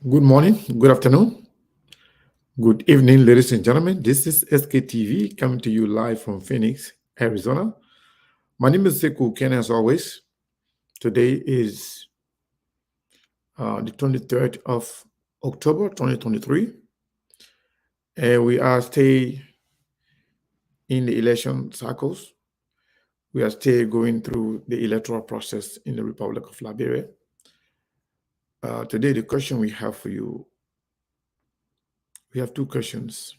Good morning, good afternoon, good evening, ladies and gentlemen. This is SKTV coming to you live from Phoenix, Arizona. My name is Sekou Ken, as always. Today is the 23rd of October 2023, and we are still in the election cycles. We are still going through the electoral process in the Republic of Liberia. Today, the question we have for you, we have two questions.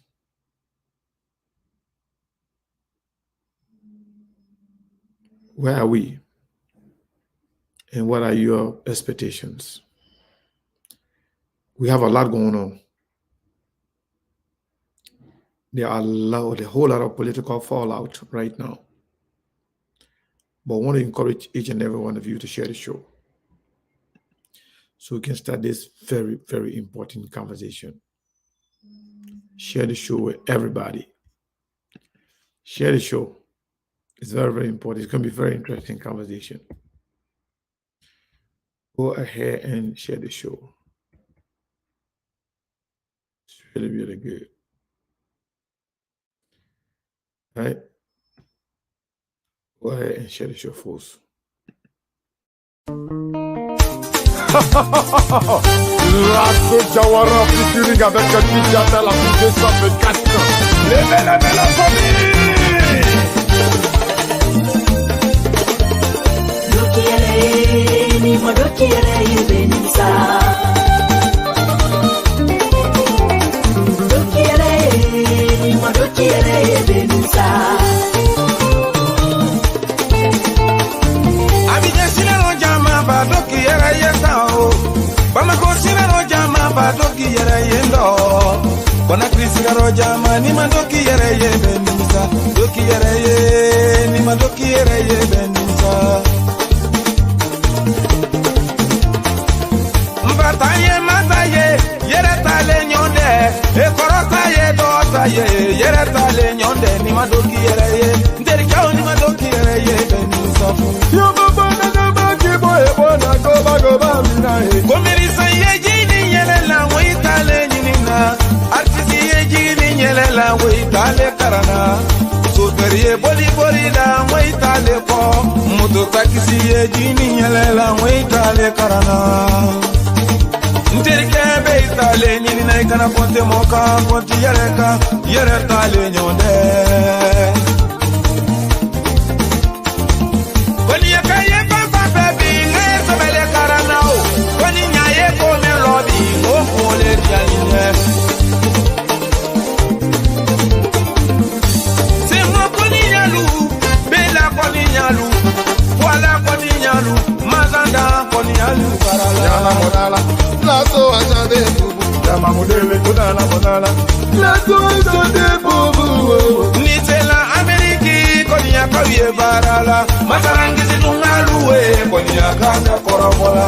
Where are we? And what are your expectations? We have a lot going on. There are a whole lot of political fallout right now. But I want to encourage each and every one of you to share the show so we can start this very, very important conversation. Share the show with everybody. Share the show. It's very, very important. It's going to be a very interesting conversation. Go ahead and share the show. It's really, really good. All right? Go ahead and share the show, folks. Lasso Jawara featuring avec Kijata la plus de 124. Levez la famille. Dokiere ni madokiere ibenisa. Dokiere ni madokiere ibenisa. Badoki yere yesao, Bamako sirero jama badoki yere yendo. Kona krisirero jama ni madoki yere yebenisa. Doki yere ye ni madoki yere yebenisa. Mbataye mataye yere tale nyonde. Ekorosa ye dota ye yere tale nyonde ni madoki yere ye. Nderi kao ni madoki yere yebenisa. Yo baba Komirisa yejini yelela waitale nyinina Artisi yejini yelela waitale karana Sotariye boli boli la waitale ko Muto takisi yejini yelela waitale karana Nterike beitale nyinina ikana ponte moka Ponti yereka yeretale nyonde Koni yakaye papa baby c'est moi Koninyalu, Bella Koninyalu, voilà Koninyalu, Mazanda Koninyalu, Yama Modala, Lazo Ajade Boubou, Yama Modele, Modala, Lazo Ajade Boubou, Nitela Ameriki, Konyaka Yebarala, Masarangizi Tungaluwe, Konyaka Korobola.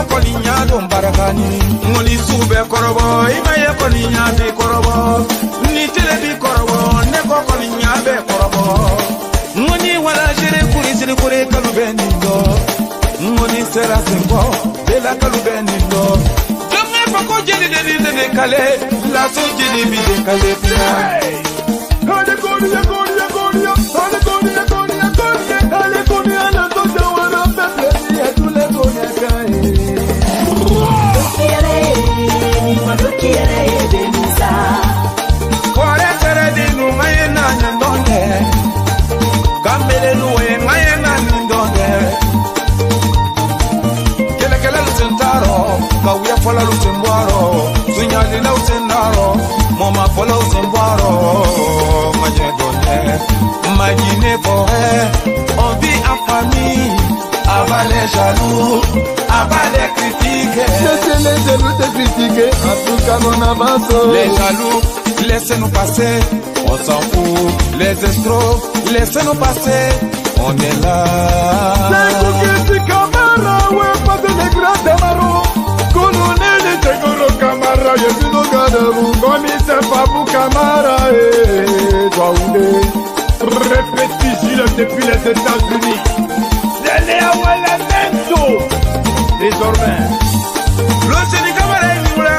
Kolinya don barakani ngoli sube korobo imaye kolinya be korobo ni telebi korobo ne ko kolinya be korobo ngoni wala jere kuri kalube nindo ngoni sera sengo de la kalube nindo dama pako jeli de kale la so jeli bi de kale hade koriya na to jawara pepe ya tule koriya Madokiere benisa. Kware tere dinu mayena nyandonde. Gambele nuwe mayena nyandonde. Kele lusentaro, kawia fola lusembwaro. Zunyali na usendaro, mama fola usembwaro. Majedonde, imagine forêt, on vit en famille. Abat les jaloux, abat les critiques. Laissez les jaloux te critiquer, en tout cas on avance. Les jaloux, laissez-nous passer, on s'en fout. Les escrocs, laissez-nous passer, on est là. C'est Kouki Kamara, ouais, pas de les grands démarrons. Colonel de Tegoro Kamara, je suis nos gars de vous. Commissaire Papou Kamara, et toi, Répétition depuis les États-Unis. C'est Léo Elemento. Désormais. Losini kamara yula,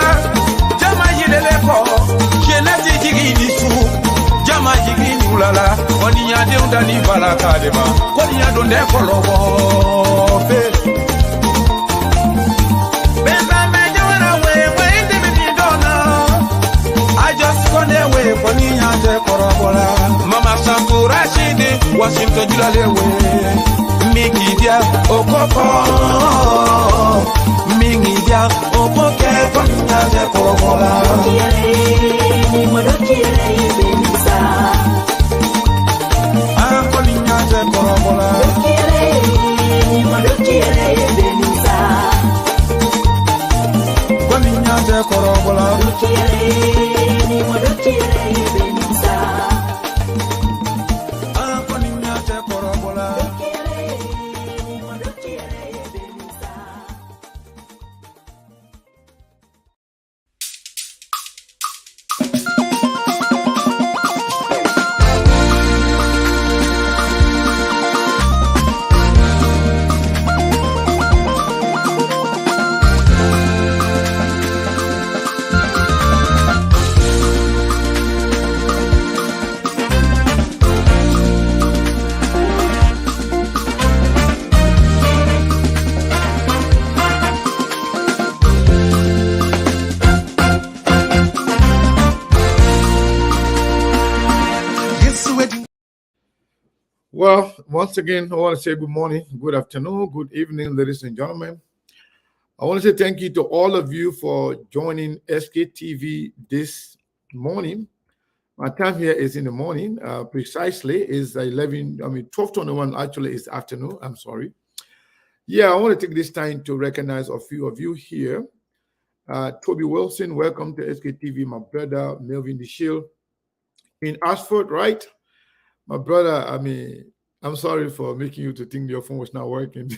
jama yileleko, jenati jigi nisu, jama jigi nulala, koni ya de undani bala kadema, koni ya donde kolobo. Beba me jawara we indi mi dona, I just gone away, koni ya de korobola. Mama Sanku Rashidi, Washington Julalewe. Mikidia okoko Mingidia okoke Konya de korobola Ni modokiere benisa. Konya de korobola Ni modokiere benisa. Konya de korobola Ni modokiere benisa. Konya de korobola Well, once again, I want to say good morning, good afternoon, good evening, ladies and gentlemen. I want to say thank you to all of you for joining SKTV this morning. My time here is in the morning. Precisely is 12:21. Actually, is afternoon. I'm sorry. Yeah, I want to take this time to recognize a few of you here. Toby Wilson, welcome to SKTV. My brother Melvin DeShield in Ashford, right? My brother, I'm sorry for making you to think your phone was not working.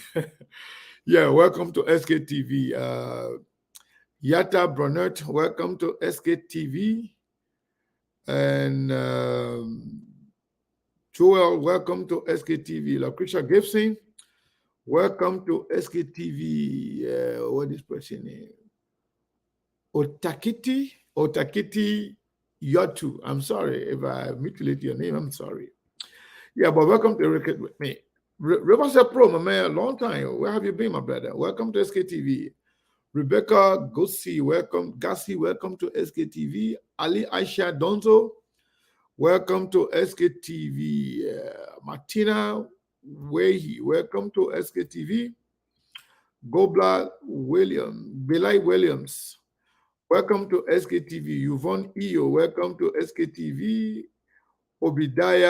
Yeah, welcome to SKTV. Yata Burnett, welcome to SKTV. And Joel, welcome to SKTV. Lucretia Gibson, welcome to SKTV. What is person name? Otakiti Yotu. I'm sorry if I mutilate your name. I'm sorry. Yeah, but welcome to Record with me. Riverside Pro, my man, long time. Where have you been, my brother? Welcome to SKTV. Rebecca Gossi, welcome. Gassi, welcome to SKTV. Ali Aisha Donzo, welcome to SKTV. Martina Wehi, welcome to SKTV. Gobla Belai Williams, welcome to SKTV. Yvonne Iyo, welcome to SKTV. Obidaya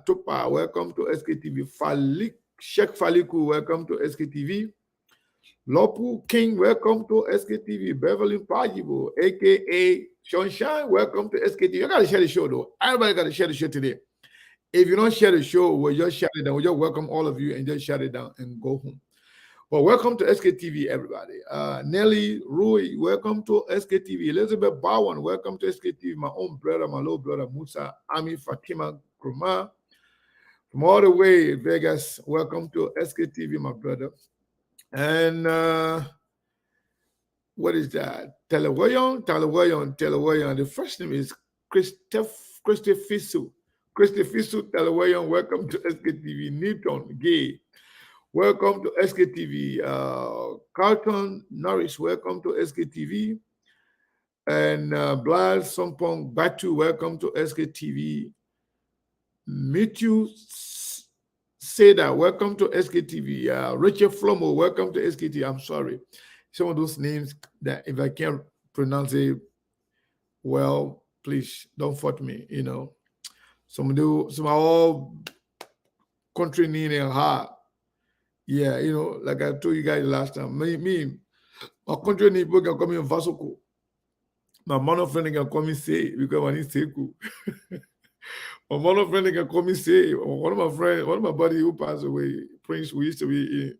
Tupa, welcome to SKTV. Sheikh Faliku, welcome to SKTV. Lopu King, welcome to SKTV. Beverly Pajibo, aka Sunshine, welcome to SKTV. You gotta share the show though. Everybody gotta share the show today. If you don't share the show, we'll just shut it down. We'll just welcome all of you and just shut it down and go home. Well, welcome to SKTV, everybody. Nelly Rui, welcome to SKTV. Elizabeth Bowen, welcome to SKTV. My own brother, my little brother, Musa Ami Fatima Kruma. From all the way in Vegas, welcome to SKTV, my brother. And what is that? Telewayon. The first name is Christophisu. Telewayon, welcome to SKTV. Newton Gay, welcome to SKTV. Carlton Norris, welcome to SKTV. And Blad Sompong Batu, welcome to SKTV. Mithu Seda, welcome to SKTV. Richard Flomo, welcome to SKTV. I'm sorry. Some of those names that if I can't pronounce it well, please don't fault me, you know. Some are all country name and hard. Yeah, you know, like I told you guys last time, my country name can call me Vasoko. My mono friend can call me Say because I need Seku. My mono friend can call me Say. One of my buddy who passed away, Prince, we used to be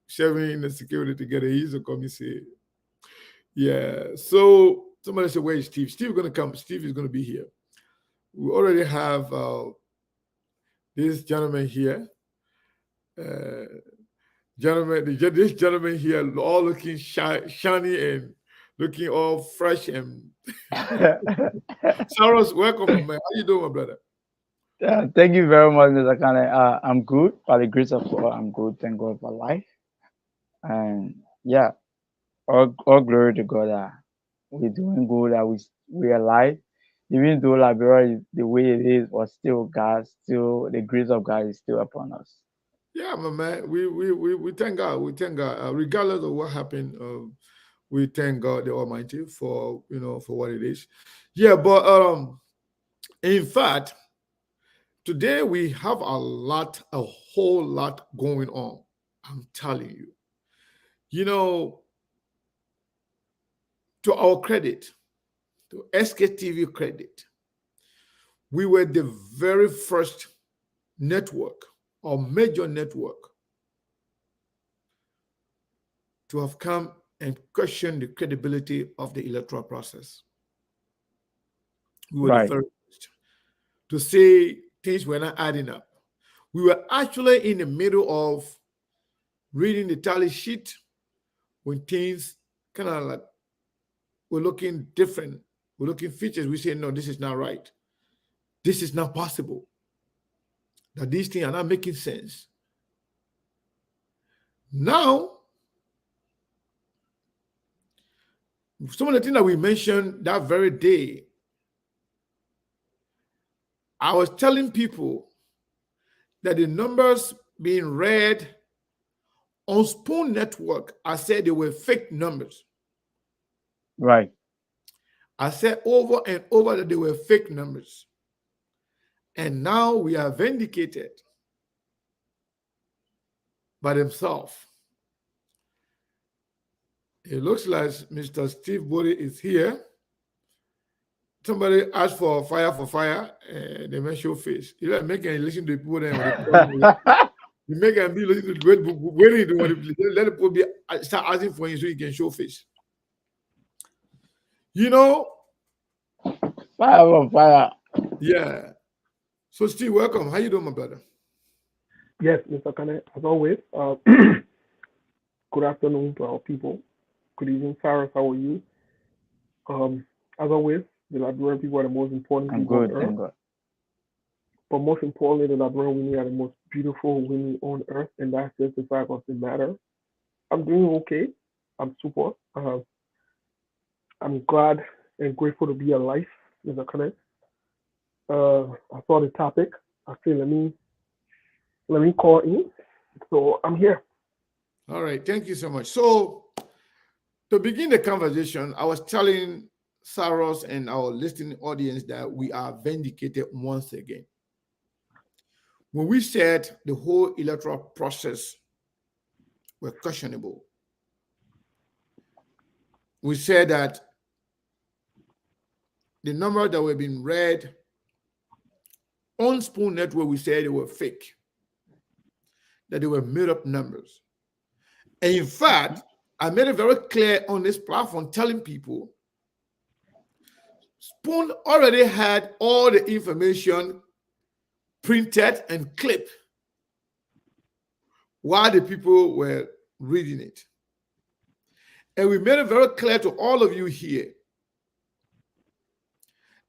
sharing in the security together. He used to call me Say. Yeah. So somebody said, where is Steve? Steve is gonna come. Steve is gonna be here. We already have this gentleman here. This gentleman here, all looking shiny and looking all fresh and Saros, welcome, my man. How you doing, my brother? Thank you very much, Mr. Kane. I'm good. By the grace of God, I'm good. Thank God for life. And yeah, all glory to God that we're doing good, that we're alive. Even though Liberia is the way it is, but still the grace of God is still upon us. Yeah, my man. We thank God. We thank God. Regardless of what happened, we thank God the Almighty for for what it is. Yeah, but in fact, today we have a whole lot going on. I'm telling you. To our credit, to SKTV credit, we were the very first network or major network to have come and questioned the credibility of the electoral process. We were Right. the very first to say things were not adding up. We were actually in the middle of reading the tally sheet when things kind of like were looking different. We're looking features. We say, no, this is not right. This is not possible. That these things are not making sense. Now, some of the things that we mentioned that very day, I was telling people that the numbers being read on Spoon Network, I said they were fake numbers. Right. I said over and over that they were fake numbers. And now we are vindicated by themselves. It looks like Mr. Steve Body is here. Somebody asked for fire, and they may show face. You like make and listen to the people there. You make and be listening to the waiting to let the people be start asking for you so you can show face. Fire on fire. Yeah. So Steve, welcome. How you doing, my brother? Yes, Mr. Kane, as always. Good afternoon to our people. Good evening, Cyrus. How are you? As always, the Liberian people are the most important I'm people good. on earth. Thank God. But most importantly, the Liberian women are the most beautiful women on earth, and that's just the fact of the matter. I'm doing okay. I'm super. I'm glad and grateful to be alive, Mr. Kane. I saw the topic. I said, let me call in. So I'm here. All right. Thank you so much. So to begin the conversation, I was telling Saros and our listening audience that we are vindicated once again. When we said the whole electoral process were questionable, we said that the numbers that were being read on Spoon Network, we said they were fake, that they were made up numbers. And in fact, I made it very clear on this platform telling people Spoon already had all the information printed and clipped while the people were reading it. And we made it very clear to all of you here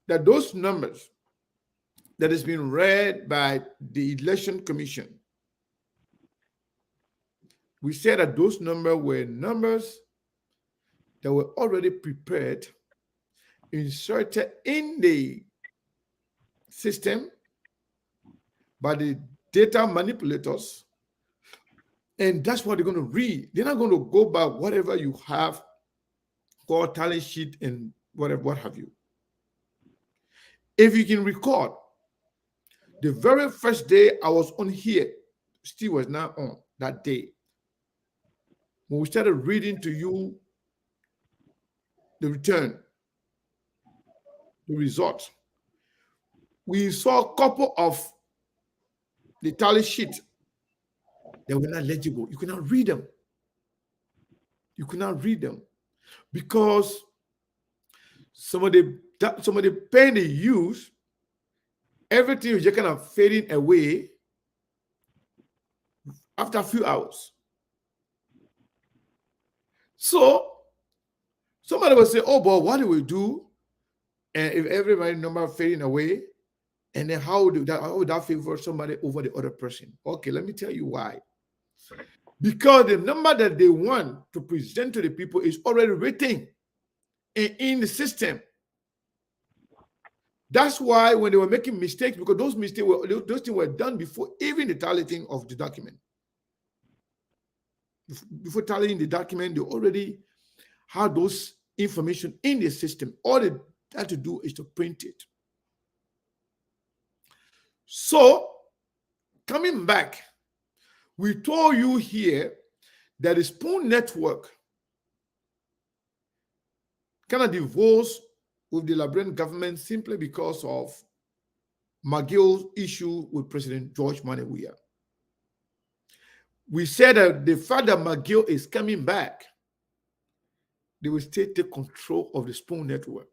that those numbers that has been read by the Election Commission, we said that those numbers were numbers that were already prepared, inserted in the system by the data manipulators, and that's what they're going to read. They're not going to go by whatever you have called tally sheet and whatever, what have you. If you can recall, the very first day I was on here, Steve was not on that day. When we started reading to you the return, the results, we saw a couple of the tally sheet that were not legible. You cannot read them. You cannot read them because some of the pen they use everything was just kind of fading away after a few hours. So somebody will say, oh, but what do we do? And if everybody number fading away, and then how would that favor somebody over the other person? Okay, let me tell you why. Because the number that they want to present to the people is already written in the system. That's why when they were making mistakes, because those mistakes those things were done before even the tallying of the document. Before tallying the document, they already had those information in the system. All they had to do is to print it. So, coming back, we told you here that the Spoon Network kind of divorced with the Liberian government simply because of McGill's issue with President George Manneh Weah. We said that the fact that McGill is coming back, they will still take control of the Spoon Network.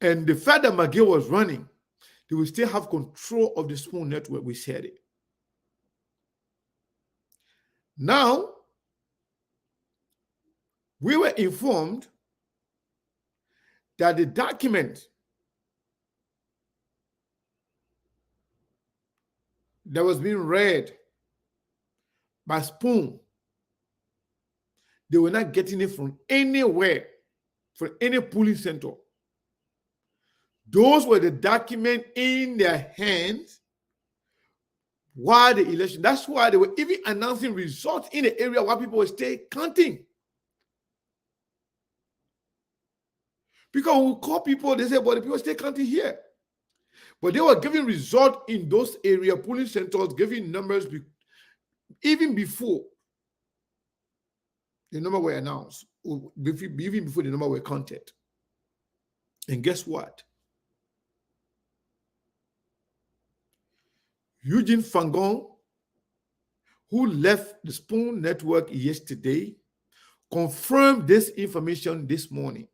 And the fact that McGill was running, they will still have control of the Spoon Network. We said it. Now, we were informed that the document that was being read by Spoon, they were not getting it from anywhere, from any polling center. Those were the documents in their hands while the election. That's why they were even announcing results in the area where people were still counting. Because when we call people, they say, but the people stay counting here. But they were giving results in those areas, polling centers, giving numbers even before the number were announced, or even before the number were counted. And guess what? Eugene Fangon, who left the Spoon Network yesterday, confirmed this information this morning.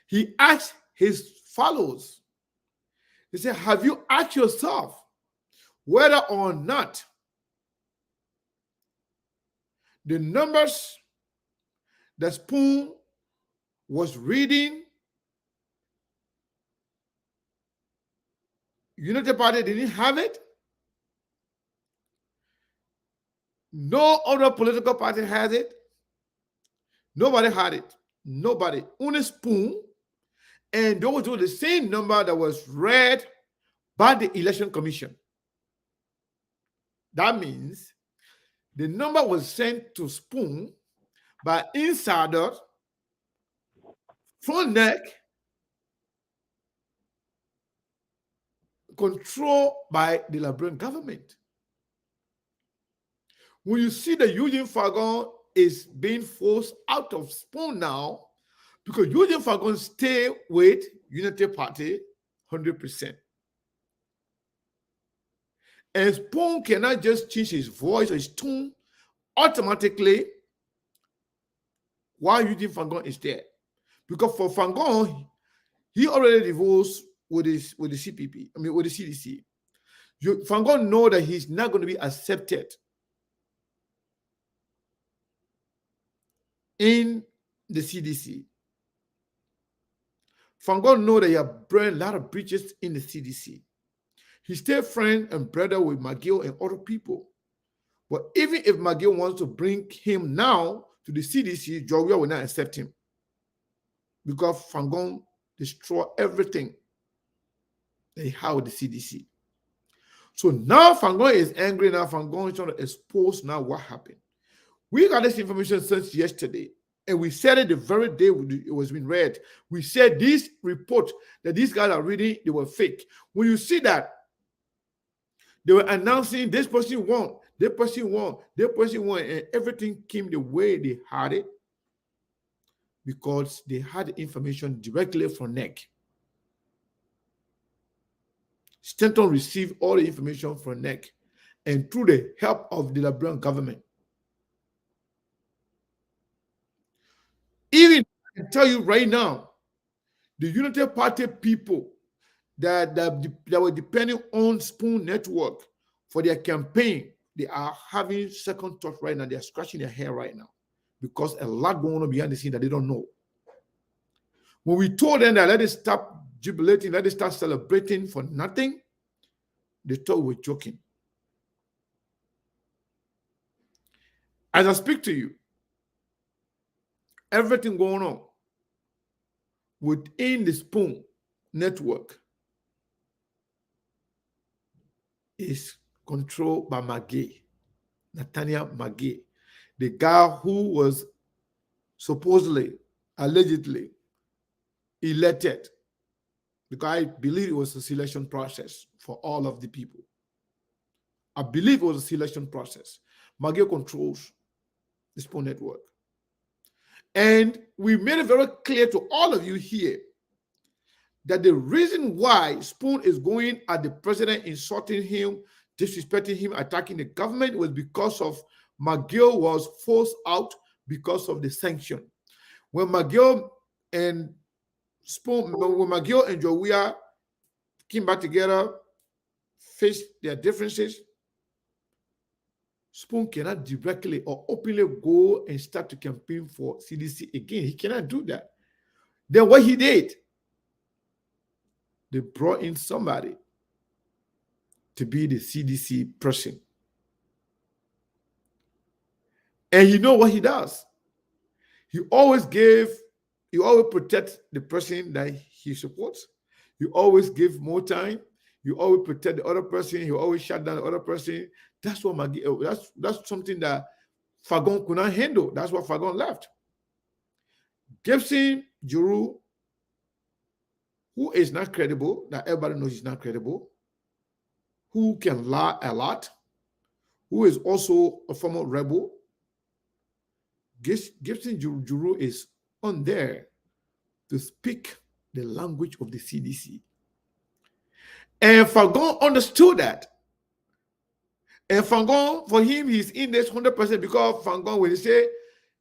He asked his followers, he said, have you asked yourself whether or not the numbers that Spoon was reading, United Party didn't have it? No other political party has it. Nobody had it. Nobody. Only Spoon. And those were the same number that was read by the Election Commission. That means the number was sent to Spoon by insiders, front neck, controlled by the Liberian government. When you see that Eugene Fangon is being forced out of Spoon now, because Eugene Fangon stay with Unity Party 100%. And Spoon cannot just change his voice or his tone automatically while Eugene Fangon is there. Because for Fangon, he already divorced with the CPP, with the CDC. Fangon know that he's not going to be accepted in the CDC. Fangon know that he has burned a lot of bridges in the CDC. He stayed friend and brother with McGill and other people. But even if McGill wants to bring him now to the CDC, George Weah will not accept him. Because Fangon destroyed everything they had with the CDC. So now Fangon is angry. Now Fangon is trying to expose now what happened. We got this information since yesterday. And we said it the very day it was being read. We said this report that these guys are reading, they were fake. When you see that, they were announcing this person won, this person won, this person won, and everything came the way they had it because they had the information directly from NEC. Stanton received all the information from NEC and through the help of the Liberian government. Even I can tell you right now The Unity Party people that were depending on Spoon Network for their campaign, they are having second thought right now. They are scratching their hair right now because a lot going on behind the scene that they don't know. When we told them that let us stop jubilating, let us start celebrating for nothing, they thought we were joking. As I speak to you, everything going on within the Spoon Network is controlled by Magee, Nathaniel Magee, the guy who was supposedly, allegedly elected, because I believe it was a selection process for all of the people. I believe it was a selection process. Magee controls the Spoon Network. And we made it very clear to all of you here that the reason why Spoon is going at the president, insulting him, disrespecting him, attacking the government was because of Magee was forced out because of the sanction. When Magee and Spoon, when Magee and Jawia came back together, faced their differences, Spoon cannot directly or openly go and start to campaign for CDC again. He cannot do that. Then what he did, they brought in somebody to be the CDC person. And you know what he does? He always protect the person that he supports. You always give more time. You always protect the other person. You always shut down the other person. That's what Magee, that's something that Fagon could not handle. That's why Fagon left. Gibson Juru, who is not credible, that everybody knows he's not credible, who can lie a lot, who is also a former rebel. Gibson Juru is on there to speak the language of the CDC. And Fagon understood that. And Fagon, for him, he's in this 100% because Fagon, when he say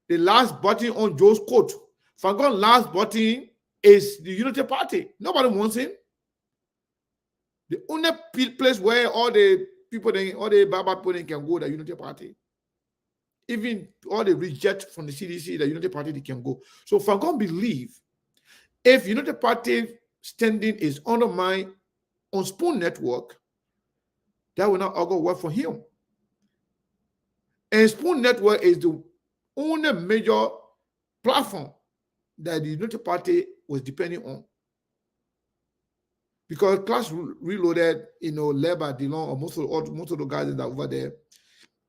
the last button on Joe's coat, Fagon's last button is the Unity Party. Nobody wants him. The only place where all the people, all the Baba people can go, the Unity Party. Even all the reject from the CDC, the Unity Party, they can go. So Fagon believe if Unity Party standing is undermined on Spoon Network, that will not all go well for him. And Spoon Network is the only major platform that the Unity Party was depending on. Because Class Reloaded, led by Dillon or most of the guys that are over there,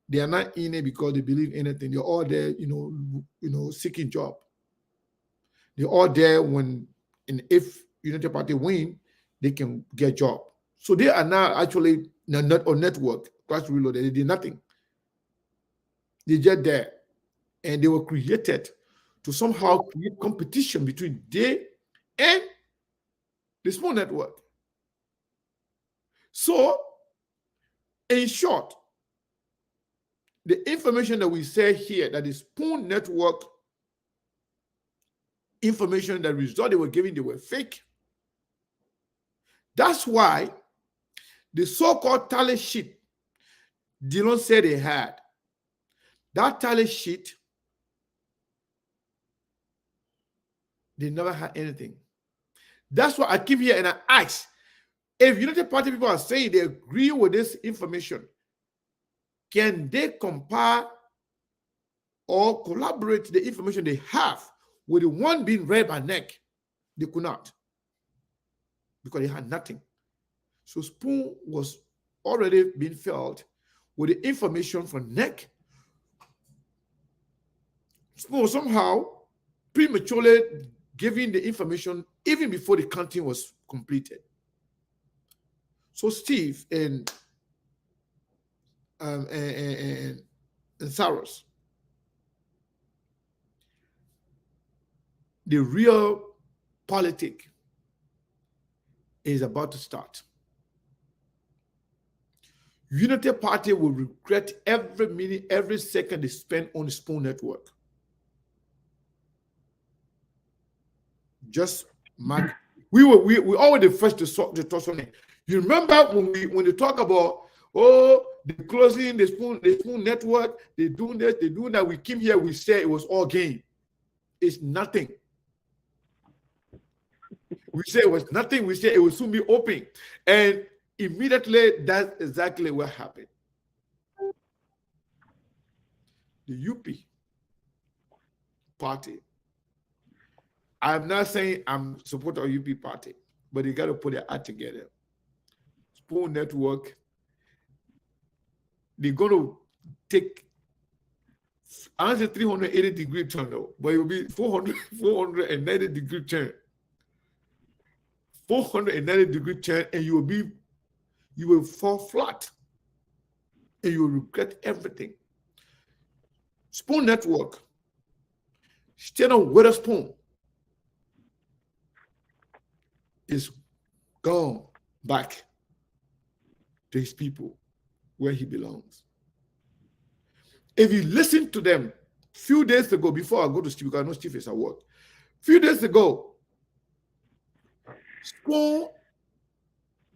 they are not in it because they believe in anything. They're all there, seeking job. They're all there if Unity Party win, they can get job. So they are not actually not on network, Class Reloaded. They did nothing. They're just there. And they were created to somehow create competition between they and the Spoon Network. So, in short, the information that we say here, that the Spoon Network information, the result they were giving, they were fake. That's why the so-called tally sheet Dillon said they had, that tally sheet, they never had anything. That's why I keep here and I ask, if Unity Party people are saying they agree with this information, can they compare or collaborate the information they have with the one being read by NEC? They could not, because they had nothing. So Spoon was already being filled with the information from NEC. Spoon was somehow prematurely giving the information even before the counting was completed. So Steve and Saros, the real politic is about to start. Unity Party will regret every minute, every second they spend on the Spoon Network. Just Mark, we always the first to touch on it. You remember when they talk about the closing the spoon network, they doing this, they doing that. We came here, we said it was all game. It's nothing. We said it was nothing. We said it will soon be open, and immediately that's exactly what happened. The UP party. I'm not saying I'm supporter of UP party, but they got to put their act together. Spoon network. They're going to take, I don't say 380-degree turn though, but it will be 490-degree turn. 490-degree turn, and you will fall flat, and you will regret everything. Spoon network. Stand on Witherspoon is gone back to his people where he belongs. If you listen to them, few days ago, before I go to Steve, because I know Steve is at work, few days ago, Spoon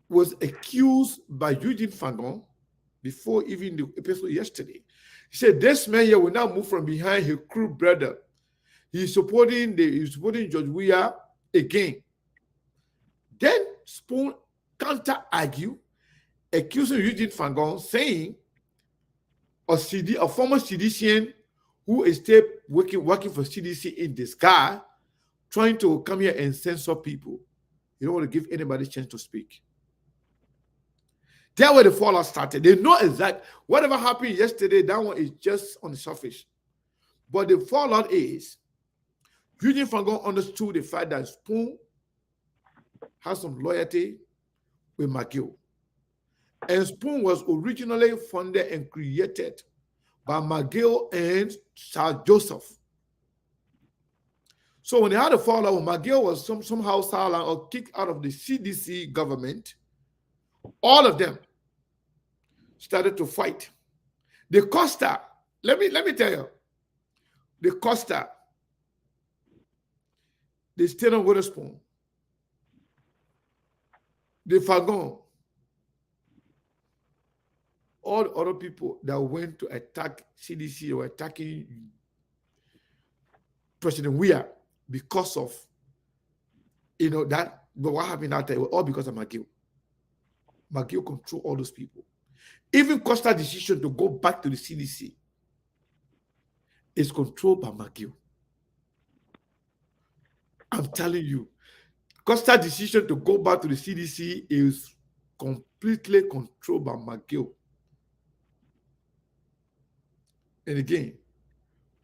was accused by Eugene Fangon before even the episode yesterday. He said, this man here will now move from behind his crew brother. He's supporting George Weah again. Then Spoon counter-argue, accusing Eugene Fangon, saying a former CDCian who is still working for CDC in disguise, trying to come here and censor people. You don't want to give anybody a chance to speak. That's where the fallout started. They know exactly whatever happened yesterday, that one is just on the surface. But the fallout is Eugene Fangon understood the fact that Spoon has some loyalty with McGill. And Spoon was originally funded and created by McGill and Sir Joseph. So when they had a fallout, McGill was somehow silenced or kicked out of the CDC government. All of them started to fight. The Costa, let me tell you, the Costa, the Stena Witherspoon, the Fagon, all the other people that went to attack CDC or attacking President Weah because of, that, but what happened out there, it was all because of McGill. McGill control all those people. Even Costa's decision to go back to the CDC is controlled by McGill. I'm telling you, Costa's decision to go back to the CDC is completely controlled by McGill. And again,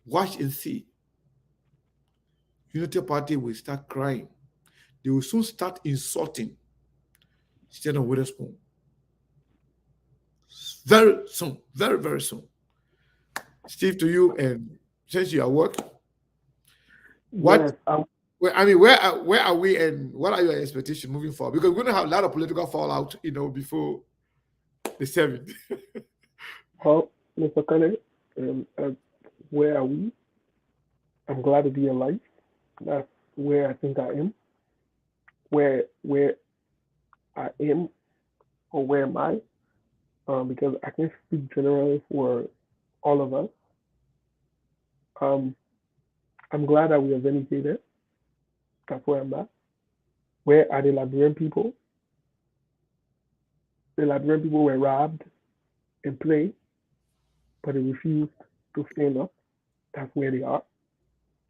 watch and see. Unity Party will start crying. They will soon start insulting Stena Witherspoon. Very soon, very, very soon. Steve, to you, and since you are at work, what? Yes, where are we, and what are your expectations moving forward? Because we're going to have a lot of political fallout, before the 7th. well, Mr. Kenneth, where are we? I'm glad to be alive. That's where I think I am. Where I am, or where am I? Because I can speak generally for all of us. I'm glad that we are vindicated. That's where I'm at. Where are the Liberian people? The Liberian people were robbed and played, but they refused to stand up. That's where they are.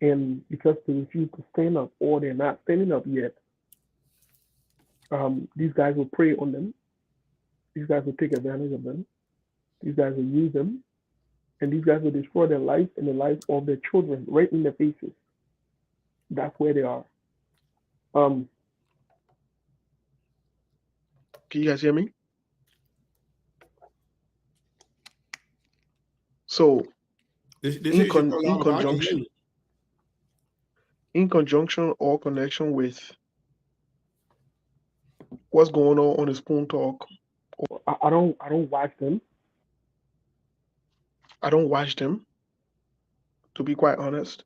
And because they refuse to stand up, or they're not standing up yet, these guys will prey on them. These guys will take advantage of them. These guys will use them. And these guys will destroy their life and the life of their children right in their faces. That's where they are. Can you guys hear me? So, in conjunction or connection with what's going on the Spoon Talk, I don't watch them. I don't watch them, to be quite honest.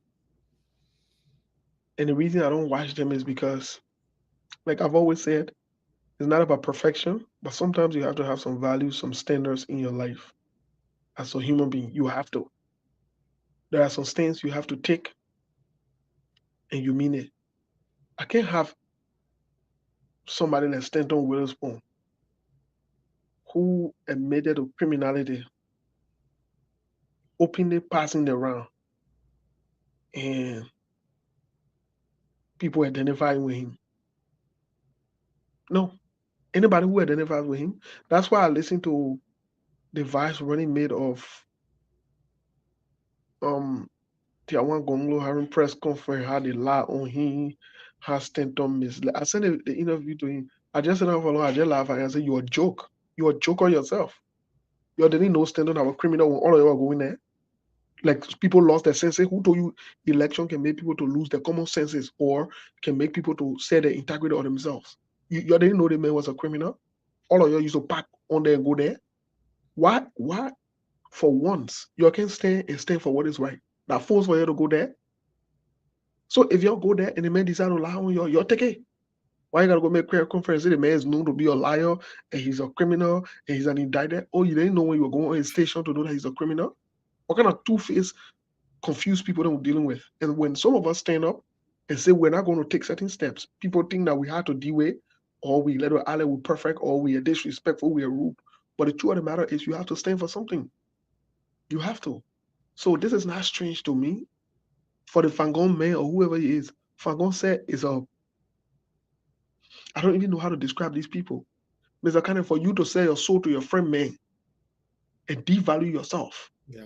And the reason I don't watch them is because like I've always said, it's not about perfection, but sometimes you have to have some values, some standards in your life. As a human being, you have to. There are some stands you have to take, and you mean it. I can't have somebody like Stanton Witherspoon, who admitted to criminality, openly passing around, and people identifying with him. No, anybody who identifies with him. That's why I listen to the vice running mate of Tiawan Gonglo having press conference, how they lie on him, how Stanton misled. I sent the interview to him. I just said, I just laugh and I said, you're a joke. You're a joke on yourself. You didn't know Stanton was a criminal when all of you are going there. Like people lost their senses. Who told you election can make people to lose their common senses or can make people to say the integrity of themselves? You didn't know the man was a criminal. All of you used to pack on there and go there. Why? For once, you can stand for what is right. That force for you to go there. So if you go there and the man decide to lie on you, you're taking. Why you gotta go make prayer conference? The man is known to be a liar and he's a criminal and he's an indicted. Oh, you didn't know when you were going on his station to know that he's a criminal? What kind of two-faced, confused people that we're dealing with? And when some of us stand up and say we're not going to take certain steps, people think that we have to deal with, or we let our we're perfect, or we are disrespectful, we are rude. But the truth of the matter is you have to stand for something. You have to. So this is not strange to me. For the Fangon man or whoever he is, Fangon said is a, I don't even know how to describe these people. Mr. Cannon, for you to sell your soul to your friend man and devalue yourself. Yeah.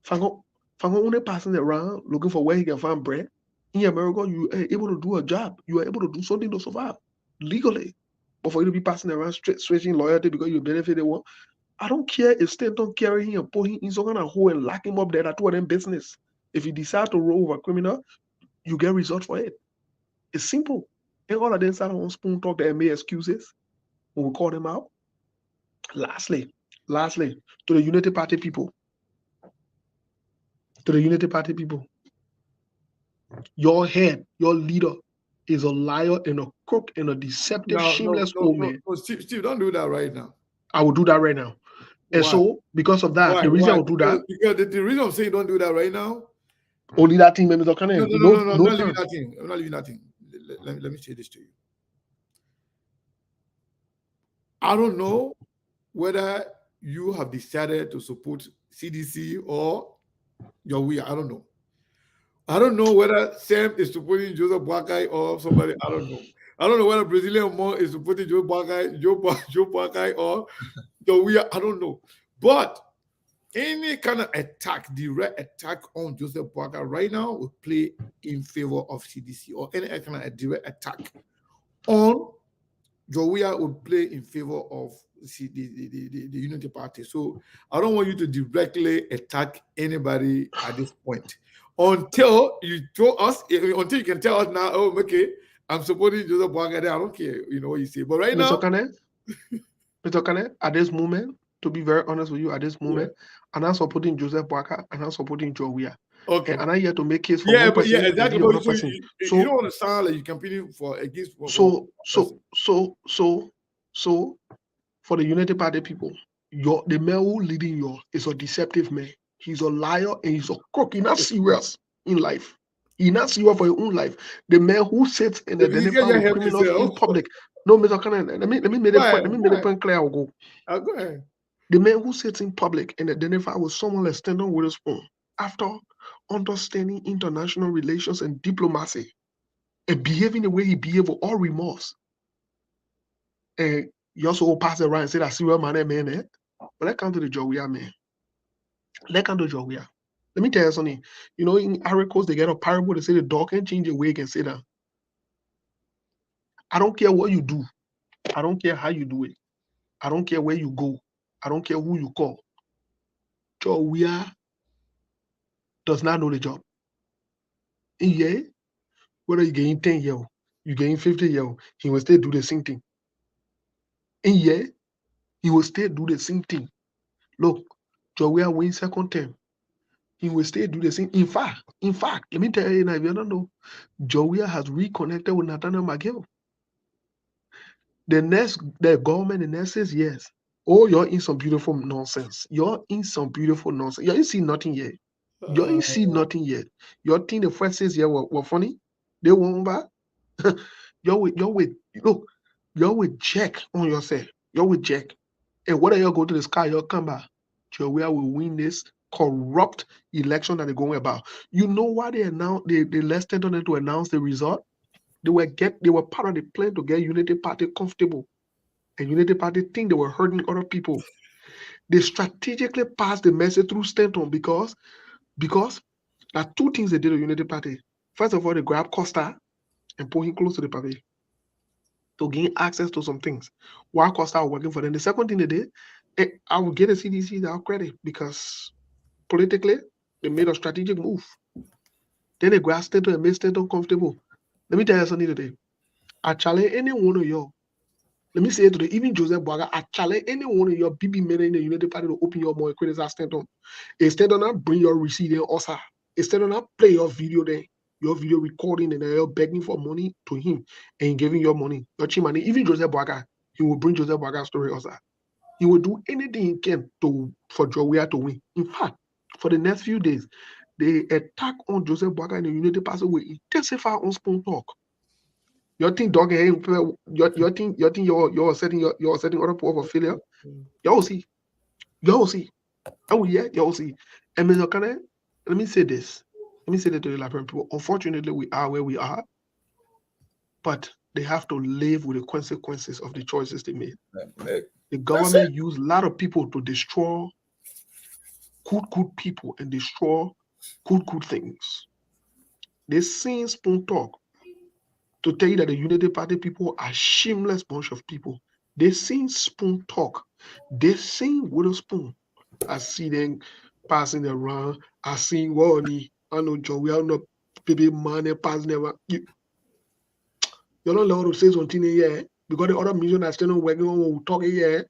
Fangon only passing around looking for where he can find bread. In America, you are able to do a job. You are able to do something to survive legally. But for you to be passing around switching loyalty because you benefited one, I don't care if Stanton carry him and put him in some kind of hole and lock him up there. That's what them business. If you decide to roll over a criminal, you get results for it. It's simple. And all of them sat on spoon talk that made excuses when we call them out. Lastly, to the Unity Party people. Your head, your leader is a liar and a crook and a deceptive, shameless old man. No, Steve, don't do that right now. I will do that right now. And Why? so, because of that, the reason I will do that. Because the reason I'm saying don't do that right now. Only that thing, Mr. Cannon. No, I'm not leaving that thing. I'm not leaving that thing. Let me say this to you. I don't know whether you have decided to support CDC or your way. I don't know. I don't know whether Sam is supporting Joseph Boakai or somebody. I don't know. I don't know whether Brazilian Mo is supporting Joe Boakai or your way. I don't know. But any kind of attack, direct attack on Joseph Boakai right now will play in favor of CDC, or any kind of direct attack on Jowea would play in favor of the Unity Party. So I don't want you to directly attack anybody at this point until you until you can tell us now, oh, okay, I'm supporting Joseph Boakai. I don't care, you know what you say. But right now, Mr. Kane, at this moment, to be very honest with you, at this moment, I'm not supporting Joseph Boakai and I'm supporting Jowea. Okay. And I'm not here to make case for one person. Yeah, exactly. So you don't want to sound like you're campaigning for against. So for the Unity Party people, the man who leading you is a deceptive man. He's a liar and he's a crook. He's not serious in life. He's not serious for his own life. The man who sits and identifies with criminals in public. No, Mr. Cannon, let me make the point. Let me make the point clear. I'll go. Go ahead. The man who sits in public and identifies with someone like Stanton Witherspoon after understanding international relations and diplomacy and behaving the way he behaved with all remorse. And you also pass it around and say that serial man, eh? But let's come to the Jowea, man. Let's come to Jowea. Let me tell you something. You know, in Aricos, they get a parable. They say the dog can change the way and say that. I don't care what you do. I don't care how you do it. I don't care where you go. I don't care who you call. Jowea does not know the job. And yeah, whether you gain 10 years, you gain 50 years, he will still do the same thing. And yeah, he will still do the same thing. Look, Jowea win second term. He will still do the same. In fact, let me tell you now, if you don't know, Jowea has reconnected with Nathaniel McGill. the government the next 6 years, oh, you're in some beautiful nonsense. You're in some beautiful nonsense. You ain't see nothing yet. You ain't see nothing yet. You think the first 6 years were funny? They won't back. You're with look, you're with Jack on yourself. You're with Jack. And whether you go to the sky, you'll come back. Where will win this corrupt election that they're going about. You know why they announced they listed on it to announce the result? They were part of the plan to get Unity Party comfortable. And Unity Party think they were hurting other people. They strategically passed the message through Stanton because there are two things they did to Unity Party. First of all, they grabbed Costa and put him close to the party to gain access to some things while Costa was working for them. The second thing they did, I would get the CDC their credit because politically they made a strategic move. Then they grabbed Stanton and made Stanton comfortable. Let me tell you something today. I challenge any one of you. Let me say it today. Even Joseph Boaga, I challenge any one of your BB men in the Unity Party to open your mouth and criticize Stanton. Instead of not bring your receipt in also. Instead of not play your video there, your video recording and you're begging for money to him and giving your money, your chimani. Even Joseph Boaga, he will bring Joseph Boaga's story also. He will do anything he can for Jowiah to win. In fact, for the next few days, the attack on Joseph Boaga and the Unity Party will intensify on Spoon Talk. You think dog you think you're setting other people for failure? Y'all see. Oh yeah, y'all see. And let me say this. Let me say that to the Liberian people. Unfortunately, we are where we are, but they have to live with the consequences of the choices they made. The government used a lot of people to destroy good people and destroy good things. They seen Spoon Talk to tell you that the Unity Party people are shameless bunch of people. They seen Spoon Talk. They seen Witherspoon. I see them passing around. I seen Warney. I know John. We are not baby money passing around. You don't allowed to say something here because the other million are still not working on talking here.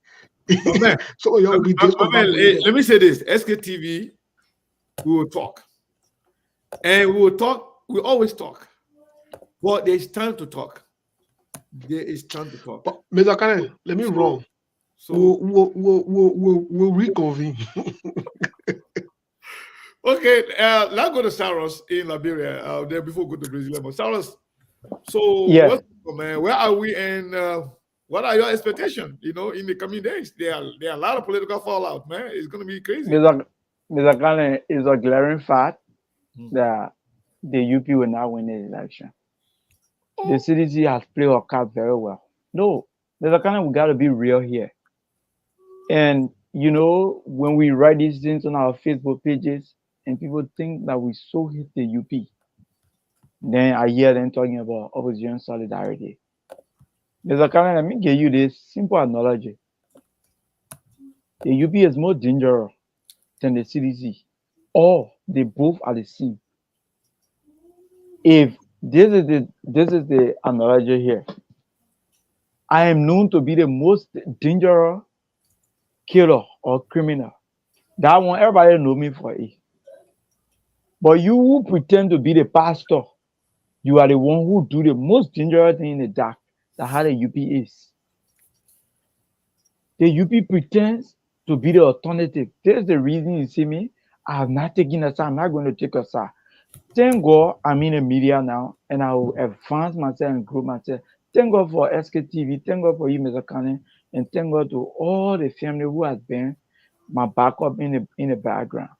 So you be let me say this: SKTV, we will talk, and we will talk. We always talk. But there is time to talk. There is time to talk. But, Mr. Kane, let me wrong. So we'll reconvene. Okay, let's go to Saros in Liberia. There before we go to Brazil. But Saros, so Yeah. man, where are we and what are your expectations? In the coming days, there are a lot of political fallout, man. It's going to be crazy. Mr. Kane, is a glaring fact that the UP will not win the election. The CDC has played our card very well. No, Mr. Kane, we got to be real here. And, when we write these things on our Facebook pages and people think that we so hate the UP, then I hear them talking about opposition solidarity. Mr. Kane, let me give you this simple analogy. The UP is more dangerous than the CDC, or they both are the same. If this is the analogy here, I am known to be the most dangerous killer or criminal. That one, everybody know me for it. But you who pretend to be the pastor, you are the one who do the most dangerous thing in the dark. That's how the UP is. The UP pretends to be the alternative. This is the reason you see me. I have not taken a side. I'm not going to take a side. Thank God I'm in the media now, and I will advance myself and grow myself. Thank God for SKTV. Thank God for you, Mr. Kane, and thank God to all the family who has been my backup in the background.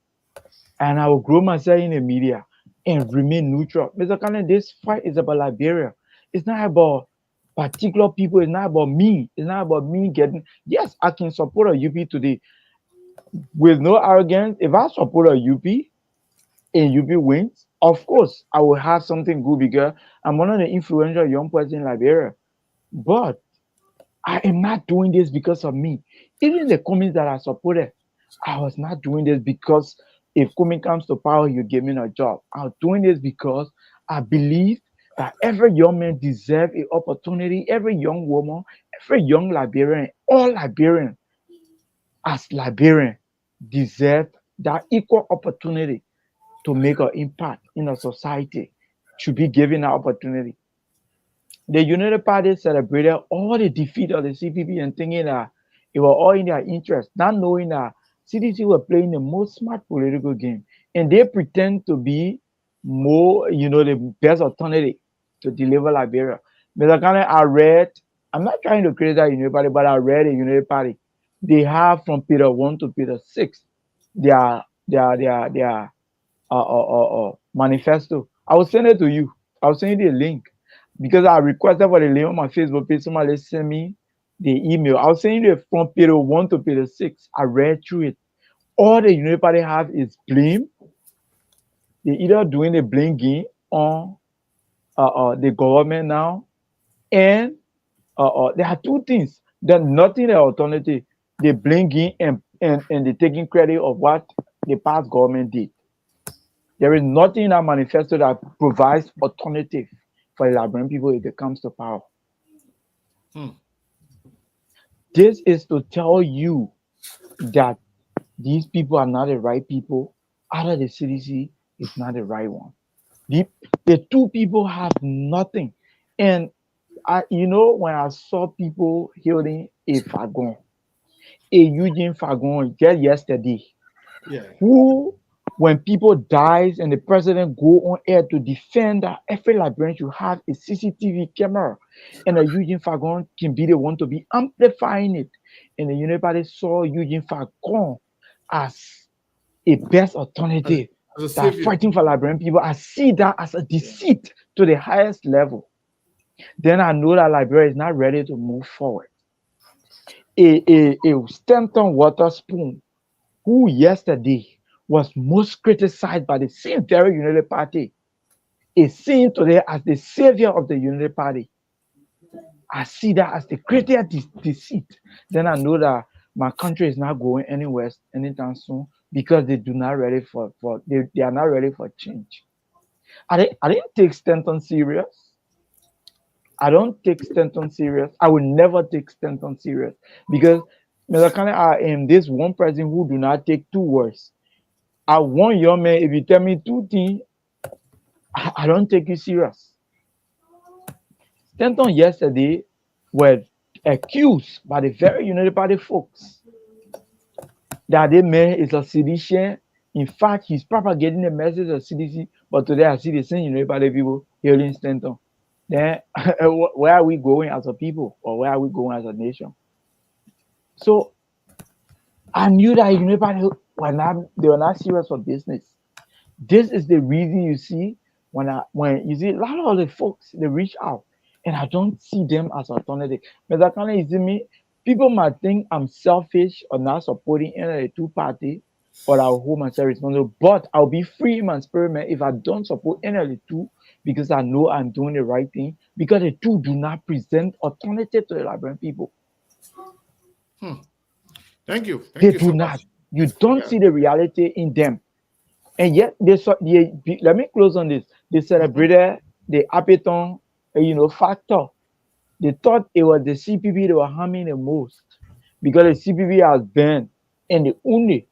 And I will grow myself in the media and remain neutral. Mr. Kane, this fight is about Liberia. It's not about particular people. It's not about me. It's not about me getting. Yes, I can support a UP today with no arrogance. If I support a UP and UP wins, of course, I will have something good because I'm one of the influential young persons in Liberia. But I am not doing this because of me. Even the comments that I supported, I was not doing this because if Kumi comes to power, you give me a job. I'm doing this because I believe that every young man deserves an opportunity, every young woman, every young Liberian, all Liberians as Liberian deserve that equal opportunity to make an impact in a society, should be given an opportunity. The United Party celebrated all the defeat of the CPP and thinking that it was all in their interest, not knowing that CDC were playing the most smart political game, and they pretend to be more, the best alternative to deliver Liberia. Mr. Kane, I read, I'm not trying to criticize United Party, but I read the United Party. They have from Peter 1 to Peter 6, their manifesto. I will send it to you. I will send you the link because I requested for the link on my Facebook page. Somebody send me the email. I'll send you the from Peter 1 to Peter 6. I read through it. All the United Party have is blame. They either doing the blame game on the government now, and there are two things. There's nothing the alternative. They blame game and they taking credit of what the past government did. There is nothing in our manifesto that provides alternative for the Liberian people if it comes to power. This is to tell you that these people are not the right people. Out of the CDC is not the right one. The two people have nothing. And when I saw people hearing a Eugene Fagon just yesterday, who, when people dies and the president go on air to defend that every Liberian should have a CCTV camera, and Eugene Fagon can be the one to be amplifying it. And the United Party saw Eugene Fagon as a best alternative that fighting for Liberian people. I see that as a deceit to the highest level. Then I know that Liberia is not ready to move forward. A Stanton Waterspoon, who yesterday was most criticized by the same very United Party, is seen today as the savior of the United Party. I see that as the greatest deceit. Then I know that my country is not going anywhere anytime soon because they do not ready they are not ready for change. I didn't take Stanton serious. I don't take Stanton serious. I will never take Stanton serious because Mr. Kane, I am this one person who do not take two words. I want your man, if you tell me two things, I don't take you serious. Stanton yesterday was accused by the very United Party folks that the man is a sedition. In fact, he's propagating the message of CDC, but today I see the same United Party people hailing Stanton. Then where are we going as a people, or where are we going as a nation? So I knew that United Party they were not serious for business. This is the reason you see when you see a lot of the folks, they reach out, and I don't see them as alternative. Mr. Kane, you see me, people might think I'm selfish or not supporting any of the two parties, or I'll hold myself responsible. But I'll be free in my spirit, man, if I don't support any of the two, because I know I'm doing the right thing, because the two do not present alternative to the Liberian people. Thank you. They do not. You don't see the reality in them. And yet, let me close on this. They celebrated the Apeton, factor. They thought it was the CPP they were harming the most because the CPP has been and the only,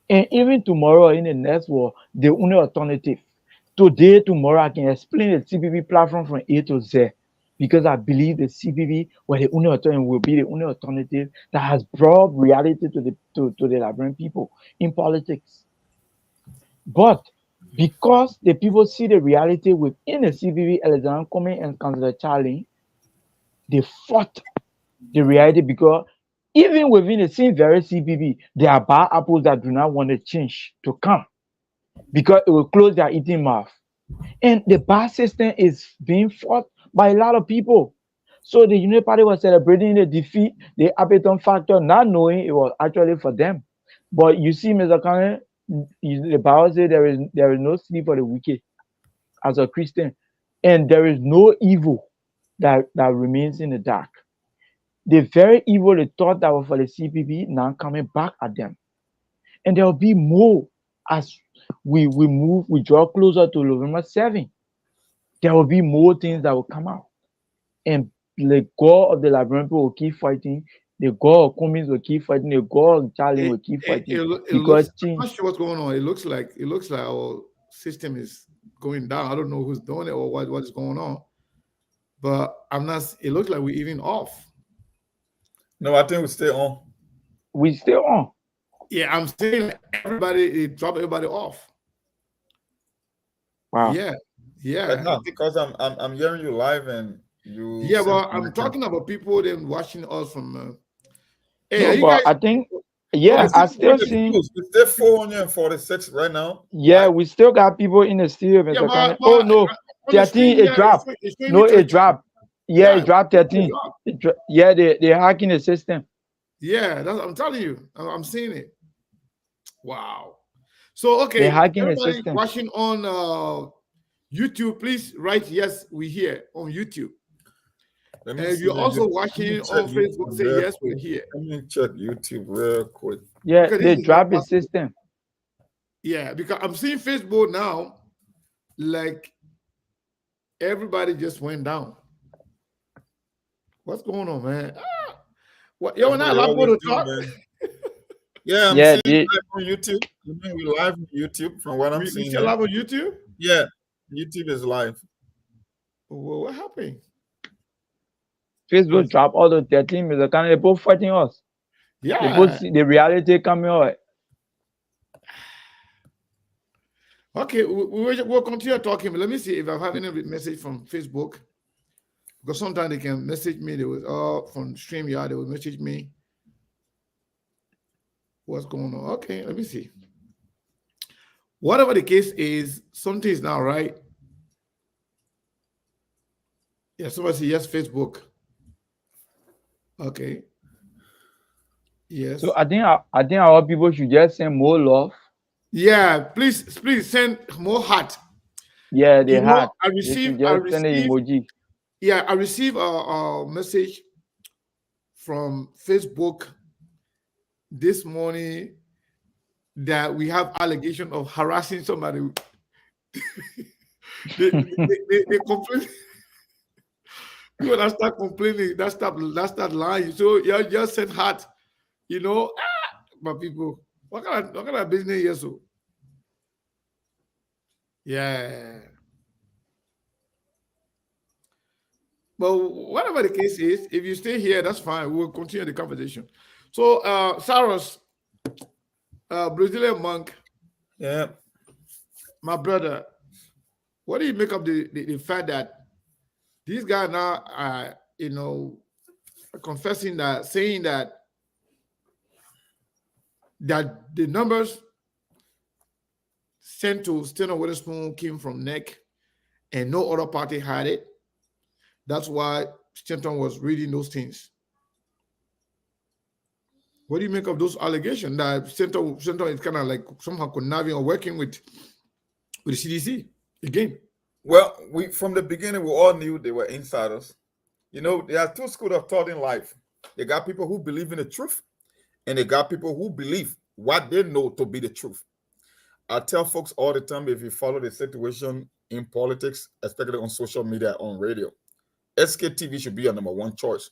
and even tomorrow in the next war, the only alternative. Today, tomorrow, I can explain the CPP platform from A to Z because I believe the CPP will be the only alternative that has brought reality to the Liberian people in politics. But because the people see the reality within the CPP, Alexander Comey and Councillor Charlie, they fought the reality because even within the same very CPP, there are bad apples that do not want the change to come because it will close their eating mouth. And the bad system is being fought by a lot of people. So the United Party was celebrating the defeat, the Apeton factor, not knowing it was actually for them. But you see, Mr. Kane, the Bible says there is no sleep for the wicked as a Christian, and there is no evil that remains in the dark. The very evil they thought that was for the CPP now coming back at them, and there will be more as we draw closer to November 7. There will be more things that will come out, and the God of the Liberian people will keep fighting. The God of Cummings will keep fighting. The God of Charlie will keep fighting. I'm not sure what's going on. It looks like our system is going down. I don't know who's doing it or what is going on. but I'm not. It looks like we're even off. No, I think we stay on. We still on. Yeah, I'm saying everybody, it drop everybody off. Wow. Yeah, yeah. But no, because I'm hearing you live and you. Yeah, send but I'm connection. talking about people then watching us from. Hey, No, are you but guys? I think, yeah, I still see. It's still 446 right now. Yeah, we still got people in the studio, Yeah, Mr. Kane. but Oh no, on the 13 screen, it yeah, dropped. it's showing No, me it 13. dropped. Yeah, Yeah, it dropped it 13. dropped. Yeah, they're hacking the system. Yeah, that's, I'm telling you, I'm seeing it. Wow. So okay, They're hacking the everybody system. watching on YouTube, please write yes, we here on YouTube. Let And me if see you're the- also let me watching check on Facebook, YouTube say real yes, we're quick. here. Let me check YouTube real quick. Yeah, Because they this is dropped not the system. Yeah, because I'm seeing Facebook now, like everybody just went down. What's going on, man? Ah, what? Yo, we're not That's what allowed they people to always talk. do, man. Yeah, I'm Yeah, seeing live on YouTube. We live on YouTube from what I'm We seeing. still here. live on YouTube? Yeah, YouTube is live. Well, what happened? Facebook dropped all the 13, Mr. Kane. They both fighting us. They both Yeah. see the reality coming out. Okay, we'll continue talking. But let me see if I have any message from Facebook. Because sometimes they can message me. They will from StreamYard, they will message me. What's going on? Okay, let me see. Whatever the case is, something is not right. Yeah, somebody say yes, Facebook. Okay. Yes. So I think our people should just send more love. Yeah, please send more heart. Yeah, they You know, had. I They should received just send an emoji. yeah, I received a message from Facebook this morning that we have allegation of harassing somebody. they complain. People that start complaining, that start lying. So you just send heart, you know. But people, what kind of business is so? Yeah. But whatever the case is, if you stay here, that's fine. We'll continue the conversation. So, Saros, Brazilian monk, Yeah. my brother, what do you make of the fact that these guys now are, confessing that, saying that the numbers sent to Steno Witherspoon came from NEC and no other party had it. That's why Stanton was reading those things. What do you make of those allegations that Stanton is kind of like somehow conniving or working with the CDC again? Well, we from the beginning we all knew they were insiders. You know, there are two schools of thought in life. They got people who believe in the truth, and they got people who believe what they know to be the truth. I tell folks all the time, if you follow the situation in politics, especially on social media, on radio, SKTV should be your number one choice,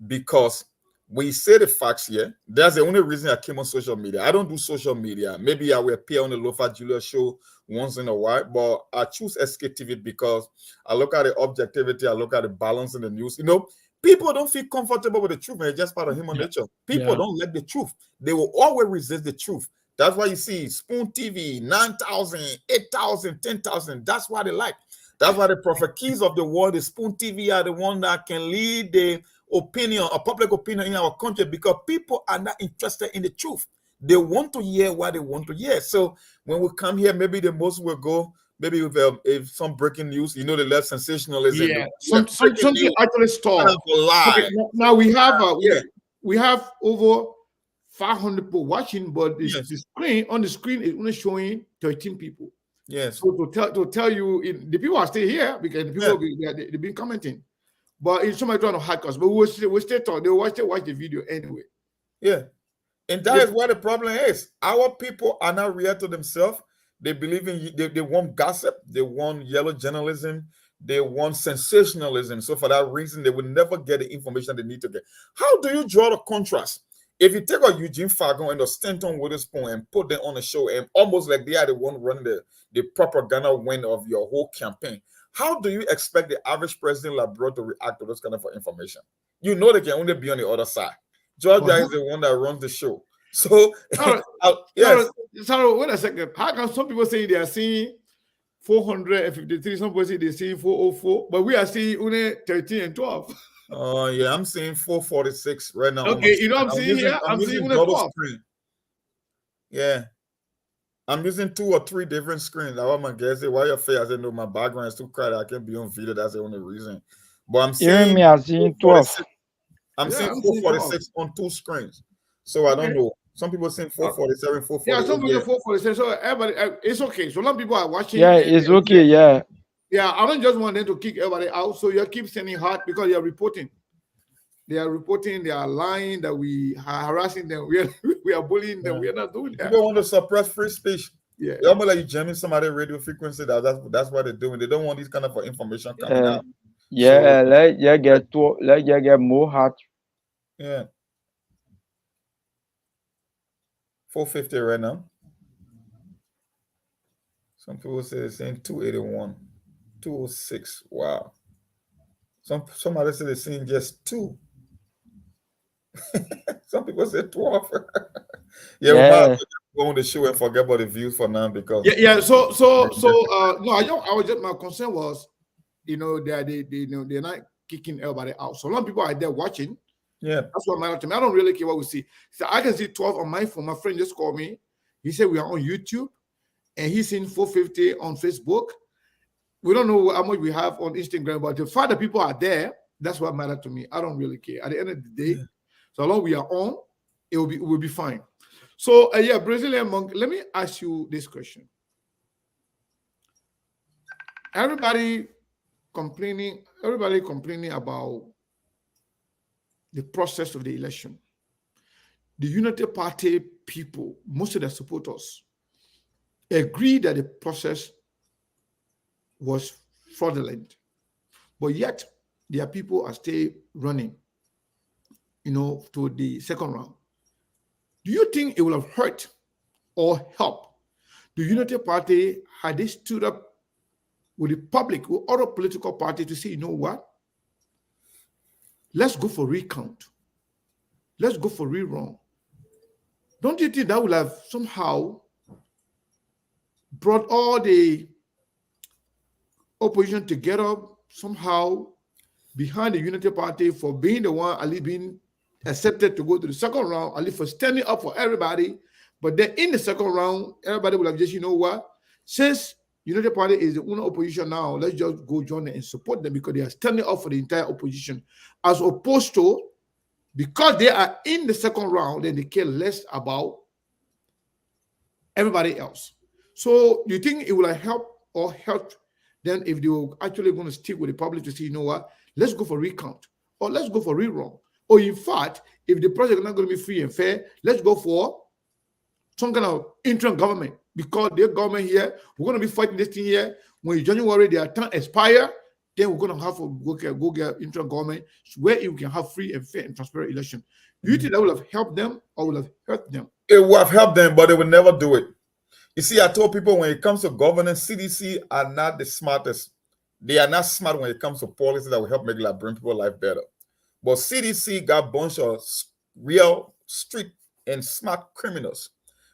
because we say the facts here. That's the only reason I came on social media. I don't do social media. Maybe I will appear on the Lofa Julia show once in a while, but I choose SKTV because I look at the objectivity, I look at the balance in the news. You know, people don't feel comfortable with the truth, man. It's just part of human nature. People don't like the truth. They will always resist the truth. That's why you see Spoon TV, 9,000, 8,000, 10,000. That's what they like. That's why the Prophet Keys of the world, the Spoon TV, are the one that can lead the opinion, a public opinion in our country, because people are not interested in the truth. They want to hear what they want to hear. So when we come here, maybe the most will go, maybe with if some breaking news, you know, the left sensationalism. Yeah, something actually stalled. Okay, now we have we have over 500 people watching, but the screen on the screen is only showing 13 people. Yes. So to tell you, the people are still here because the people they've been commenting. But if somebody trying to hack us, but we'll still talk. They will still watch the video anyway. Yeah. And that is where the problem is. Our people are not real to themselves. They believe in, they want gossip. They want yellow journalism. They want sensationalism. So for that reason, they will never get the information they need to get. How do you draw the contrast? If you take a Eugene Fagon and a Stanton Witherspoon and put them on a show, and almost like they are the one running the propaganda wing of your whole campaign, How do you expect the average president like Bro to react to those kind of information? You know they can only be on the other side. Georgia is the one that runs the show. So yes. Sorry, wait a second. How come some people say they are seeing 453, some people say they're seeing 404, but we are seeing only 13 and 12? Oh yeah, I'm seeing 446 right now. Okay, you know what I'm seeing here? I'm seeing only 12. Screen. Yeah. I'm using 2 or 3 different screens. I want my guys say, why your face? I said, no, my background is too crowded. I can't be on video. That's the only reason. But I'm seeing me, I'm seeing 12. I'm seeing 446 on 2 screens. So I don't know. Some people saying 447, 448. Yeah, some people 447. So everybody, it's okay. So a lot of people are watching. Yeah, it's okay. Yeah. Yeah, I don't just want them to kick everybody out. So you keep sending hard because they are reporting. They are reporting, they are lying, that we are harassing them. We are bullying them. We are not doing that. People want to suppress free speech. Yeah. They're almost like jamming somebody radio frequency. That's what they're doing. They don't want this kind of information coming out. Yeah, let's get more hard. Yeah. 450 right now. Some people say they're saying 281, 206. Wow. Somebody say they're saying just 2. Some people say 12. We might go on the show and forget about the views for now because no, I was just, my concern was, they're not kicking everybody out. So a lot of people are there watching. Yeah, that's what matters to me. I don't really care what we see. So I can see 12 on my phone. My friend just called me. He said we are on YouTube, and he's seen 450 on Facebook. We don't know how much we have on Instagram, but the fact that people are there, that's what matters to me. I don't really care. At the end of the day, so long we are on, it will be fine. So Brazilian Monk, let me ask you this question. Everybody complaining about the process of the election. The Unity Party people, most of their supporters, agree that the process was fraudulent, but yet their people are still running, to the second round. Do you think it will have hurt or helped the Unity Party had they stood up with the public, with other political parties to say, you know what? Let's go for recount. Let's go for rerun. Don't you think that would have somehow brought all the opposition together somehow behind the Unity Party for being the one at least being accepted to go to the second round, at least for standing up for everybody? But then in the second round, everybody will have just, you know what? Since Unity Party is the only opposition now, let's just go join them and support them because they are standing up for the entire opposition. As opposed to, because they are in the second round, then they care less about everybody else. So do you think it will have helped or helped them if they were actually going to stick with the public to say, you know what, let's go for recount or let's go for rerun? Or in fact, if the project is not going to be free and fair, let's go for some kind of interim government, because their government here, we're going to be fighting this thing here. When January their term expire, then we're going to have to go get interim government where you can have free and fair and transparent election. Do you think that will have helped them or will have hurt them? It would have helped them, but they will never do it. You see, I told people when it comes to governance, CDC are not the smartest. They are not smart when it comes to policies that will help bring people's life better. But CDC got a bunch of real street and smart criminals.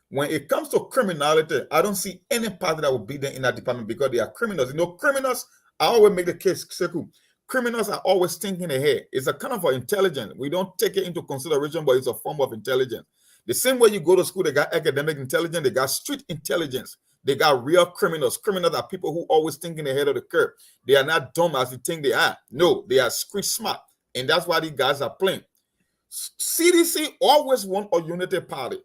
When it comes to criminality, I don't see any party that will beat them in that department because they are criminals. Criminals, I always make the case, Sekou. Criminals are always thinking ahead. It's a kind of intelligence. We don't take it into consideration, but it's a form of intelligence. The same way you go to school, they got academic intelligence, they got street intelligence. They got real criminals. Criminals are people who always thinking ahead of the curve. They are not dumb as you think they are. No, they are street smart. And that's why these guys are playing. CDC always want a unity party.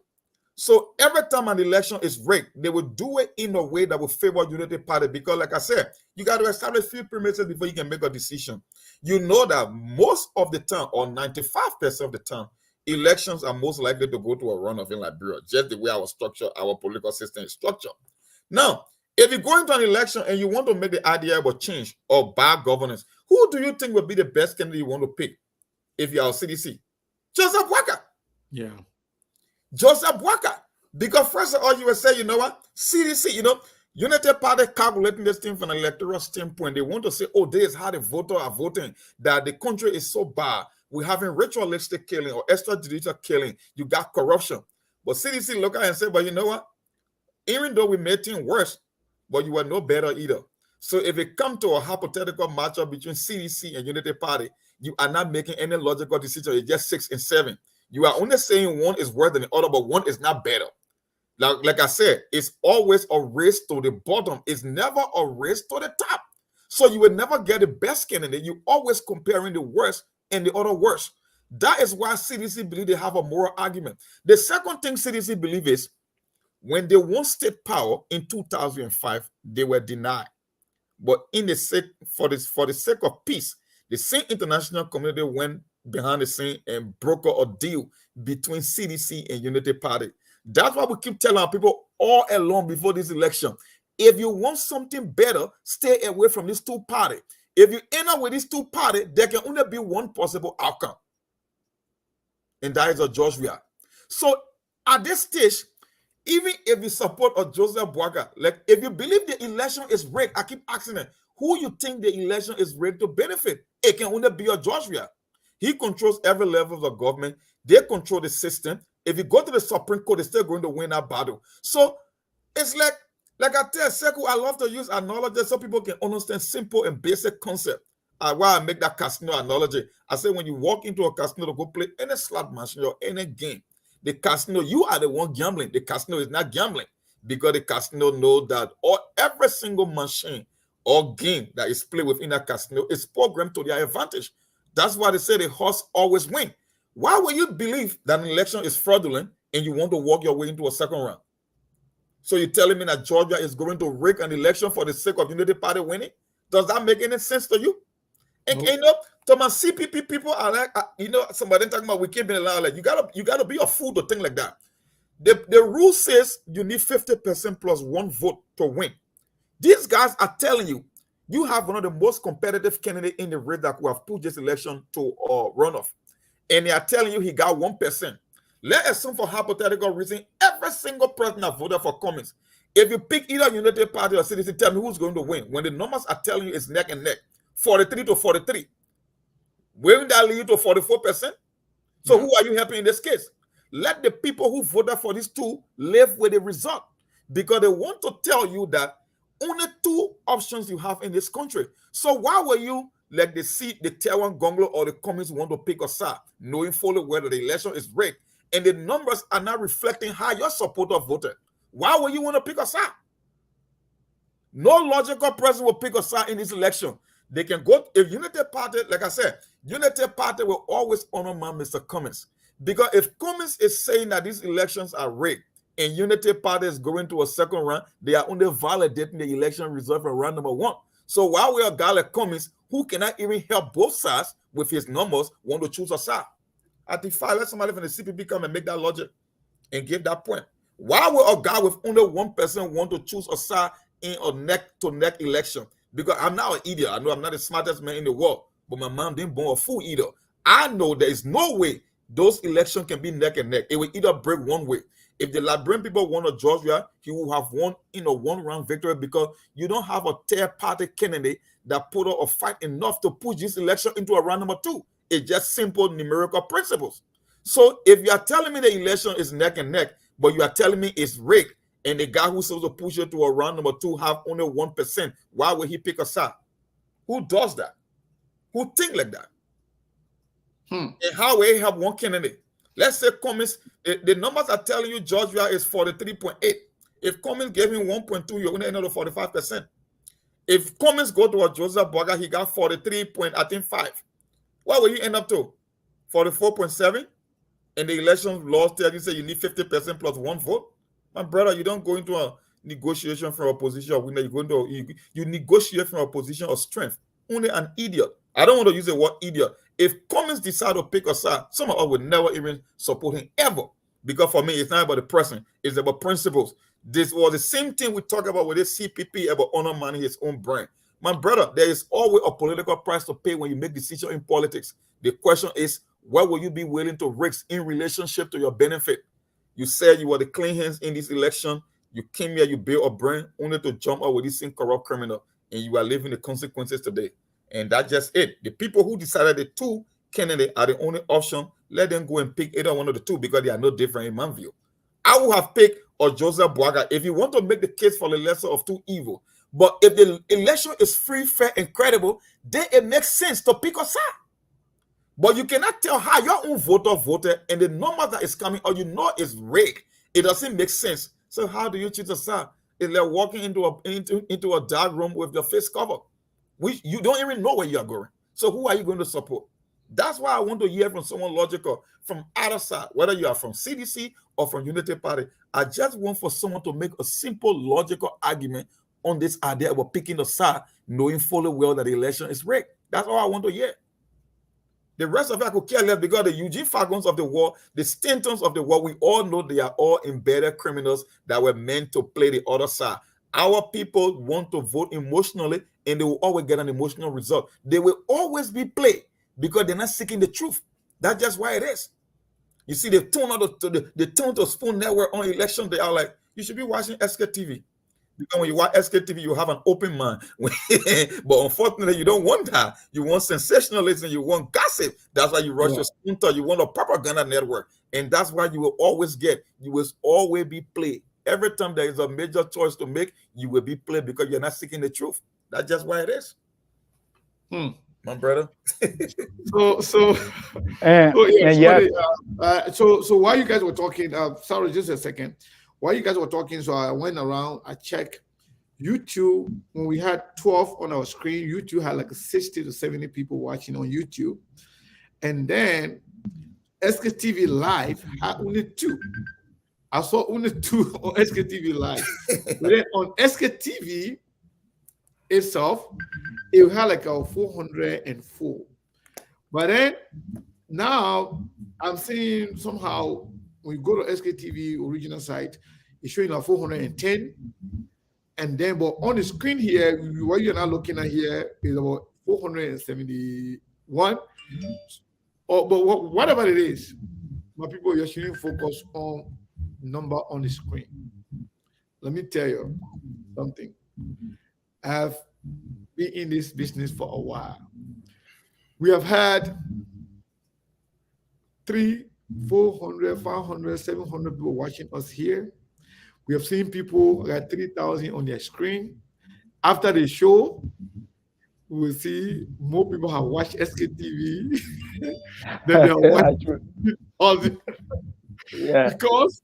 So every time an election is rigged, they will do it in a way that will favor unity party because, like I said, you got to establish few premises before you can make a decision. You know that most of the time, or 95% of the time, elections are most likely to go to a runoff in Liberia, just the way our political system is structured. Now, if you go into an election and you want to make the idea of a change or bad governance, who do you think will be the best candidate you want to pick if you are CDC? Joseph Boakai. Yeah. Joseph Boakai. Because first of all, you will say, you know what? CDC, United Party calculating this thing from an electoral standpoint. They want to say, oh, this is how the voters are voting, that the country is so bad. We're having ritualistic killing or extrajudicial killing. You got corruption. But CDC look at it and say, but you know what? Even though we made things worse, but you were no better either. So if it comes to a hypothetical matchup between CDC and United Party, you are not making any logical decision. It's just 6 and 7. You are only saying one is worse than the other, but one is not better. Like I said, it's always a race to the bottom. It's never a race to the top. So you will never get the best candidate. You always comparing the worst and the other worst. That is why CDC believe they have a moral argument. The second thing CDC believe is when they won state power in 2005, they were denied. But for the sake of peace, the same international community went behind the scene and brokered a deal between CDC and United Party. That's why we keep telling our people all along before this election. If you want something better, stay away from these two parties. If you end up with these two parties, there can only be one possible outcome. And that is a Georgia. So at this stage, even if you support a Joseph Boaga, like if you believe the election is rigged, I keep asking them, who you think the election is rigged to benefit? It can only be a Georgia. He controls every level of the government. They control the system. If you go to the Supreme Court, they're still going to win that battle. So it's like I tell Sekou, I love to use analogy so people can understand simple and basic concept. Why I make that casino analogy. I say when you walk into a casino to go play any slot machine or any game, the casino, you are the one gambling. The casino is not gambling because the casino knows that every single machine or game that is played within that casino is programmed to their advantage. That's why they say the horse always wins. Why would you believe that an election is fraudulent and you want to walk your way into a second round? So you're telling me that Georgia is going to rig an election for the sake of Unity Party winning? Does that make any sense to you? And you know, to my CPP people are like, somebody talking about we can't be allowed. Like you gotta be a fool to think like that. The rule says you need 50% plus one vote to win. These guys are telling you, you have one of the most competitive candidates in the race that could have put this election to runoff. And they are telling you he got 1%. Let's assume for hypothetical reason, every single person that voted for Cummings, if you pick either United Party or CDC, tell me who's going to win. When the numbers are telling you it's neck and neck, 43 to 43. Will that lead to 44%? So who are you helping in this case? Let the people who voted for these two live with the result because they want to tell you that only two options you have in this country. So why were you like the Taiwan Gonglo or the Communists want to pick a side, knowing fully whether the election is rigged and the numbers are not reflecting how your supporter voted? Why would you want to pick a side? No logical person will pick a side in this election. They can go, if United Party, like I said, United Party will always honor Mr. Cummings. Because if Cummings is saying that these elections are rigged and United Party is going to a second round, they are only validating the election result from round number 1. So while we are guy like Cummings, who cannot even help both sides with his numbers, want to choose a side. I defy, let somebody from the CPP come and make that logic and give that point. Why will a guy with only 1% want to choose a side in a neck-to-neck election? Because I'm not an idiot. I know I'm not the smartest man in the world, but my mom didn't born a fool either. I know there is no way those elections can be neck and neck. It will either break one way. If the Liberian people won a Georgia, he will have won in a one-round victory because you don't have a third-party candidate that put up a fight enough to push this election into a round number 2. It's just simple numerical principles. So if you are telling me the election is neck and neck, but you are telling me it's rigged, and the guy who's supposed to push it to a round number 2 have only 1%, why would he pick a side? Who does that? Who think like that? And how will he have one candidate? Let's say Cummings, the numbers are telling you Georgia is 43.8. If Cummings gave him 1.2, you're going to end up with 45%. If Cummings go to a Joseph Boaga, he got 43.5. What will you end up to? 44.7? And the election laws tell you, say you need 50% plus one vote? My brother, you don't go into a negotiation from a position of winner. You negotiate from a position of strength. Only an idiot. I don't want to use the word idiot. If Cummings decide to pick a side, some of us would never even support him ever. Because for me, it's not about the person. It's about principles. This was the same thing we talk about with this CPP about undermining his own brand. My brother, there is always a political price to pay when you make decisions in politics. The question is, what will you be willing to risk in relationship to your benefit? You said you were the clean hands in this election. You came here, you built a brand only to jump out with this same corrupt criminal, and you are living the consequences today. And that's just it. The people who decided the two candidates are the only option, let them go and pick either one of the two because they are no different in my view. I would have picked or Joseph Boaga if you want to make the case for the lesser of two evil. But if the election is free, fair, and credible, then it makes sense to pick a side. But you cannot tell how your own voter voted and the number that is coming, or you know is rigged. It doesn't make sense. So how do you choose a side? It's like walking into a dark room with your face covered. You don't even know where you are going. So who are you going to support? That's why I want to hear from someone logical from either side, whether you are from CDC or from Unity Party. I just want for someone to make a simple, logical argument on this idea about picking a side, knowing fully well that the election is rigged. That's all I want to hear. The rest of it I could care less because the Eugene Falcons of the war, the Stintons of the war, we all know they are all embedded criminals that were meant to play the other side. Our people want to vote emotionally and they will always get an emotional result. They will always be played because they're not seeking the truth. That's just why it is. You see, they tune to Spoon Network on election. They are like, you should be watching SKTV. Because when you watch SKTV, you have an open mind. But unfortunately, you don't want that. You want sensationalism. You want gossip. That's why you rush your Spoon Talk. You want a propaganda network. And that's why you will always be played. Every time there is a major choice to make, you will be played because you're not seeking the truth. That's just why it is. My brother. So while you guys were talking, sorry, just a second. While you guys were talking, so I went around, I checked YouTube. When we had 12 on our screen, YouTube had like 60 to 70 people watching on YouTube. And then SKTV Live had only 2. I saw only 2 on SKTV Live. But then on SKTV itself, it had like a 404. But then now I'm seeing somehow when you go to SKTV original site, it's showing like 410. And then, but on the screen here, what you're not looking at here is about 471. But whatever it is, my people, you're shouldn't focus on number on the screen. Let me tell you something. I've been in this business for a while. We have had 300, 400, 500, 700 people watching us here. We have seen people at 3,000 on their screen. After the show, we will see more people have watched SKTV than they have watched all the because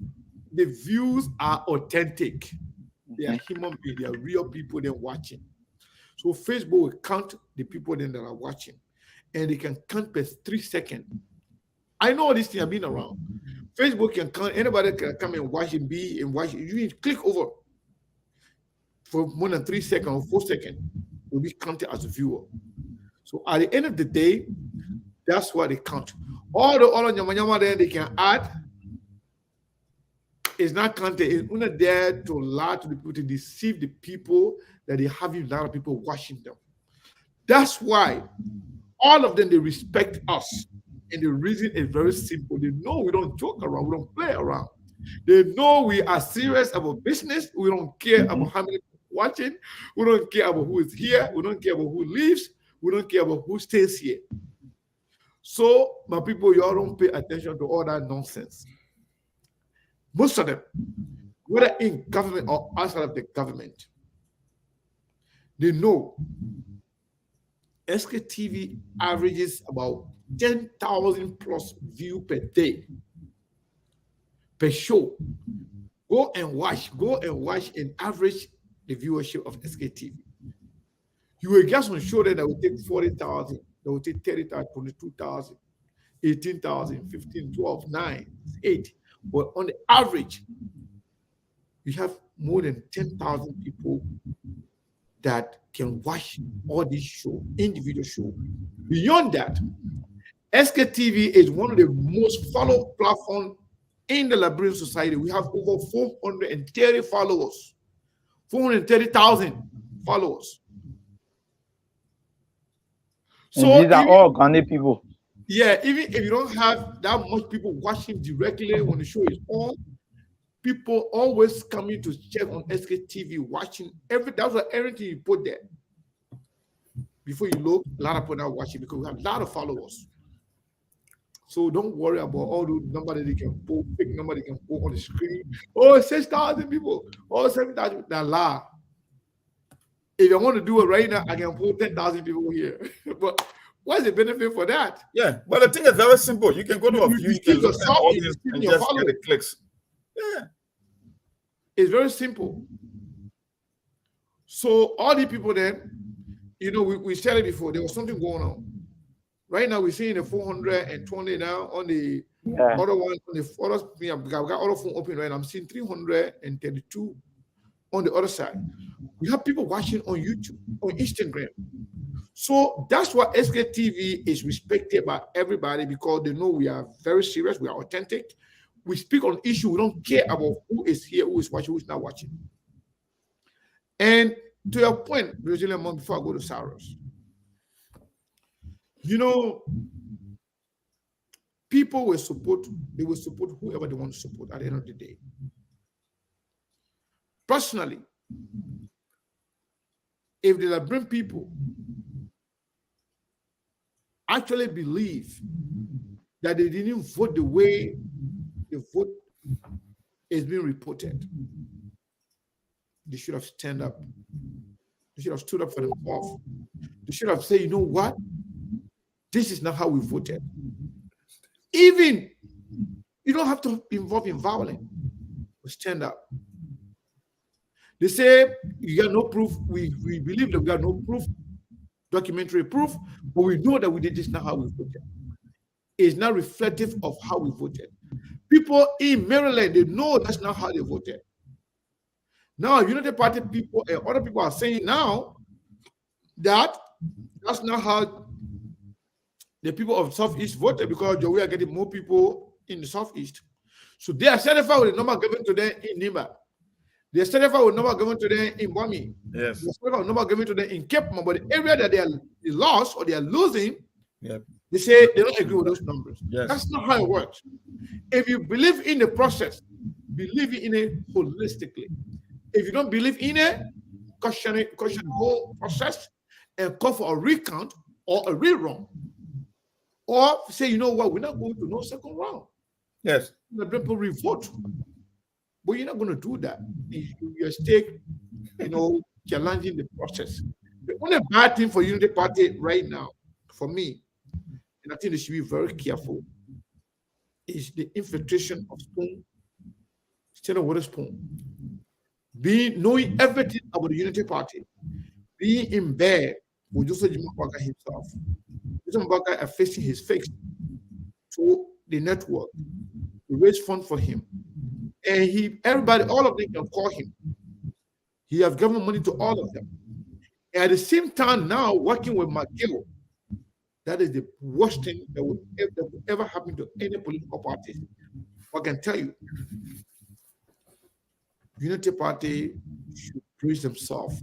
the views are authentic. They are human beings, they are real people they're watching. So Facebook will count the people then that are watching, and they can count per 3 seconds. I know this thing. I've been around. Facebook can count. Anybody can come and watch and watch it. You need to click over for more than 3 seconds or 4 seconds. Will be counted as a viewer. So at the end of the day, that's what they count. All the other nyama there they can add is not counted. It's only there to lie to the people, to deceive the people that they have a lot of people watching them. That's why all of them, they respect us. And the reason is very simple. They know we don't joke around. We don't play around. They know we are serious about business. We don't care about how many people watching. We don't care about who is here. We don't care about who leaves. We don't care about who stays here. So, my people, y'all don't pay attention to all that nonsense. Most of them, whether in government or outside of the government, they know SKTV averages about 10,000 plus view per day, per show. Go and watch and average the viewership of SKTV. You will get some show that will take 40,000, that will take 30,000, 22,000, 18,000, 15, 12, 9, 8. But on the average, you have more than 10,000 people that can watch all these shows, individual shows. Beyond that, SKTV is one of the most followed platforms in the Liberian society. We have over 430 followers, 430,000 followers. So these are all Ghanaian people. Yeah, even if you don't have that much people watching directly when the show is on, people always coming to check on SKTV, watching that's what everything you put there. Before you look, a lot of people are watching because we have a lot of followers. So don't worry about all the number that they can put, big number they can put on the screen. Oh, 6,000 people. Oh, 7,000. That lie. If I want to do it right now, I can put 10,000 people here. But what's the benefit for that? Yeah, but the thing is very simple. You can go to a view, you can keep look at yourself, audience you keep and your just get followers. the clicks. Yeah. It's very simple. So all the people then, you know, we said it before, there was something going on. Right now we're seeing the 420 now on the other one, on the other, I've got other phone open right now. I'm seeing 332 on the other side. We have people watching on YouTube, on Instagram. So that's why SKTV is respected by everybody, because they know we are very serious, we are authentic. We speak on issue, we don't care about who is here, who is watching, who is not watching. And to your point, Brazilian Monk, before I go to Cyrus, you know, people will support whoever they want to support at the end of the day. Personally, if the Liberian people actually believe that they didn't vote the way the vote is being reported, they should have stand up. They should have stood up for themselves. They should have said, you know what? This is not how we voted. Even you don't have to be involved in violence. Stand up. They say you got no proof. We believe that we got no proof, documentary proof, but we know that we did this not how we voted. It's not reflective of how we voted. People in Maryland, they know that's not how they voted. Now, United Party people and other people are saying now that that's not how the people of Southeast voted, because we are getting more people in the Southeast. So they are satisfied with the number given to them in Nimba. They are satisfied with the number given to them in Wami. Yes. They are satisfied with the number given to them in Cape Town. But the area that they are lost or they are losing, they say they don't agree with those numbers. Yes. That's not how it works. If you believe in the process, believe in it holistically. If you don't believe in it, question the whole process and call for a recount or a rerun. Or say, you know what, we're not going to no second round. Yes. The people revote. But you're not going to do that. You're still, challenging the process. The only bad thing for Unity Party right now, for me, and I think they should be very careful, is the infiltration of Spoon, Stella Witherspoon. Knowing everything about the Unity Party, being in bed with Joseph Jimabaka himself. Joseph Jimabaka are facing his face to the network to raise funds for him. And everybody, all of them can call him. He has given money to all of them. And at the same time now working with McGill, that is the worst thing that would ever happen to any political party. I can tell you, Unity Party should brace themselves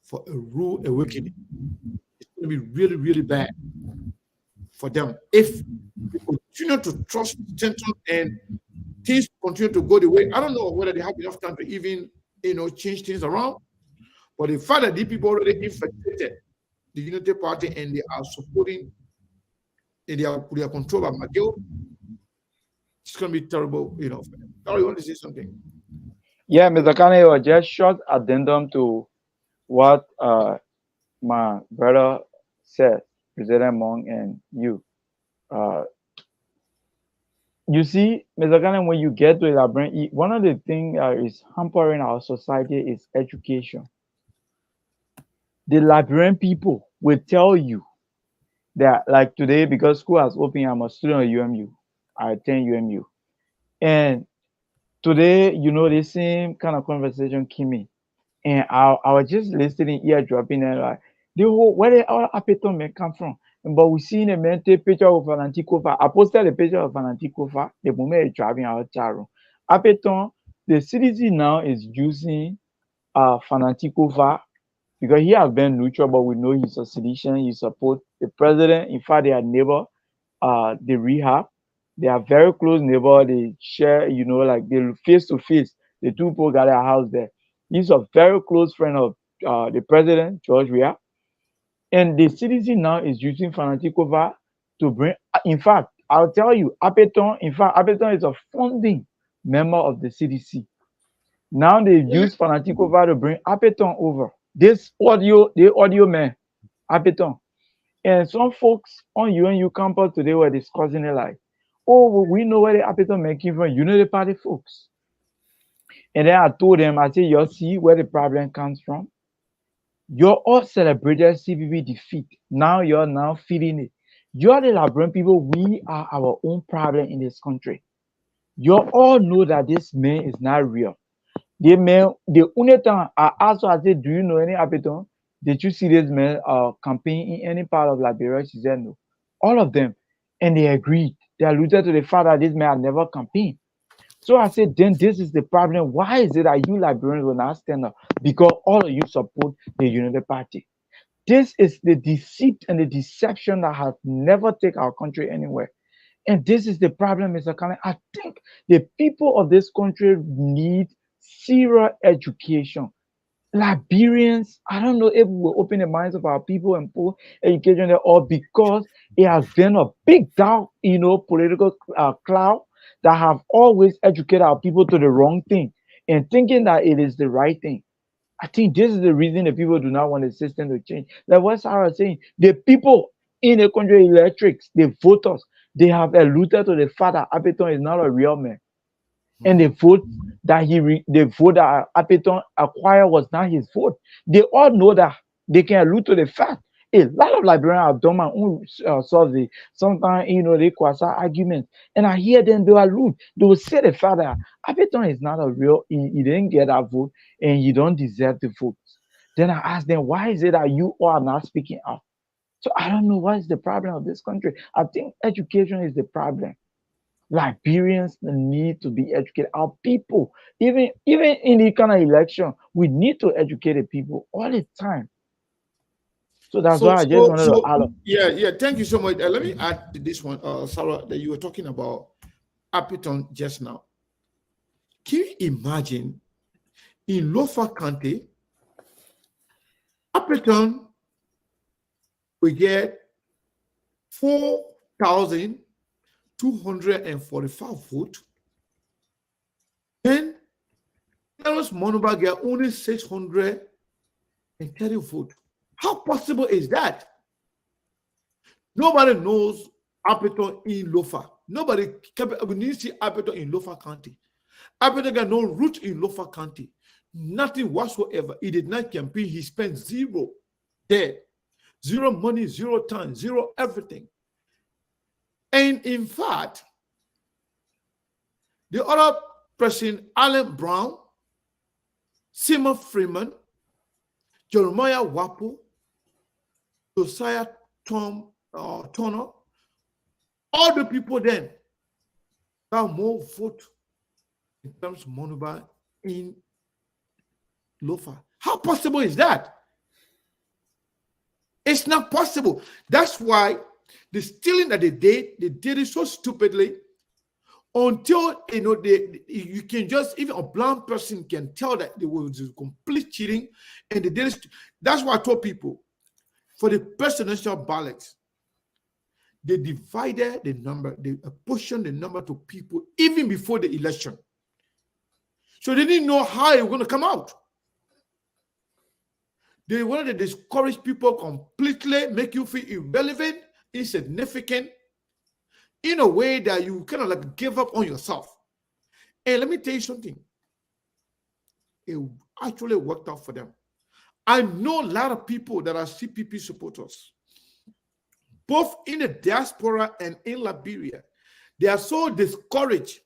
for a rude awakening. It's going to be really, really bad for them if we continue to trust Central and things continue to go the way. I don't know whether they have enough time to even, change things around. But the fact that these people already infiltrated the Unity Party and they are supporting, and they are controlled by McGill, it's going to be terrible, for them. Sorry, you want to say something? Yeah, Mr. Kane, just short addendum to what my brother said, President Monk and you. You see, Mr. Kane, when you get to Liberian, one of the things that is hampering our society is education. The Liberian people will tell you that, like today, because school has opened, I'm a student at UMU. I attend UMU. And today, the same kind of conversation came in. And I was just listening, eardropping, and like, where did all Apeton men come from? But we seen a man take picture of Fanantikofa. I posted a picture of Fanantikofa the moment he's driving out Charo. Apeton, the CDC now is using Fanantikofa because he has been neutral, but we know he's a sedition. He supports the president. In fact, they are neighbor, the rehab. They are very close neighbor. They share, like they face to face. The two people got a house there. He's a very close friend of the president, George Weah. And the CDC now is using Fanatikova to bring, in fact, I'll tell you, Apeton, in fact, Apeton is a founding member of the CDC. Now they use Fanatikova to bring Apeton over. The audio man, Apeton. And some folks on UNU campus today were discussing it like, oh, well, we know where the Apeton man came from, the party folks. And then I told them, I said, you see where the problem comes from? You all celebrated CPP defeat. Now you're now feeling it. You're the Liberian people. We are our own problem in this country. You all know that this man is not real. The only time I said, do you know any Apeton? Did you see this man campaign in any part of Liberia? She said no. All of them. And they agreed. They alluded to the fact that this man had never campaigned. So I said, then this is the problem. Why is it that you Liberians will not stand up? Because all of you support the Unity Party. This is the deceit and the deception that has never taken our country anywhere. And this is the problem, Mr. Kane. I think the people of this country need serious education. Liberians, I don't know if we'll open the minds of our people and put education there, or because it has been a big dark, political cloud that have always educated our people to the wrong thing and thinking that it is the right thing. I think this is the reason the people do not want the system to change. Like what Sarah was saying, the people in the country, electrics, the voters, they have alluded to the fact that Apeton is not a real man. And the vote that Apeton acquired was not his vote. They all know that. They can allude to the fact. A lot of Liberians have done my own survey. Sometimes, they quasi arguments. And I hear them, they allude. They will say the fact that Apeton is not a real, he didn't get that vote and he don't deserve the vote. Then I ask them, why is it that you all are not speaking out? So I don't know what is the problem of this country. I think education is the problem. Liberians need to be educated. Our people, even in the kind of election, we need to educate the people all the time. So that's why I just wanted to add. Yeah. Thank you so much. Let me add to this one, Sarah, that you were talking about Apeton just now. Can you imagine in Lofa County, Apeton we get 4,245 votes. Then Eros Monuba get only 630 votes. How possible is that? Nobody knows Apeton in Lofa. Nobody can see Apeton in Lofa County. Apeton got no root in Lofa County. Nothing whatsoever. He did not campaign. He spent zero there. Zero money, zero time, zero everything. And in fact, the other person, Alan Brown, Simon Freeman, Jeremiah Wapo, Josiah Turner, all the people then got more vote in terms of Monuba in Lofa. How possible is that? It's not possible. That's why the stealing that they did it so stupidly until you can just, even a blind person can tell that they were complete cheating and they did it. That's why I told people for the presidential ballots, they divided the number, they apportioned the number to people even before the election. So they didn't know how it was going to come out. They wanted to discourage people completely, make you feel irrelevant, insignificant, in a way that you kind of like give up on yourself. And let me tell you something. It actually worked out for them. I know a lot of people that are CPP supporters, both in the diaspora and in Liberia. They are so discouraged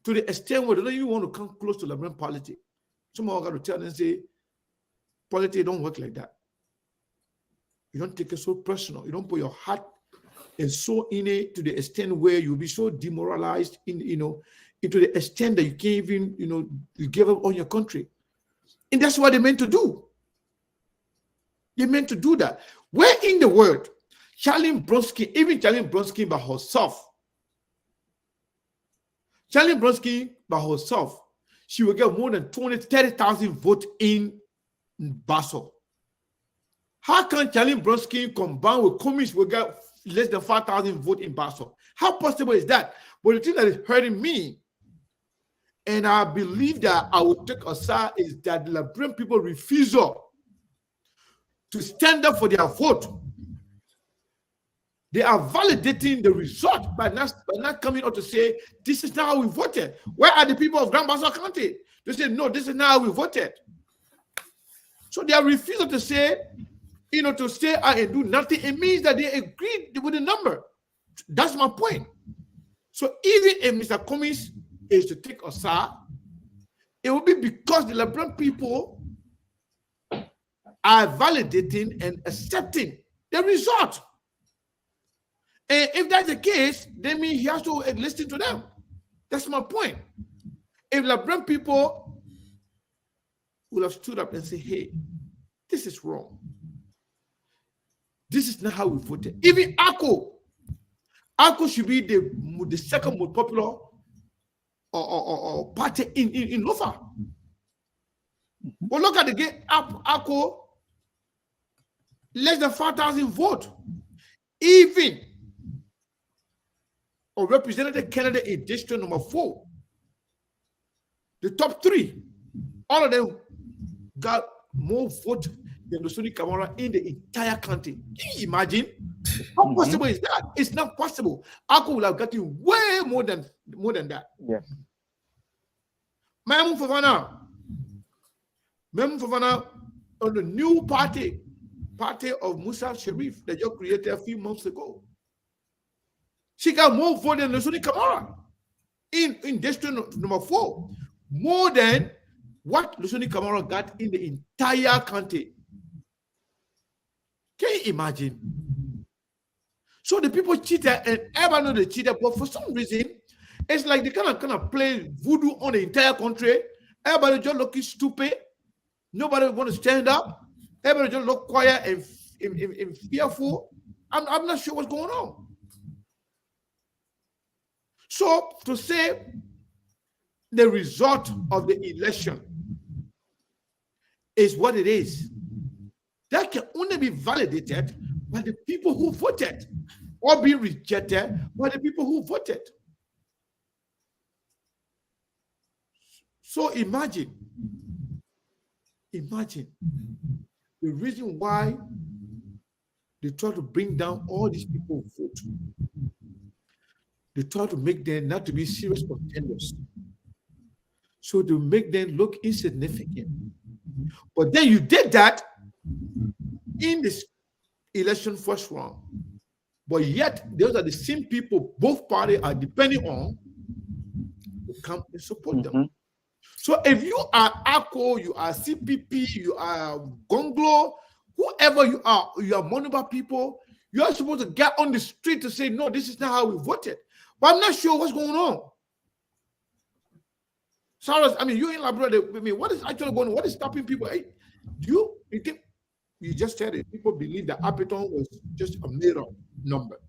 to the extent where they don't even want to come close to Liberian politics. Someone got to tell them and say, politics don't work like that. You don't take it so personal. You don't put your heart and soul in it to the extent where you'll be so demoralized into the extent that you can't even, you give up on your country. And that's what they meant to do. They meant to do that. Where in the world, Charlene Bronski, even Charlene Bronski by herself, Charlie Bronsky by herself, she will get more than 30,000 votes in Basel. How can Charlie Bronsky combine with Cummings will get less than 5,000 votes in Basel? How possible is that? But the thing that is hurting me, and I believe that I will take a side, is that the Liberian people refusal to stand up for their vote. They are validating the result by not coming out to say, this is not how we voted. Where are the people of Grand Bassa County? They say, no, this is not how we voted. So they are refusing to say, to stay out and do nothing. It means that they agreed with the number. That's my point. So even if Mr. Cummings is to take a side, it will be because the Liberian people are validating and accepting the result. And if that's the case, then means he has to listen to them. That's my point. If Liberian people would have stood up and said, hey, this is wrong. This is not how we voted. Even ACO should be the second most popular party in Lofa. But look at the game, ACO, less than 5,000 votes. Even a representative candidate in district number 4, the top 3, all of them got more votes than Lusuni Kamara in the entire country. Can you imagine? How possible is that? It's not possible. ACO will have gotten way more than that. Yes. Memu Fofana on the new party of Musa Sharif that you created a few months ago. She got more votes than Lusuni Kamara in district number 4, more than what Lusuni Kamara got in the entire country. Can you imagine? So the people cheated, and everyone know they cheated, but for some reason, it's like they kind of play voodoo on the entire country. Everybody just looking stupid. Nobody want to stand up. Everybody just look quiet and fearful. I'm not sure what's going on. So to say the result of the election is what it is, that can only be validated by the people who voted, or be rejected by the people who voted. So imagine the reason why they try to bring down all these people who vote. They try to make them not to be serious contenders. So to make them look insignificant. But then you did that in this election first round. But yet, those are the same people both parties are depending on to come and support them. So if you are ACO, you are CPP, you are Gonglo, whoever you are Monuba people, you are supposed to get on the street to say, no, this is not how we voted. But I'm not sure what's going on. Cyrus, I mean, you in Labrador with me. What is actually going on? What is stopping people? Hey, you think you just said it? People believe that Apeton was just a made-up number.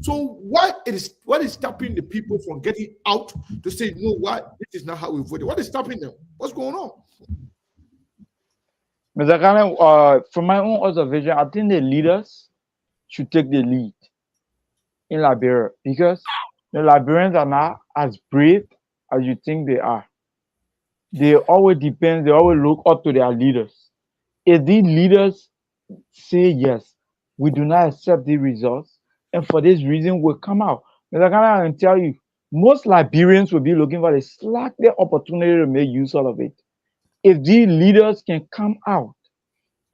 So what is stopping the people from getting out to say, no, what? This is not how we voted. What is stopping them? What's going on? Mr. Kane, from my own observation, I think the leaders should take the lead in Liberia, because the Liberians are not as brave as you think they are. They always look up to their leaders. If these leaders say yes, we do not accept the results, and for this reason we'll come out. Mr. Kane, I can tell you, most Liberians will be looking for the slightest opportunity to make use of it. If these leaders can come out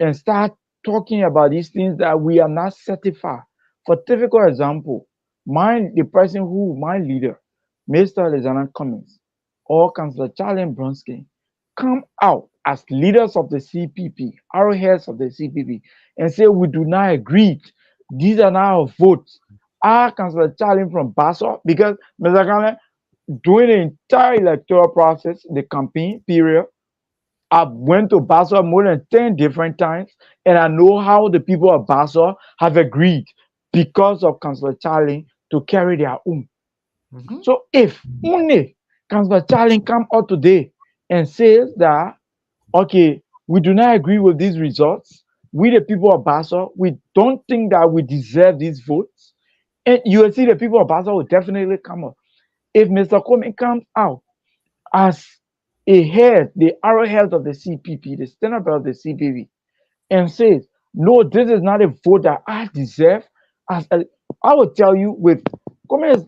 and start talking about these things that we are not certified. For typical example, my leader, Mr. Alexander Cummings, or Councillor Charlie Bronsky, come out as leaders of the CPP, arrowheads of the CPP, and say we do not agree. These are not our votes. Our Councillor Charlie from Bassa, because Mr. Kane, during the entire electoral process, the campaign period, I went to Bassa more than 10 different times, and I know how the people of Bassa have agreed because of Councillor Charlie to carry their own. Mhm. So if Une Councillor Charlie come out today and says that, okay, we do not agree with these results, we the people of Basel, we don't think that we deserve these votes, and you will see the people of Basel will definitely come up. If Mr. Comey comes out as a head, the arrowhead of the CPP, the stand-up of the CPP, and says, no, this is not a vote that I deserve, I will tell you with Comey is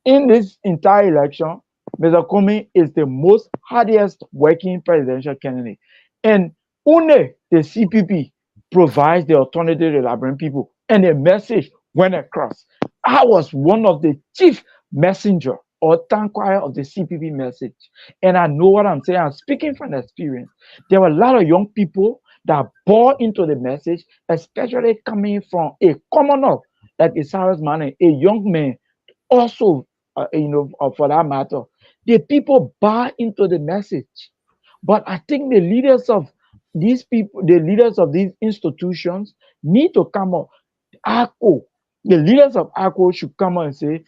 in this entire election, Mr. Comey is the most hardest working presidential candidate. And only the CPP provides the alternative to the Liberian people. And the message went across. I was one of the chief messenger or tankwire of the CPP message. And I know what I'm saying. I'm speaking from experience. There were a lot of young people that bought into the message, especially coming from a commoner like Cyrus Manning, a young man also, for that matter, the people buy into the message. But I think the leaders of these people, the leaders of these institutions, need to come up. ACO, the leaders of ACO should come out and say,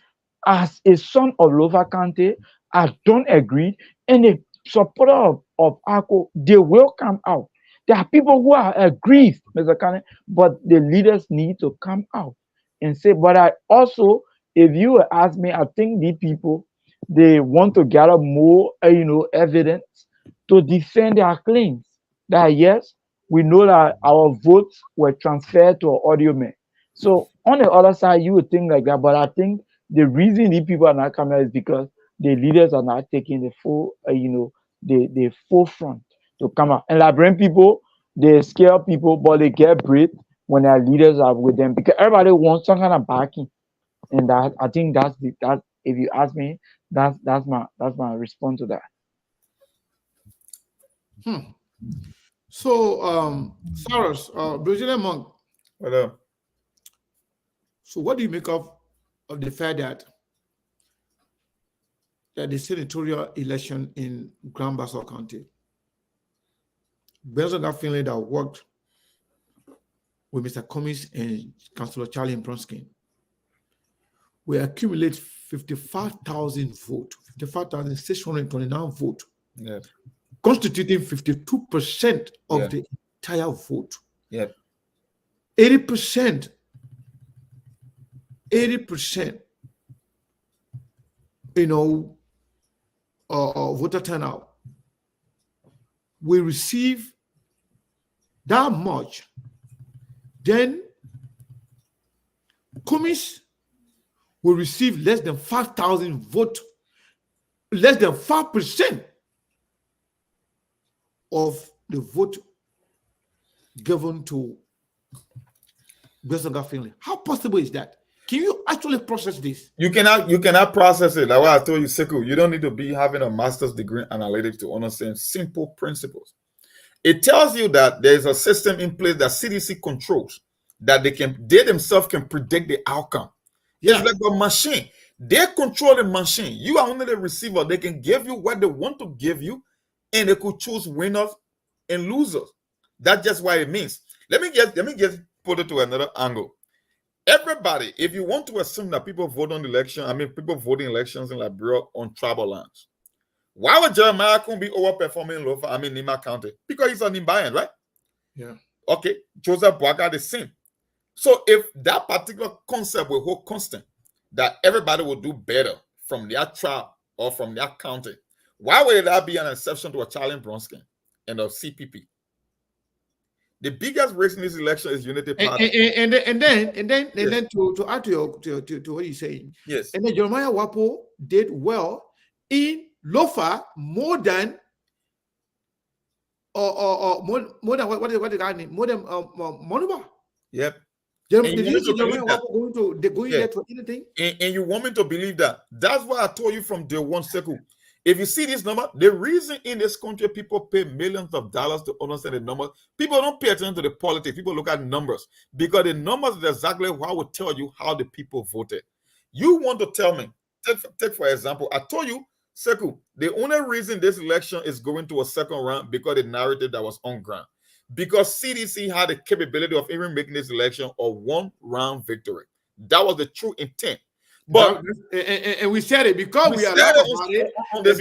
as a son of Lofa Kante, I don't agree. And the supporter of ACO, they will come out. There are people who are aggrieved, Mr. Kane, but the leaders need to come out and say, but I also, if you were ask me, I think these people, they want to gather more, evidence to defend their claims that yes, we know that our votes were transferred to an audio man. So on the other side, you would think like that, but I think the reason these people are not coming out is because the leaders are not taking the full, the forefront to come out. And Liberian people, they scare people, but they get brave when their leaders are with them because everybody wants some kind of backing. And that I think that if you ask me, that's my response to that. So, Cyrus, Brazilian monk. Well, So, what do you make of the fact that the senatorial election in Grand Bassa County, based on that feeling that worked with Mr. Cummings and Councillor Charlie Bronskin, we accumulate 55,000 votes, 55,629 votes, yeah, constituting 52% of Yeah. the entire vote. yeah, 80%, voter turnout. We receive that much, then Cummings will receive less than 5,000 votes, less than 5% of the vote given to Besonga family. How possible is that? Can you actually process this? you cannot process it. Like what I told you, Sekou, you don't need to be having a master's degree in analytics to understand simple principles. It tells you that there's a system in place that CDC controls, that they themselves can predict the outcome. Yeah. It's like a machine. They control the machine. You are only the receiver. They can give you what they want to give you, and they could choose winners and losers. That's just what it means. Let me just put it to another angle. Everybody, if you want to assume that people vote on people voting elections in Liberia on tribal lands, why would Jeremiah Kun be overperforming Nima County? Because he's a Nimbayan, right? Yeah. Okay, Joseph Boaga the same. So if that particular concept will hold constant, that everybody will do better from their tribe or from their county, why would that be an exception to a Charlie Bronskin and a CPP? The biggest race in this election is Unity Party. And then to add to what you're saying, Yes. and then Jeremiah Wapo did well in Lofa more than more than what the guy named, more than Monuba. Yep. Did And you you see want me to Jeremiah believe Wapo going Yeah. there for anything? And you want me to believe that? That's why I told you from day one, Sekou. If you see this number, the reason in this country people pay millions of dollars to understand the numbers, people don't pay attention to the politics. People look at numbers because the numbers is exactly what will tell you how the people voted. You want to tell me, take for example, I told you, Sekou, the only reason this election is going to a second round because the narrative that was on ground. Because CDC had the capability of even making this election a one-round victory. That was the true intent. But and we said it because we are said laugh it about it, on and this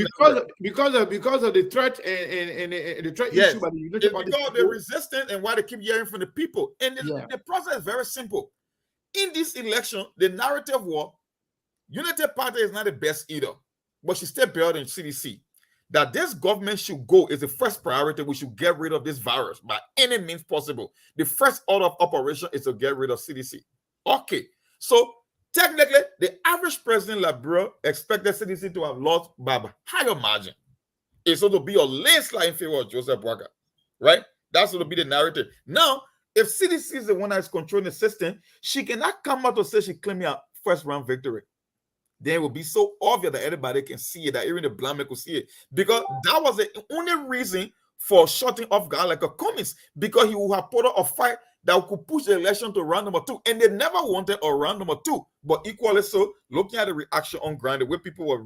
because of the threat and the threat yes, issue by the United it's Party because people. they're resistant and why they keep hearing from the people. And Yeah. the process is very simple. In this election, the narrative was United Party is not the best either, but she's still better than CDC. That this government should go is the first priority. We should get rid of this virus by any means possible. The first order of operation is to get rid of CDC. Okay, so technically, the average president Liberia expected CDC to have lost by a higher margin. It's going to be a landslide in favor of Joseph Boakai, right? That's going to be the narrative. Now, if CDC is the one that is controlling the system, she cannot come out to say she claimed a first round victory. Then it will be so obvious that everybody can see it, that even the blind man could see it. Because that was the only reason for shutting off Galaka Cummings, because he would have put up a fight that could push the election to round number 2. And they never wanted a round number 2. But equally so, looking at the reaction on ground, the way people were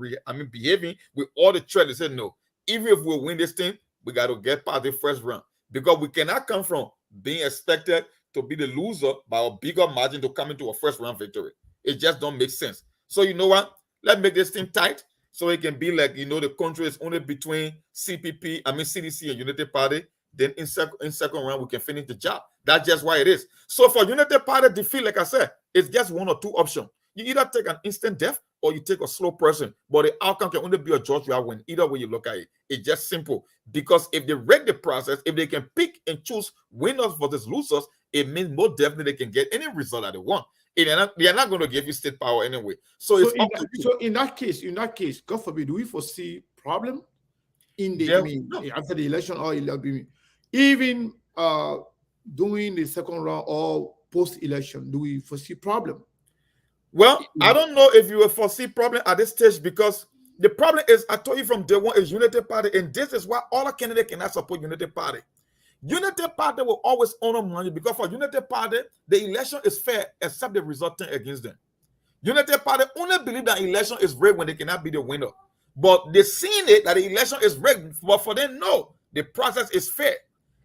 behaving with all the threats, they said, no, even if we win this thing, we got to get past the first round. Because we cannot come from being expected to be the loser by a bigger margin to come into a first round victory. It just don't make sense. So you know what? Let's make this thing tight so it can be like, the country is only between CDC and United Party. Then in second round, we can finish the job. That's just why it is. So for United Party defeat, like I said, it's just one or two options. You either take an instant death or you take a slow person. But the outcome can only be a Georgia win. Either way you look at it. It's just simple. Because if they rig the process, if they can pick and choose winners versus losers, it means more definitely they can get any result that they want. They are not going to give you state power anyway. So in that case, God forbid, do we foresee problem in the after the election or even during the second round or post-election? Do we foresee problem? Well, I don't know if you will foresee problem at this stage, because the problem is, I told you from day one, is United Party, and this is why all the candidates cannot support United Party. United Party will always honor money, because for United Party, the election is fair except the result against them. United Party only believe that election is rigged when they cannot be the winner. But they seen it that the election is rigged, but for them, no, the process is fair.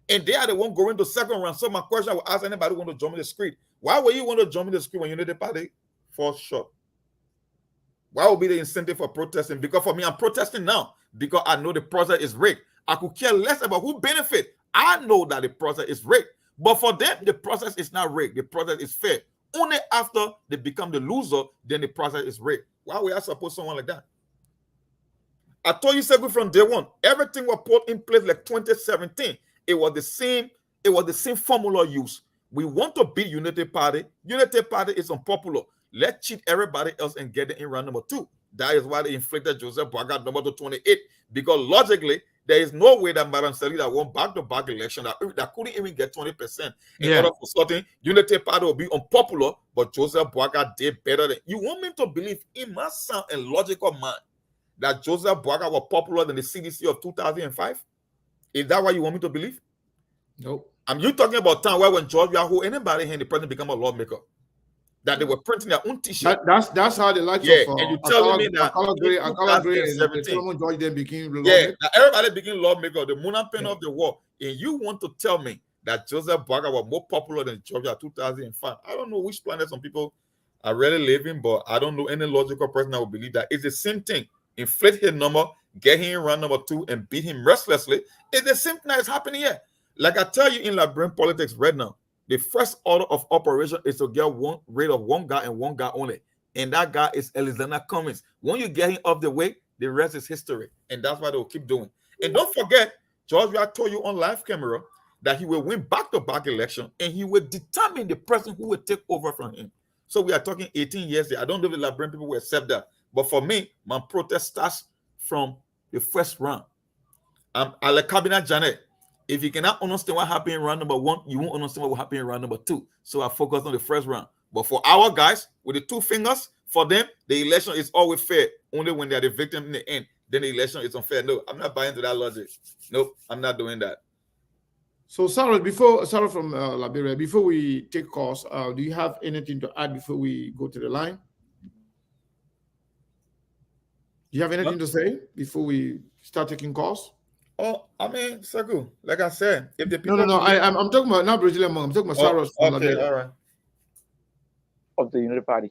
And they are the one going to second round. So my question, I will ask anybody who want to join me the screen. Why would you want to join me the screen when United Party falls short? Why would be the incentive for protesting? Because for me, I'm protesting now because I know the process is rigged. I could care less about who benefit. I know that the process is rigged. But for them, the process is not rigged. The process is fair. Only after they become the loser, then the process is rigged. Why would I support someone like that? I told you, Sekou, from day one, everything was put in place like 2017. It was the same formula used. We want to beat United Party. United Party is unpopular. Let's cheat everybody else and get it in round number 2. That is why they inflicted Joseph Boakai number 28. Because logically, there is no way that Madam Selida won back-to-back election that couldn't even get 20%. In order for certain, United Party will be unpopular, but Joseph Boakai did better than. You want me to believe in my sound and logical mind that Joseph Boakai was popular than the CDC of 2005? Is that what you want me to believe? Nope. You talking about time where when George Yahoo, anybody here, the president become a lawmaker, that they were printing their own t-shirt. That's how they like and you telling me that Solomon George then became lawmaker. That everybody became lawmaker, the Muna pen of the war, and you want to tell me that Joseph Boakai was more popular than Georgia 2005? I don't know which planet some people are really living, but I don't know any logical person that would believe that. It's the same thing. Inflate his number, get him in round number 2, and beat him restlessly. It's the same thing that is happening here. Like I tell you in Liberian politics right now, the first order of operation is to get rid of one guy and one guy only. And that guy is Alexander Cummings. When you get him off the way, the rest is history. And that's what they'll keep doing. And don't forget, George, I told you on live camera that he will win back-to-back election and he will determine the person who will take over from him. So we are talking 18 years there. I don't know if the Liberian people will accept that. But for me, my protest starts from the first round. I like Cabinet Janet. If you cannot understand what happened in round number 1, you won't understand what will happen in round number 2. So I focus on the first round. But for our guys with the 2 fingers, for them, the election is always fair. Only when they are the victim in the end, then the election is unfair. No, I'm not buying into that logic. Nope, I'm not doing that. So Sarah from Liberia, before we take calls, do you have anything to add before we go to the line? Do you have anything to say before we start taking calls? Oh, I mean, Sekou, like I said, if the people... No, I'm talking about not Brazilian, I'm talking about Saros from Liberia. All right. Of the United Party.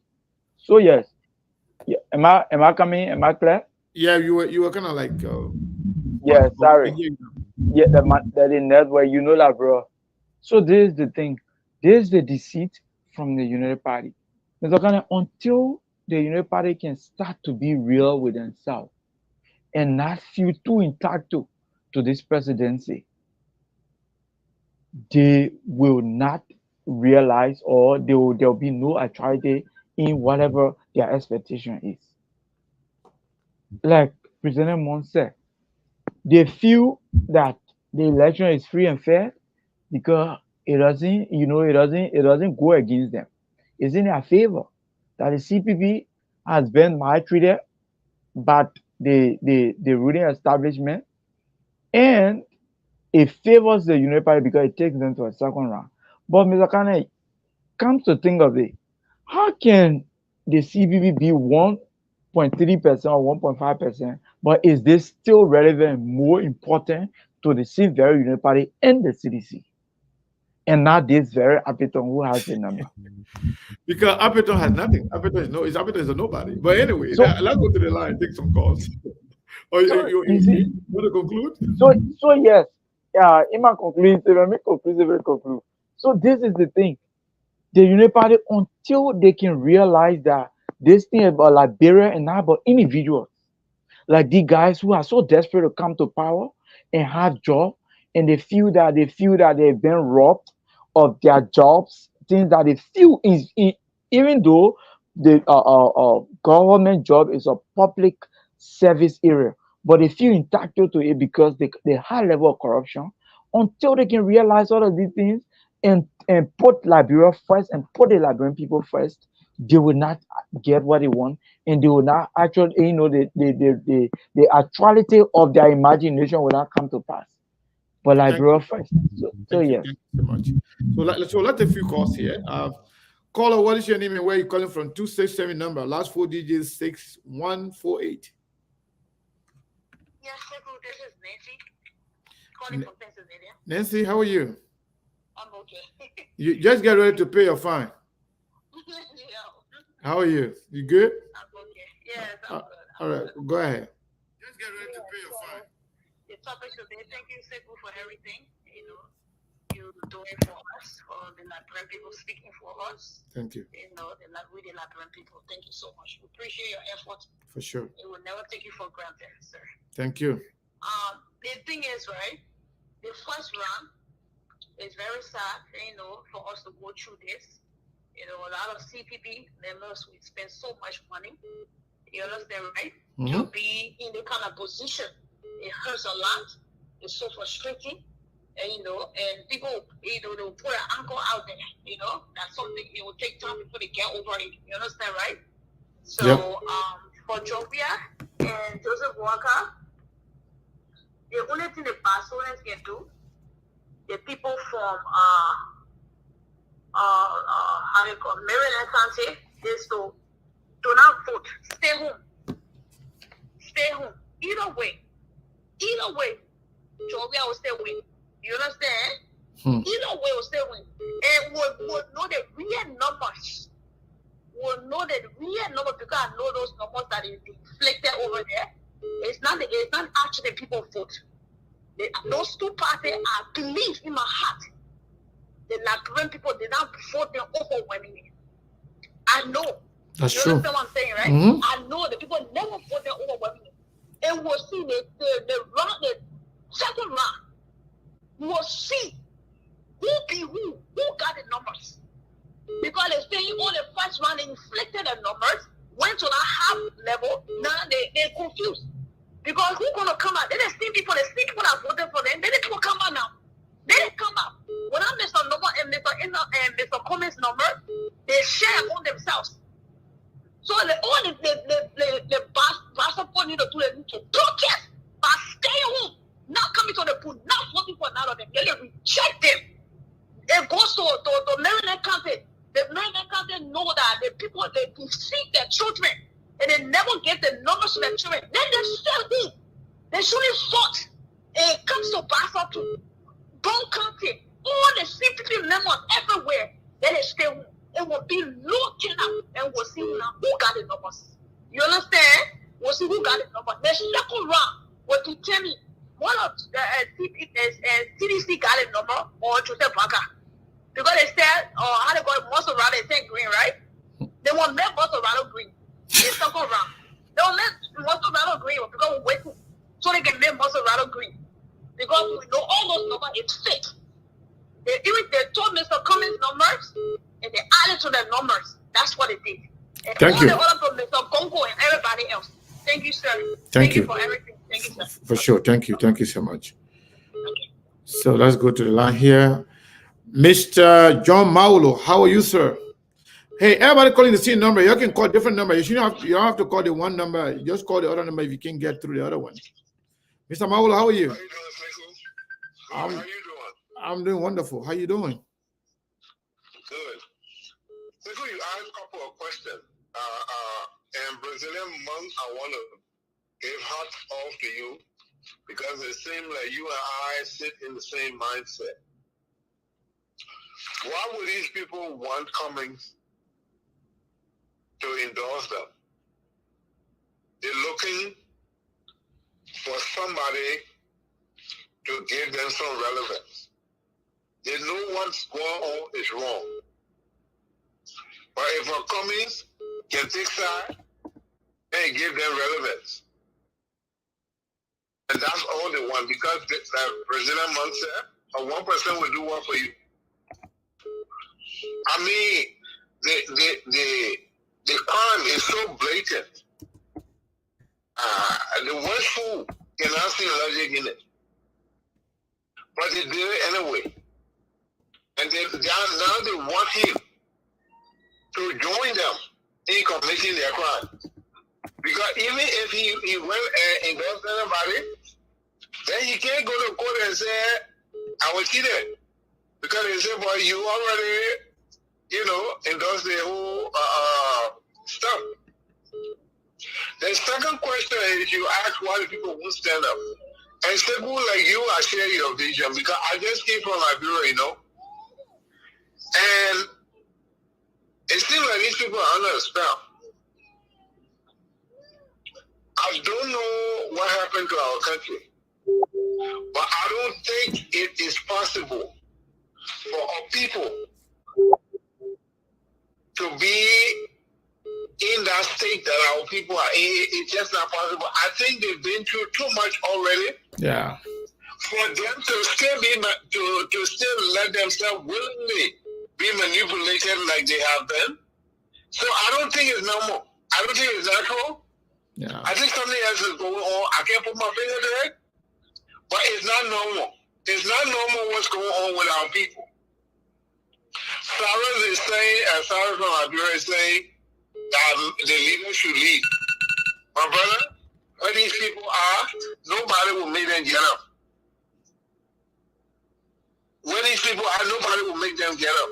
So yes, Yeah, am I coming? Am I clear? Yeah, you were kind of like Yeah, sorry. yeah. Yeah, the network, you know that, bro. So this is the thing. This is the deceit from the United Party. Mr. Kane, until the United Party can start to be real with themselves and not feel too intact to this presidency, they will not realize, or there'll be no authority in whatever their expectation is. Like President Mon said, they feel that the election is free and fair because it doesn't go against them. It's in their favor that the CPP has been maltreated by the ruling establishment, and it favors the United Party because it takes them to a second round. But Mr. Kane, comes to think of it, how can the CPP be 1.3% or 1.5%, but is this still relevant and more important to the same very United Party and the CDC? And not this very Apiton who has the number. Because Apeton has nothing. Apeton is a nobody. But anyway, So- let's go to the line, take some calls. Or So, you you see- want to conclude? So yes, in my conclusion, let me conclude. So this is the thing. The United Party, until they can realize that this thing about Liberia and not about individuals, like the guys who are so desperate to come to power and have job, and they feel that they've been robbed of their jobs, things that they feel is even though the government job is a public service area, but they feel entitled to it because the high level of corruption. Until they can realize all of these things and put Liberia first and put the Liberian people first, they will not get what they want, and they will not actually, the actuality of their imagination will not come to pass. But Liberia first. So Thank you. yes. Thank you so much. So let's a few calls here. Caller, what is your name and where you calling from? 267 number, last 4 digits 6148. Yes, this is Nancy, calling from Pennsylvania. Nancy, how are you? I'm okay. You just get ready to pay your fine. Yeah, How are you? You good? I'm okay. Yes, I'm good. All right, go ahead. Just get ready to pay your fine. The topic today, thank you, Sekou, for everything. You doing for us, for the Liberian people speaking for us. Thank you. We the Liberian people. Thank you so much. We appreciate your effort. For sure. It will never take you for granted, sir. Thank you. The thing is, right, the first round is very sad, for us to go through this. A lot of CPP members, we spend so much money, you understand, right? To be in the kind of position. It hurts a lot. It's so frustrating. And people, they'll put an ankle out there, that's something it will take time before they get over it. You understand, right? So, for Jovia and Joseph Walker, the only thing the Barcelona's can do, the people from how they call Maryland County, is to not vote. Stay home. Stay home. Either way, Jovia will stay win. You understand? Either way will stay win. And we'll know the real numbers. We'll know the real numbers because I know those numbers that is inflicted over there. It's not actually the people vote. Those two parties, I believe in my heart, the Liberian people did not vote them overwhelmingly. I know. That's you true. understand what I'm saying, right? I know the people never vote them overwhelmingly. And we'll see the second round. We'll see who got the numbers. Because they're saying all the first round they inflicted the numbers, went to that half level, now they're confused. Because who's gonna come out? They see people that voted for them, then the people come out now. They didn't come out. When I Mr. Number and Mr. Cummings number, they share among themselves. So all the basketball need to do is to protest, but stay home, not coming to the pool, not voting for none of them. They reject them. It goes to Maryland County. The Maryland County know that the people, they deceive their children and they never get the numbers to their children. Then they still do. They shouldn't fought. It comes to Bassa to Bone County. All the CPP members everywhere. Then they stay home. It will be looking up and we'll see now who got the numbers. You understand? We'll see who got the number. The second round will determine one of the CDC got the number or Joseph Baka. Because they said, how they got Monserrato, they said green, right? They won't make Monserrato green. The second round. They will let Monserrato green because we wait so they can make Monserrato green. Because we know all those numbers is fake. They told Mr. Cummings numbers and they added to the numbers. That's what they did. And Thank you. All the other Mr. Congo and everybody else. Thank you, sir. Thank you for everything. Thank you, sir. for sure. Thank you. Thank you so much. So let's go to the line here. Mr. John Maulo, how are you, sir? Hey, everybody calling the same number. You can call different number. You don't have to call the one number. You just call the other number if you can't get through the other one. Mr. Maulo, how are you? How you doing, Sekou? How you doing? I'm doing wonderful. How you doing? Good. Sekou, you asked a couple of questions. And Brazilian monk, I want to give hats off to you because it seems like you and I sit in the same mindset. Why would these people want Cummings to endorse them? They're looking for somebody to give them some relevance. They know what's going on is wrong. But if a Cummings can take side and give them relevance, and that's all they want, because President Monk said, one person will do what for you. I mean, the crime is so blatant. The worst fool cannot see logic in it. But they did it anyway. And now they want him to join them in committing their crime. Because even if he went and endorsed anybody, then he can't go to court and say, I was cheated. Because they say, boy, you already, endorsed the whole stuff. The second question is you ask why the people won't stand up. And Sekou, like you, I share your vision because I just came from Liberia, And it seems like these people are under a spell. I don't know what happened to our country, but I don't think it is possible for our people to be in that state that our people are in. It's just not possible. I think they've been through too much already. Yeah. For them to still to still let themselves willingly be manipulated like they have been. So I don't think it's normal. I don't think it's natural. Yeah. I think something else is going on. I can't put my finger to it, but it's not normal. It's not normal what's going on with our people. Sarah is saying, Sarah from Liberia is saying that the leaders should lead. My brother, where these people are, nobody will make them get up. Where these people are, nobody will make them get up.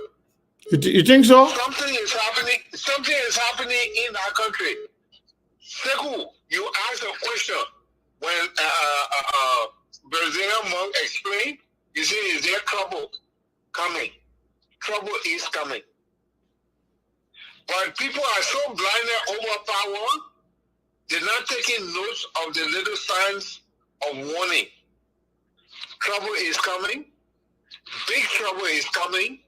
You think so? Something is happening. Something is happening in our country. Sekou, you asked a question when Brazilian monk explained. You say, "Is there trouble coming? Trouble is coming." But people are so blinded over power, they're not taking notes of the little signs of warning. Trouble is coming. Big trouble is coming.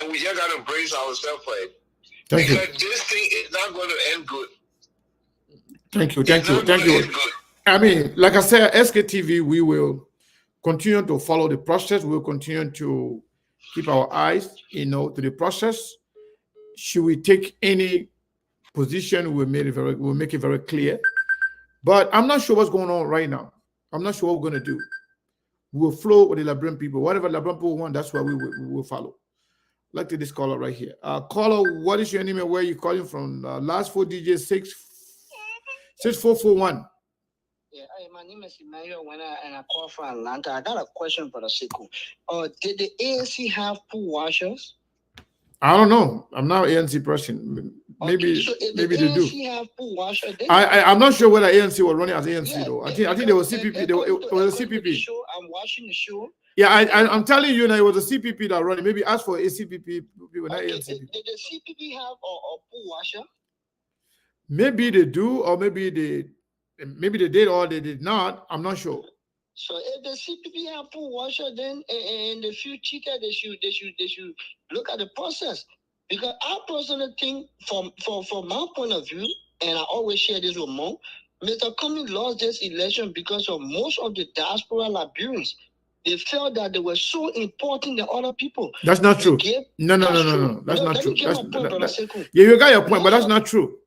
And we just got to brace ourselves for it. Thank you. Because this thing is not going to end good. Thank you. I mean, like I said, SKTV, we will continue to follow the process. We'll continue to keep our eyes, to the process. Should we take any position, we'll make it very clear. But I'm not sure what's going on right now. I'm not sure what we're going to do. We'll flow with the Liberian people. Whatever Liberian people want, that's what we will follow. Like to this caller right here. Caller, what is your name and where are you calling from? Last 4 digits, 6441. Yeah, my name is Emmanuel and I call from Atlanta. I got a question for the Sekou. Did the ANC have pool washers? I don't know. I'm not an ANC person. Maybe they do. Have pool washers, I'm not sure whether ANC was running as ANC though. I think there was CPP. It was a CPP. I'm watching the show. Yeah, I'm telling you now, it was a CPP that running. Maybe ask for a CPP people, not ANC. Did the CPP have a pool washer? Maybe they do, or maybe they did or they did not. I'm not sure. So if the CPP have put washer, then and the few cheated, they should look at the process. Because I personally think from my point of view, and I always share this with Mo, Mr. Cummings lost this election because of most of the diaspora Liberians. They felt that they were so important than other people. That's not true. No. That's not true. Yeah, you got your point, but that's not true.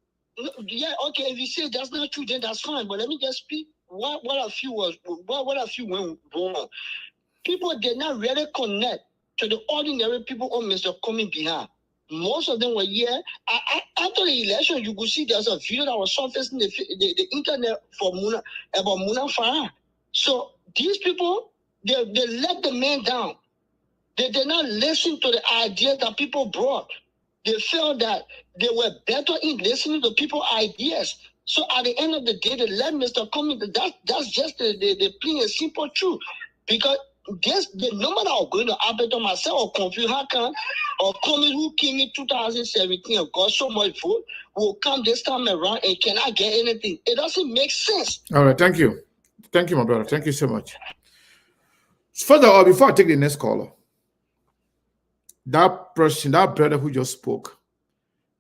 Yeah, okay. If you say that's not true, then that's fine. But let me just speak. What I feel went wrong. People did not really connect to the ordinary people on Mr. Cummings behalf. Most of them were here. After the election, you could see there's a video that was surfacing the internet for about Muna Farah. So these people, they let the man down. They did not listen to the ideas that people brought. They felt that they were better in listening to people's ideas. So at the end of the day, they let Mr. Cummings. That's just the plain and simple truth. Because the number that are going to happen to myself or confuse Hakan or Cummings who came in 2017 and got so much vote will come this time around and cannot get anything. It doesn't make sense. All right, thank you. Thank you, my brother. Thank you so much. Further on, before I take the next caller, that person, that brother who just spoke,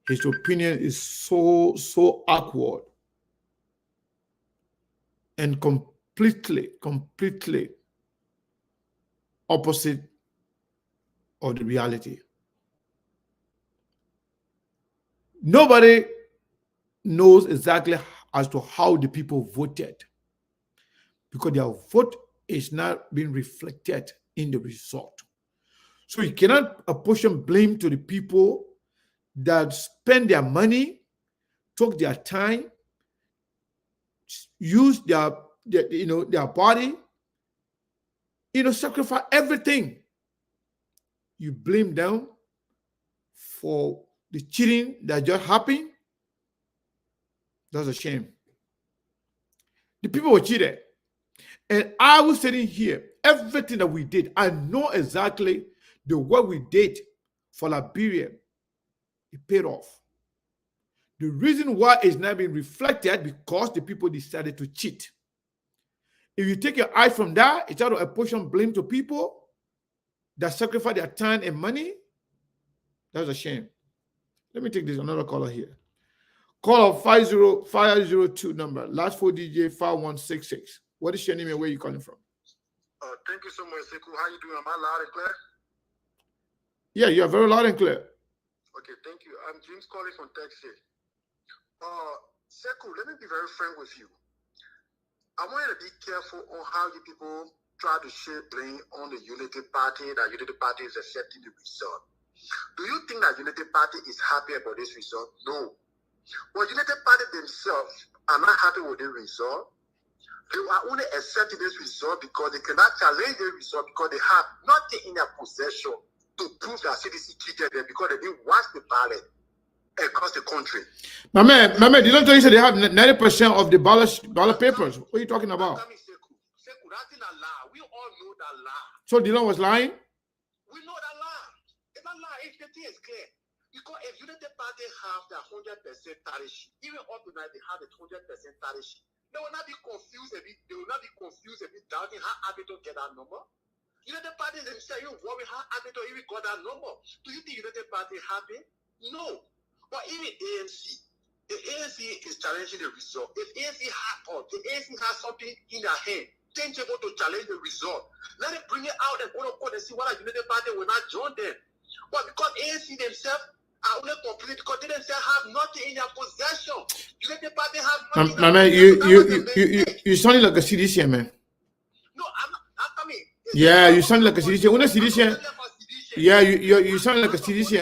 his opinion is so awkward and completely opposite of the reality. Nobody knows exactly as to how the people voted because their vote is not being reflected in the result. So you cannot apportion blame to the people that spend their money, took their time, use their body, sacrifice everything. You blame them for the cheating that just happened. That's a shame. The people were cheated. And I was sitting here, everything that we did, I know exactly the work we did for Liberia, it paid off. The reason why it's not being reflected because the people decided to cheat. If you take your eye from that, it's out of apportion blame to people that sacrifice their time and money. That's a shame. Let me take this another caller here. Call 50502 number, last 4 DJ 5166. What is your name and where are you calling from? Thank you so much, Sekou. How you doing? Am I loud and clear? Yeah, you are very loud and clear. Okay, thank you. I'm James calling from Texas. Sekou, let me be very frank with you. I want you to be careful on how you people try to share blame on the Unity Party, that Unity Party is accepting the result. Do you think that Unity Party is happy about this result? No. Well, Unity Party themselves are not happy with the result. They are only accepting this result because they cannot challenge the result because they have nothing in their possession to prove that CDC cheated them because they didn't watch the ballot across the country. My man, you don't tell you they have 90% of the ballot papers. What are you talking about? Sekou, that's not a lie. We all know that lie. So Dylan was lying? We know that lie. It's a lie. If the thing is clear. Because if Unity Party have the 100% tariff, even up tonight they have the 100% tariff, they will not be confused a bit. They will not be confused a bit doubting how Abito get that number. Unity Party themselves, you worry how Abito even got that number. Do you think Unity Party happy? No. But even ANC, the ANC is challenging the result. If ANC has something in their hand, tangible to challenge the result, let it bring it out and quote unquote and see what a Unity Party will not join them. But because ANC themselves are only complete because they themselves have nothing in their possession. Unity Party have nothing. My man, you sound like a CDC man. No, I'm coming. Yeah, you sound like a CDC. When a CDC, yeah, you sound like a CDC.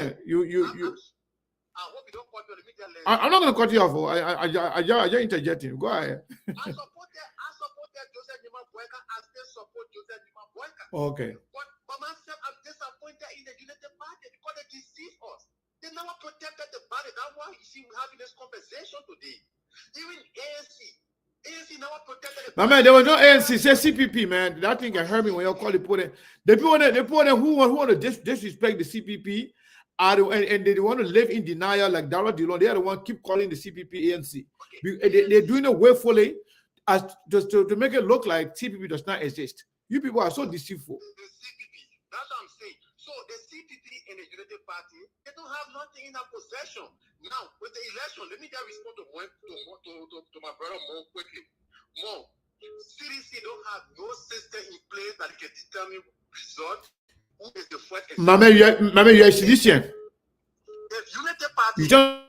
I'm not going to cut you off. I just interjecting. Go ahead. I supported Joseph Nima Boyka. I still support Joseph Nima Boyka. Okay. But myself, I'm disappointed in the Unity Party because they deceive us. They never protected the body. That's why you see we're having this conversation today. Even ANC never protected the body. My man, there was no ANC. Say CPP, man. That thing can hurt me when you call it. The people who want to disrespect the CPP and they want to live in denial like Dara Dillon. They are the one keep calling the CPP ANC. They're doing it willfully as just to make it look like CPP does not exist. You people are so deceitful. The CPP, that's what I'm saying. So the CPP and the Unity Party, they don't have nothing in their possession. Now, with the election, let me just respond to my brother more quickly. More, CDC don't have no system in place that can determine result. Who is the first? Mama, you are a citizen. If Unity Party, You don't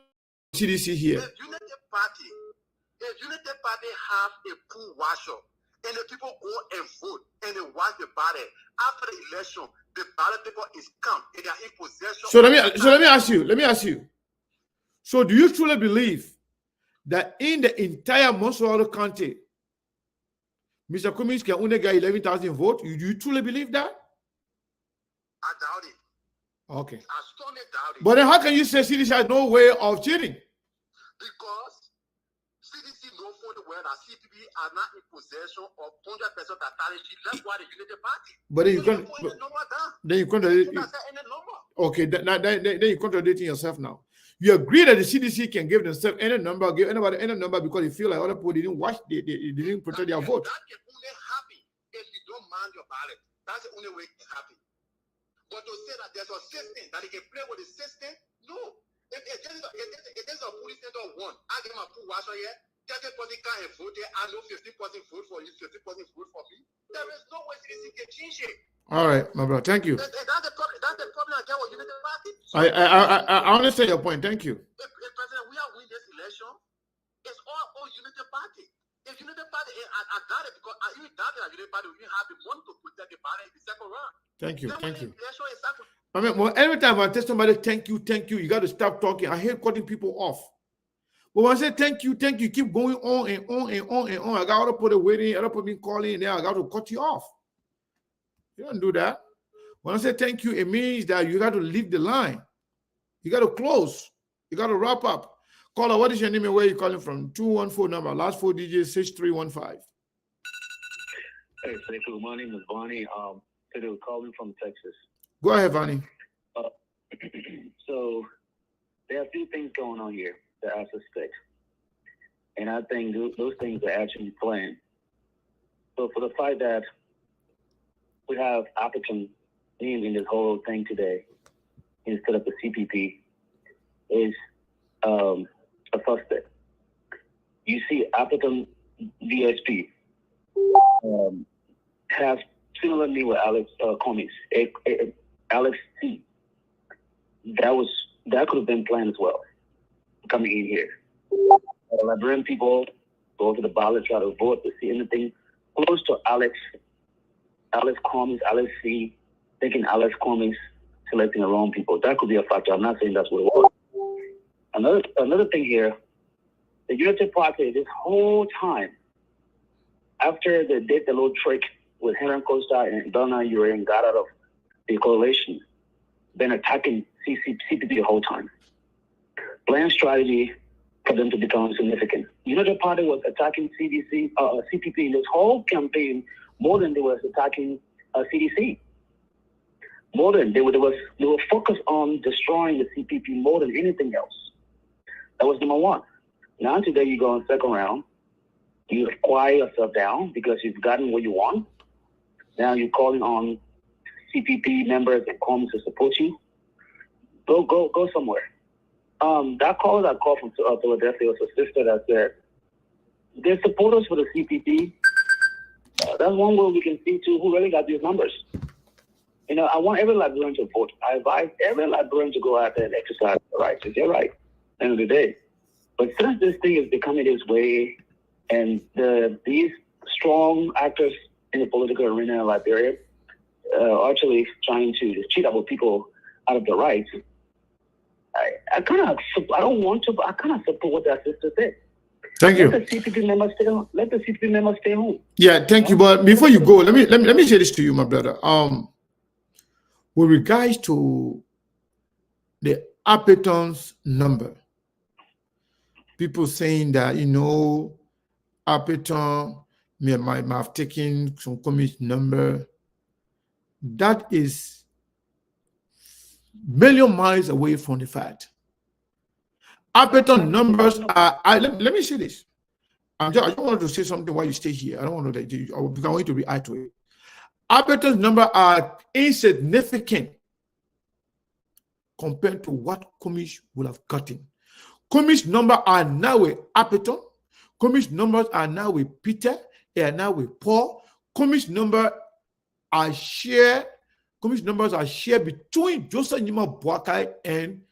CDC here. if Unity Party have a pool washer, and the people go and vote and they wash the ballot after the election, the ballot paper is come and they are in possession. So let me ask you. So do you truly believe that in the entire Montreal County, Mr. Cummings can only get 11,000 votes? Do you truly believe that? I doubt it. Okay. I strongly doubt it. But then how can you say CDC has no way of cheating? Because CDC knows for the way that CPP are not in possession of 100% authority. That's why the Unity Party. But then you So can't. put in the number down. Then you You contradict. cannot say any number. Okay, then you're contradicting yourself now. You agree that the CDC can give themselves any number, give anybody any number because they feel like other people didn't watch, they didn't protect their vote. That can only happen if you don't mind your ballot. That's the only way it can happen. But to say that there's a system that they can play with the system, no. If there's a police center one, I get my pool washer here, 30% can't vote there, I know 50% vote for you, 50% vote for me. There is no way CDC can change it. All right, my brother, thank you. That's the problem I get with Unity Party. So I understand your point. Thank you. if President, we are winning this election, it's all Unity Party. If Unity Party, I doubt it because I even doubt that Unity Party will have the money to protect the party in the second round. Thank you. Then Thank when you. the election is happening, I mean, well, every time I tell somebody thank you, you got to stop talking. I hate cutting people off. But when I say thank you, keep going on and on and on and on. I got to put it waiting, I got to put me calling, and then I got to cut you off. You don't do that. When I say thank you, it means that you got to leave the line. You got to close. You got to wrap up. Caller, what is your name and where are you calling from? 214 number, last 4 digits, 6315. Hey, Sekou, my name is Bonnie. Today we're calling from Texas. Go ahead, Vanny. So there are a few things going on here that I suspect. And I think those things are actually planned. So for the fact that we have Appleton named in this whole thing today instead of the CPP is a first step. You see Appleton DSP have similarly with Alex Cummings, Alex T. That could have been planned as well, coming in here. Liberian people go to the ballot, try to vote to see anything close to Alex Cummings, Alex C, thinking Alex Cummings selecting the wrong people. That could be a factor. I'm not saying that's what it was. Another thing here, the Unity Party this whole time, after they did the little trick with Henry Costa and Donna Urian got out of the coalition, been attacking CPP the whole time. Planned strategy for them to become significant. Unity Party was attacking CPP in this whole campaign more than they was attacking CDC. More than they were focused on destroying the CPP more than anything else. That was number one. Now today you go in second round, you quiet yourself down because you've gotten what you want. Now you're calling on CPP members and Cummings to support you. Go somewhere. That call from Philadelphia was a sister that said they're supporters for the CPP. That's one way we can see too who really got these numbers. You know, I want every Liberian to vote. I advise every Liberian to go out there and exercise their rights. It's their right, at the end of the day. But since this thing is becoming this way, and these strong actors in the political arena in Liberia are actually trying to cheat our people out of their rights, I kind of support what that sister said. Thank you. Let the CPP members stay home. Yeah, thank you. But before you go, let me say this to you, my brother. With regards to the Appleton's number, people saying that Appleton might have taken some Cummings number. That is million miles away from the fact. Appleton numbers are, let me say this. I don't want to say something while you stay here. I don't want to, because I want you to react to it. Appleton's numbers are insignificant compared to what Commish would have gotten. Commish numbers are now with Appleton. Commish numbers are now with Peter. They are now with Paul. Commish numbers are shared. Commish numbers are shared between Joseph Nima Boakai and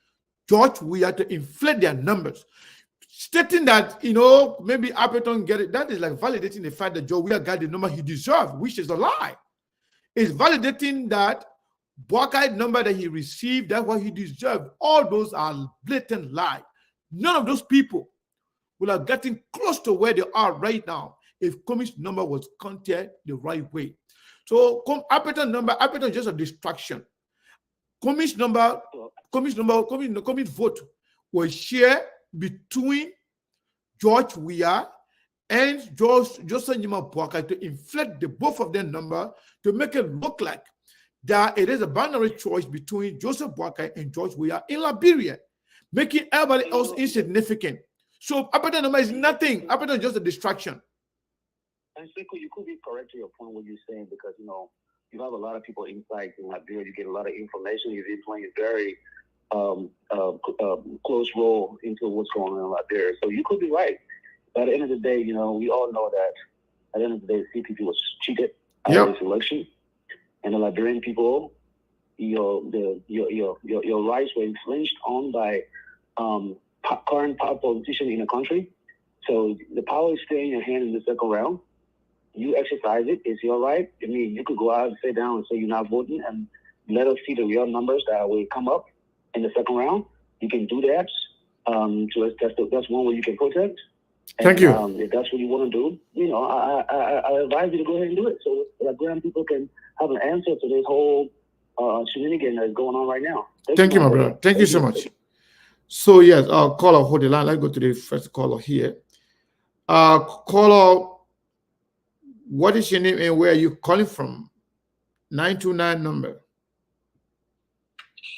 George Weah to inflate their numbers, stating that, you know, maybe Appleton get it. That is like validating the fact that George Weah got the number he deserved, which is a lie. It's validating that Boakai number that he received, that's what he deserved. All those are blatant lies. None of those people will have gotten close to where they are right now if Commish number was counted the right way. So Appleton is just a distraction. Commish vote was shared between George Weah and Joseph Nima Boakai to inflate the both of their number to make it look like that it is a binary choice between Joseph Boakai and George Weah in Liberia, making everybody else insignificant. So Appleton number is nothing. Appleton is just a distraction. And Sekou, you could be correct to your point what you're saying, because you know you have a lot of people inside in Liberia. You get a lot of information. You've been playing a very close role into what's going on in Liberia. So you could be right. But at the end of the day, you know, we all know that at the end of the day, CPP was cheated out of this election, and the Liberian people, your rights were infringed on by current power politicians in the country. So the power is still in your hand in the second round. You exercise it. It's your right. I mean, you could go out and sit down and say you're not voting and let us see the real numbers that will come up in the second round. You can do that. So that's one way you can protest. And, thank you. If that's what you want to do, you know, I advise you to go ahead and do it, so Liberian people can have an answer to this whole shenanigan that's going on right now. Thank you, my brother. Thank you so much. So yes, caller, hold the line. Let's go to the first caller here. Caller, what is your name and where are you calling from? 929 number.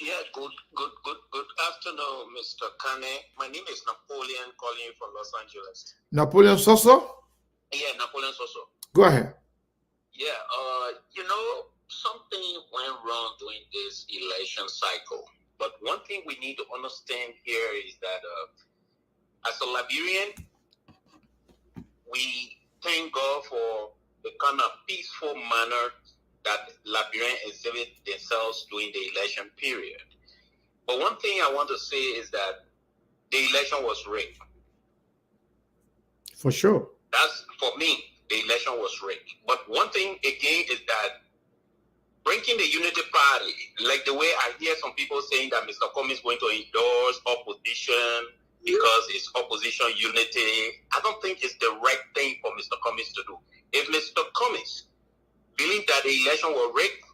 Yeah, good afternoon, Mr. Kane. My name is Napoleon, calling you from Los Angeles. Napoleon Soso? Yeah, Napoleon Soso. Go ahead. Yeah, you know, something went wrong during this election cycle. But one thing we need to understand here is that as a Liberian, we thank God for the kind of peaceful manner that Liberians exhibit themselves during the election period. But one thing I want to say is that the election was rigged. For sure. That's, for me, the election was rigged. But one thing, again, is that bringing the Unity Party, like the way I hear some people saying that Mr. Comey is going to endorse opposition because it's opposition unity, I don't think it's the right thing for Mr. Cummings to do. If Mr. Cummings believes that the election was rigged,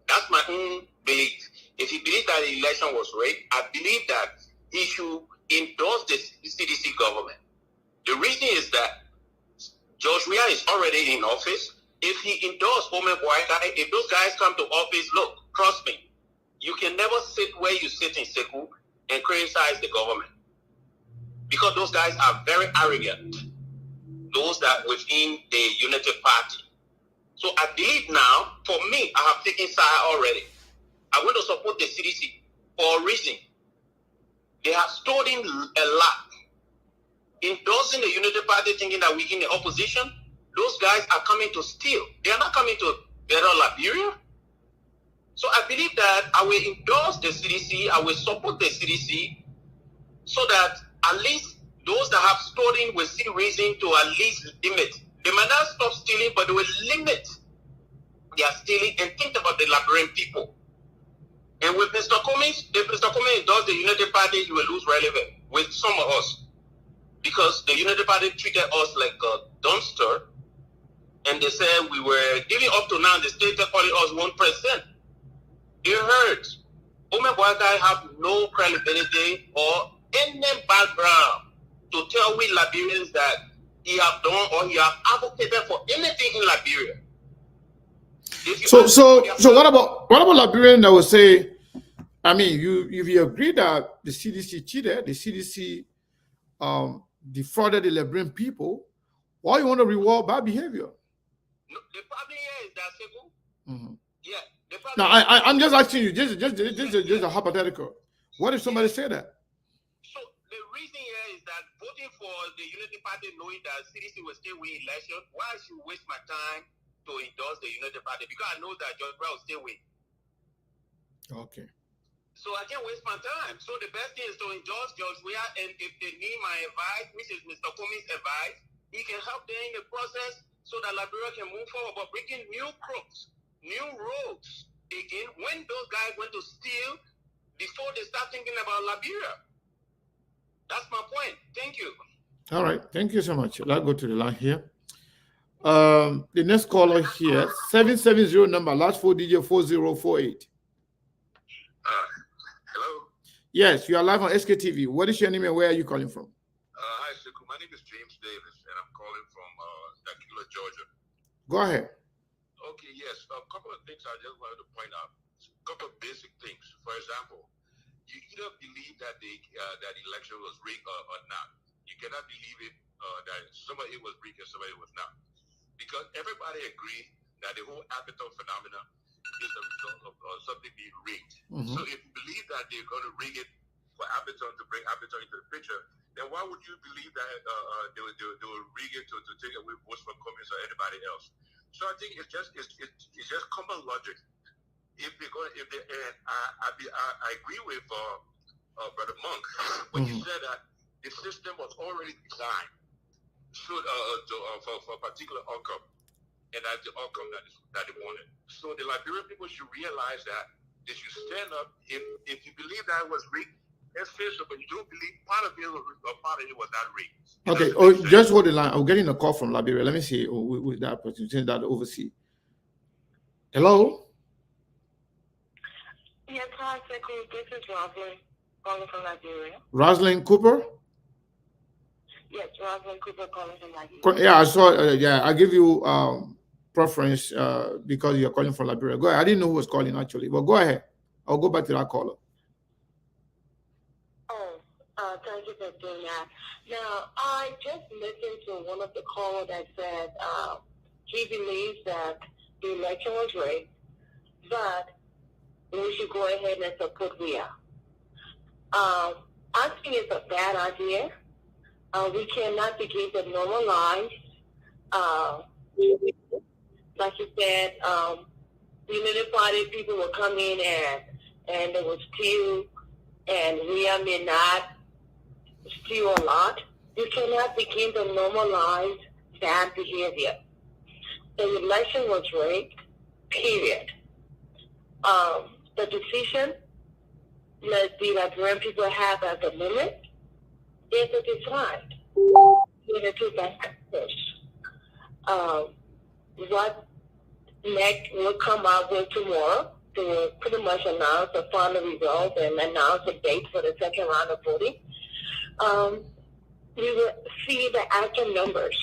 that's my own belief. If he believes that the election was rigged, I believe that he should endorse the CDC government. The reason is that George Weah is already in office. If he endorses Ome Boakai, if those guys come to office, look, trust me, you can never sit where you sit in Sekou and criticize the government, because those guys are very arrogant, those that within the Unity Party. So I believe now, for me, I have taken side already. I want to support the CDC for a reason. They have stolen a lot. Endorsing the Unity Party, thinking that we're in the opposition, those guys are coming to steal. They are not coming to better Liberia. So I believe that I will endorse the CDC, I will support the CDC, so that at least those that have stolen will see reason to at least limit. They might not stop stealing, but they will limit their stealing and think about the Liberian people. And with Mr. Cummings, if Mr. Cummings does the Unity Party, he will lose relevance with some of us. Because the Unity Party treated us like a dumpster, and they said we were giving up to now, the state calling us 1%. It hurts. Ome Boakai have no credibility or any background to tell we Liberians that he have done or he have advocated for anything in Liberia. So what about Liberian that will say, I mean, if you agree that the CDC cheated, the CDC defrauded the Liberian people, why you want to reward bad behavior? No, the problem here is that simple. Mhm. Yeah. The problem Now, I'm just asking you, just a hypothetical. What if somebody said that? So the reason here is that voting for the Unity Party, knowing that CDC will still win election, why should I waste my time to endorse the Unity Party? Because I know that George Brown will still win. Okay. So I can't waste my time. So the best thing is to endorse George Weah, and if they need my advice, which is Mr. Comey's advice, he can help them in the process so that Liberia can move forward. But bringing new crooks, new rogues, again, when those guys went to steal before they start thinking about Liberia. That's my point. Thank you. All right. Thank you so much. Let's go to the line here. The next caller here, 770 number, last 4 digit 4048. Hello. Yes, you are live on SKTV. What is your name and where are you calling from? Hi, Sekou. My name is James Davis, and I'm calling from Nakula, Georgia. Go ahead. Okay, yes. A couple of things I just wanted to point out. A couple of basic things. For example, you either believe that the election was rigged or not. You cannot believe it that somebody was rigged and somebody was not, because everybody agreed that the whole Apatow phenomenon is a result of something being rigged. Mhm. So if you believe that they're going to rig it for Apatow to bring Apatow into the picture, then why would you believe that they will rig it to take away votes from Cummings or anybody else? So I think it's just common logic. If they're going, and I agree with Brother Monk when he said that the system was already designed for a particular outcome, and that's the outcome that they wanted. So the Liberian people should realize that they should stand up. If you believe that it was rigged, let's face it, but you don't believe part of it was not rigged. Okay. Oh, just hold the line. I'm getting a call from Liberia. Let me see with that person that oversee. Hello. Yes, hi, Sekou. This is Rosalind calling from Liberia. Rosalind Cooper. Yes, Rosalind Cooper calling from Liberia. Yeah, I saw. I give you preference because you're calling from Liberia. Go ahead. I didn't know who was calling actually, but go ahead. I'll go back to that caller. Thank you for doing that. Now, I just listened to one of the callers that said he believes that the election was rigged, but we should go ahead and support Weah. I think it's a bad idea. We cannot begin to normalize, like you said, the Unity Party people will come in and they will steal, and Weah may not steal a lot. You cannot begin to normalize bad behavior. The election was rigged, period. The decision that the Liberian people have at the moment is a decide. The two factors. What NEC will come out with tomorrow, they will pretty much announce the final results and announce the date for the second round of voting. We will see the actual numbers.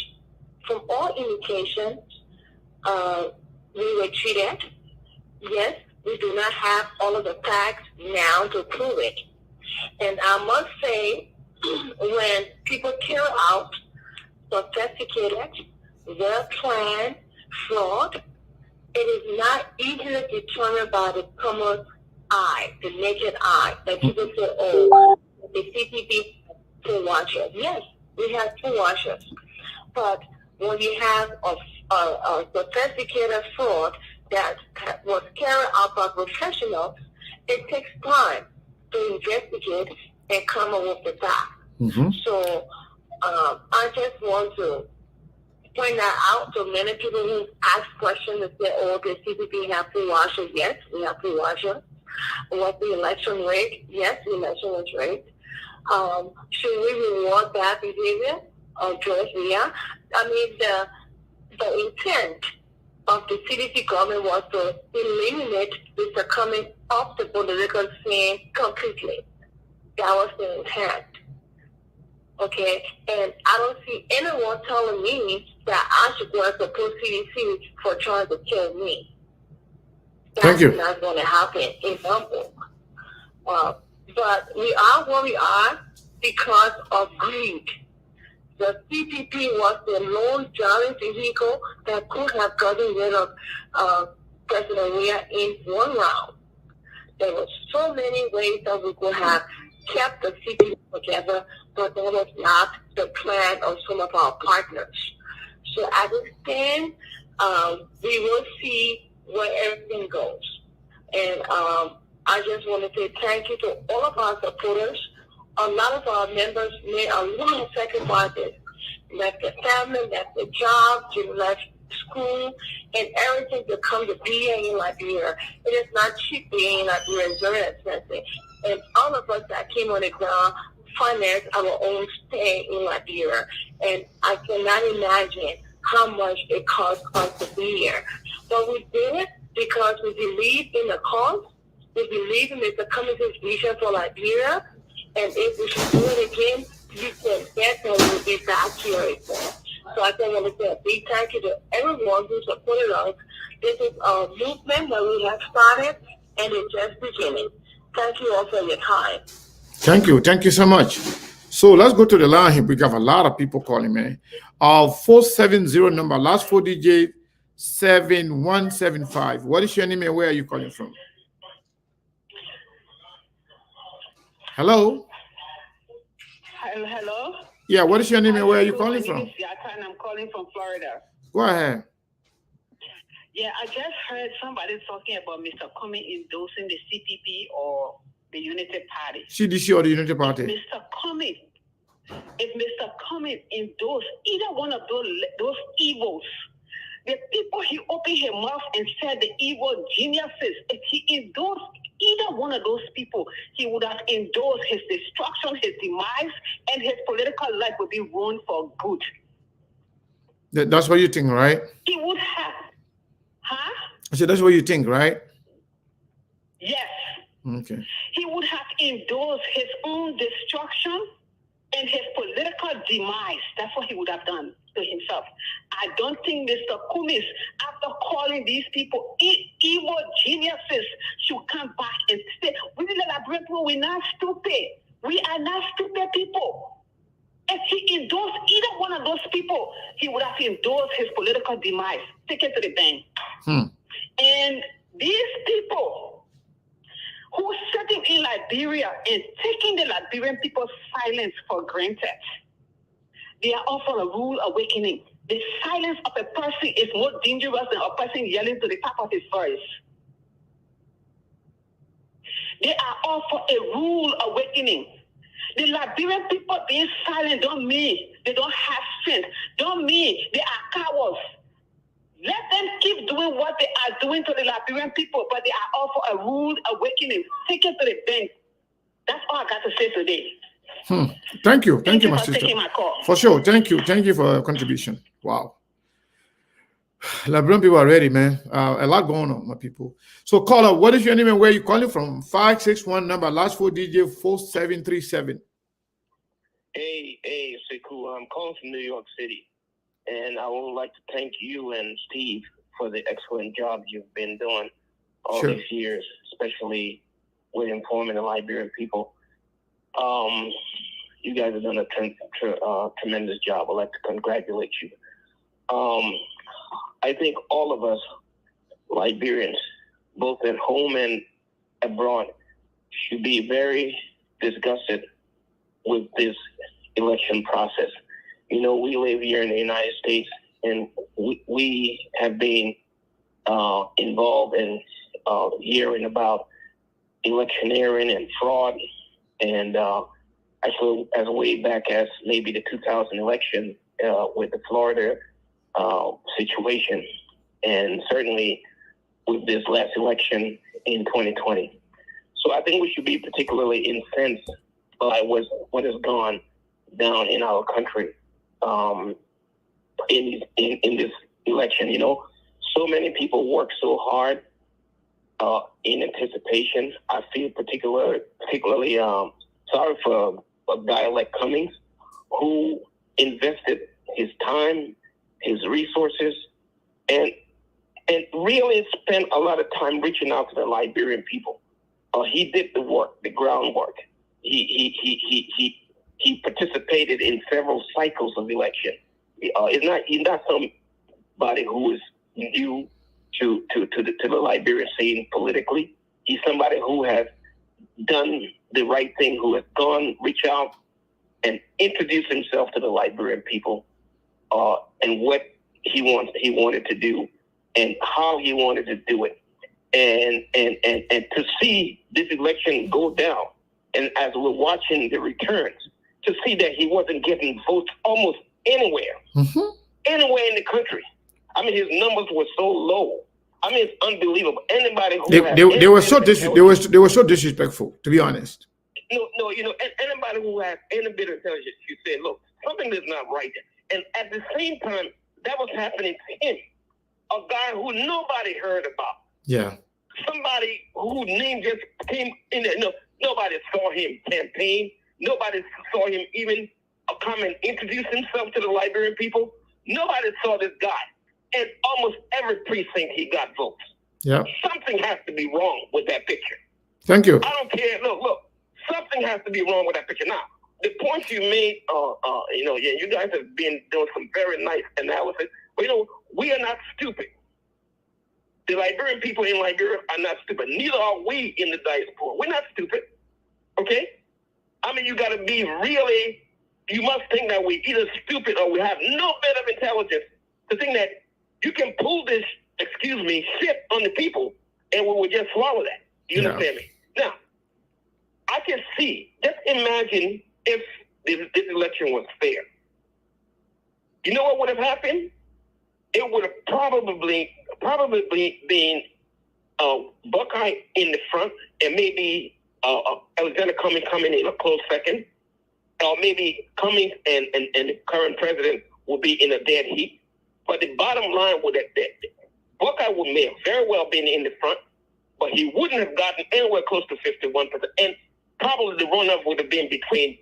From all indications, we were cheated. Yes, we do not have all of the facts now to prove it. And I must say, when people carry out sophisticated, well-planned fraud, it is not easily determined by the common eye, the naked eye, that people say, oh, the CCP poll watchers. Yes, we have poll watchers. But when you have a sophisticated fraud that was carried out by professionals, it takes time to investigate and come up with the facts. Mm-hmm. So I just want to point that out to many people who ask questions and say, oh, the CCP have poll watchers. Yes, we have poll watchers. Was the election rigged? Yes, the election was rigged. Should we reward bad behavior of George Weah? I mean, the intent of the CDC government was to eliminate the coming off the political scene completely. That was the intent. Okay, and I don't see anyone telling me that I should go and support CDC for trying to kill me. Thank you. That's not going to happen in Humboldt. But we are where we are because of greed. The CPP was the lone driving vehicle that could have gotten rid of President Weah in one round. There were so many ways that we could have kept the CPP together, but that was not the plan of some of our partners. So as it stands, we will see where everything goes. And I just want to say thank you to all of our supporters. A lot of our members made a lot of sacrifices, left their family, left their jobs, left school, and everything to come to be in Liberia. It is not cheap being in Liberia, it's very expensive. And all of us that came on the ground financed our own stay in Liberia. And I cannot imagine how much it cost us to be here. But we did it because we believe in the cause. We believe in Mr. Cummings' vision for Liberia. And if we should do it again, you can bet that we will be back here again. So I just want to say a big thank you to everyone who supported us. This is a movement that we have started, and it's just beginning. Thank you all for your time. Thank you. Thank you so much. So let's go to the line here. We got a lot of people calling, man. 470 number, last 4 digits, 7175. What is your name and where are you calling from? Hello? Hello? Yeah, what is your name and where are you calling from? My name is Yaka and I'm calling from Florida. Go ahead. Yeah, I just heard somebody talking about Mr. Cummings endorsing the CPP or the Unity Party. CDC or the Unity Party? If Mr. Cummings endorsed either one of those evils, the people he opened his mouth and said the evil geniuses, if he endorsed either one of those people, he would have endorsed his destruction, his demise, and his political life would be ruined for good. That's what you think, right? He would have. Huh? I said, that's what you think, right? Yes. Okay. He would have endorsed his own destruction and his political demise. That's what he would have done to himself. I don't think Mr. Cummings, after calling these people evil geniuses, should come back and say, we the Liberian people, we're not stupid. We are not stupid people. If he endorsed either one of those people, he would have endorsed his political demise. Take it to the bank. And these people who sitting in Liberia and taking the Liberian people's silence for granted, they are all for a rude awakening. The silence of a person is more dangerous than a person yelling to the top of his voice. They are all for a rude awakening. The Liberian people being silent don't mean they don't have strength. Don't mean they are cowards. Let them keep doing what they are doing to the Liberian people, but they are all for a rude awakening. Take it to the bank. That's all I got to say today. Thank you. Thank you, my sister. Taking my call. For sure. Thank you. Thank you for your contribution. Wow. Liberian people are ready, man. A lot going on, my people. So, caller, what is your name and where are you calling from? 561 number, last 4 digit 4737. Hey, Sekou. I'm calling from New York City. And I would like to thank you and Steve for the excellent job you've been doing all these years, especially with informing the Liberian people. You guys have done a tremendous job. I'd like to congratulate you. I think all of us Liberians, both at home and abroad, should be very disgusted with this election process. You know, we live here in the United States, and we have been involved in hearing about electioneering and fraud, and actually as way back as maybe the 2000 election with the Florida situation, and certainly with this last election in 2020. So I think we should be particularly incensed by what has gone down in our country in this election. You know, so many people work so hard in anticipation. I feel particularly sorry for a guy like Cummings, who invested his time, his resources, and and really spent a lot of time reaching out to the Liberian people. He did the work, the groundwork. He participated in several cycles of election. He's not somebody who is new to the Liberian scene politically. He's somebody who has done the right thing, who has reach out and introduce himself to the Liberian people, and what he wanted to do, and how he wanted to do it, and to see this election go down, and as we're watching the returns, to see that he wasn't getting votes almost anywhere, anywhere in the country. I mean, his numbers were so low. I mean, it's unbelievable. Anybody who they were so disrespectful, to be honest. No, anybody who has any bit of intelligence, you say, look, something is not right there. And at the same time, that was happening to him, a guy who nobody heard about. Yeah. Somebody whose name just came in there. No, nobody saw him campaign. Nobody saw him even come and introduce himself to the Liberian people. Nobody saw this guy. And almost every precinct he got votes. Yeah. Something has to be wrong with that picture. Thank you. I don't care. Look. Something has to be wrong with that picture. Now, the points you made, you guys have been doing some very nice analysis. But, we are not stupid. The Liberian people in Liberia are not stupid. Neither are we in the diaspora. We're not stupid. Okay? I mean, you got to be really, you must think that we're either stupid or we have no bit of intelligence to think that you can pull this, shit on the people and we will just swallow that. You understand me? Now, I can see, just imagine if this election was fair. You know what would have happened? It would have probably been Buckeye in the front, and maybe Alexander Cummings coming in a close second, or maybe Cummings and the current president will be in a dead heat. But the bottom line would have Buckeye may have very well been in the front, but he wouldn't have gotten anywhere close to 51%. And probably the run-up would have been between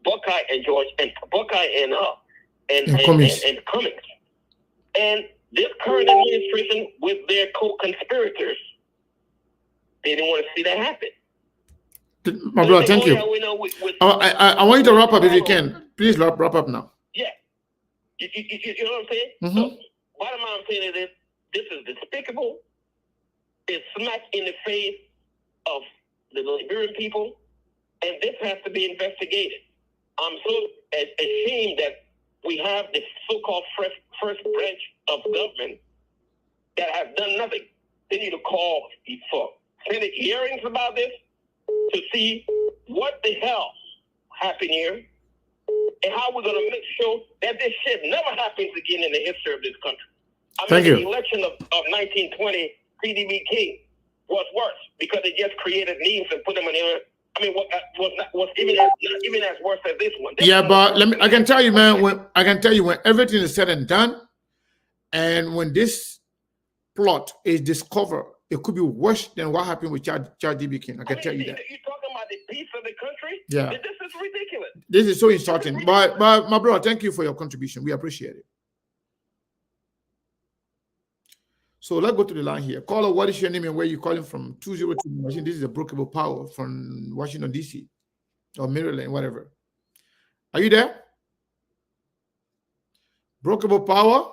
Buckeye and George, and Buckeye and Cummings. And this current administration, with their co-conspirators, they didn't want to see that happen. My brother, thank you. I want you to wrap up if you can. Please wrap up now. Yeah. You know what I'm saying? Mm-hmm. So, bottom line I'm saying is this is despicable. It's smack in the face of the Liberian people, and this has to be investigated. I'm so ashamed that we have this so-called first branch of government that has done nothing. They need to call for Senate hearings about this to see what the hell happened here and how we're going to make sure that this shit never happens again in the history of this country. Thank you. The election of 1920, PDB King, was worse because it just created names and put them in there. I mean, was even as worse as this one. But I can tell you, man. When everything is said and done, and when this plot is discovered, it could be worse than what happened with Chad DB King. I can tell you that. You're talking about the peace of the country? Yeah. This is ridiculous. This is so insulting. But my brother, thank you for your contribution. We appreciate it. So let's go to the line here. Caller, what is your name and where you calling from? 202 machine. This is a Brookable Power from Washington, D.C. or Maryland, whatever. Are you there? Brookable Power?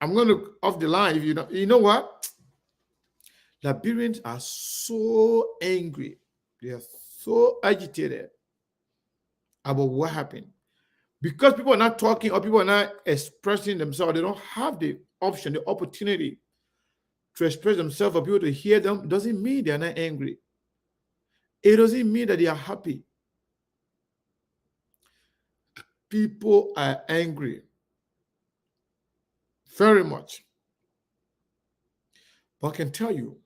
I'm going to off the line. If you know what? Liberians are so angry. They are so agitated about what happened. Because people are not talking or people are not expressing themselves, they don't have the option, the opportunity to express themselves or people to hear them. Doesn't mean they're not angry. It doesn't mean that they are happy. People are angry. Very much. But I can tell you,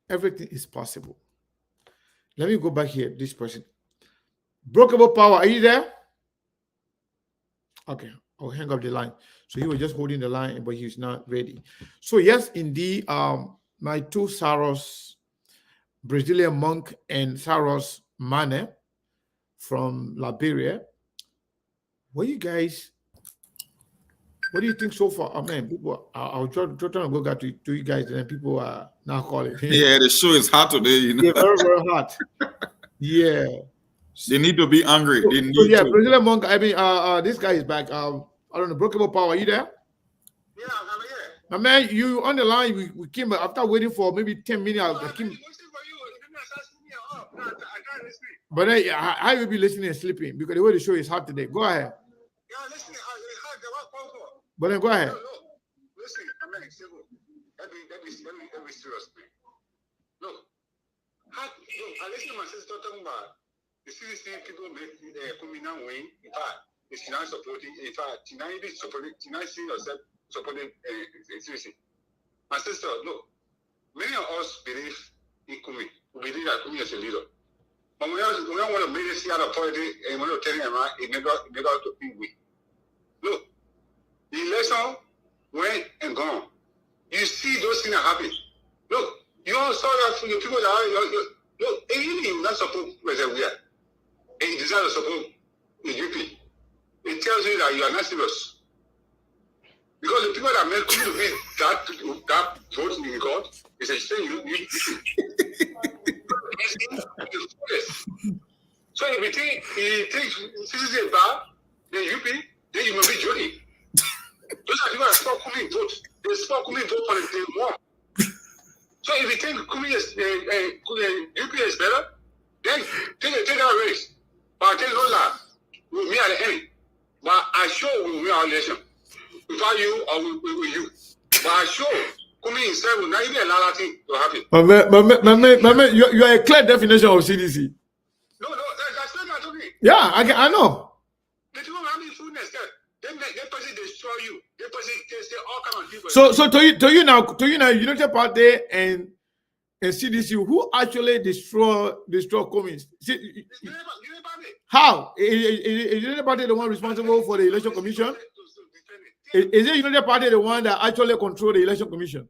everything is possible. Let me go back here, this person. Brookable Power, are you there? Okay, I'll hang up the line. So he was just holding the line, but he's not ready. So yes, indeed, my two Saros, Brazilian monk and Saros Mane from Liberia, were you guys What do you think so far? Oh man, people, I'll try to go back to you guys, and then people are now calling. Yeah, the show is hot today, you know. Yeah, very, very hot. Yeah. They need to be hungry. They need So yeah, to. President Monk, I mean, this guy is back. I don't know, Brokeable Power, are you there? Yeah, I'm here. My man, you on the line, we came after waiting for maybe 10 minutes. I came, but then, I will be listening and sleeping because the way the show is hot today. Go ahead. Yeah, listen, it's hard. What for? But then go ahead. No. Listen, I'm not civil. Let me serious. Look, I listen to my sister talking about the CDC people coming now win. In fact, it's not supporting. In fact, tonight is supporting. Tonight seeing yourself supporting CDC. My sister, look, many of us believe in Kumi. We believe that Kumi is a leader. But we don't want to make this out of politics and we're not telling them it never to be weak. Look, the election went and gone. You see those things happen. Look, you all saw that from the people that are, look, even if you not support President Weah, and you decide to support the UP, it tells you that you are not serious. Because the people that make you be that vote in God is a shame you So if you think CCC is bad, then UP, then you must be joking. Those are people that stop coming vote. They stop coming vote for the one. So if you think Kumi is UP is better, then take that race. But I tell you that we'll meet at the end. But I sure we will win our election. Without you or with you. But I sure Kumi himself will not even allow that thing to happen. My man, you are a clear definition of CDC. No, that's not to me. Yeah, I know. The people who have me food instead. They person destroy you. They person they say all kind of people. So to you now, United Party and CDC, who actually destroy Cummings? How? Is United Party the one responsible for the election commission? Is the United Party the one that actually control the election commission?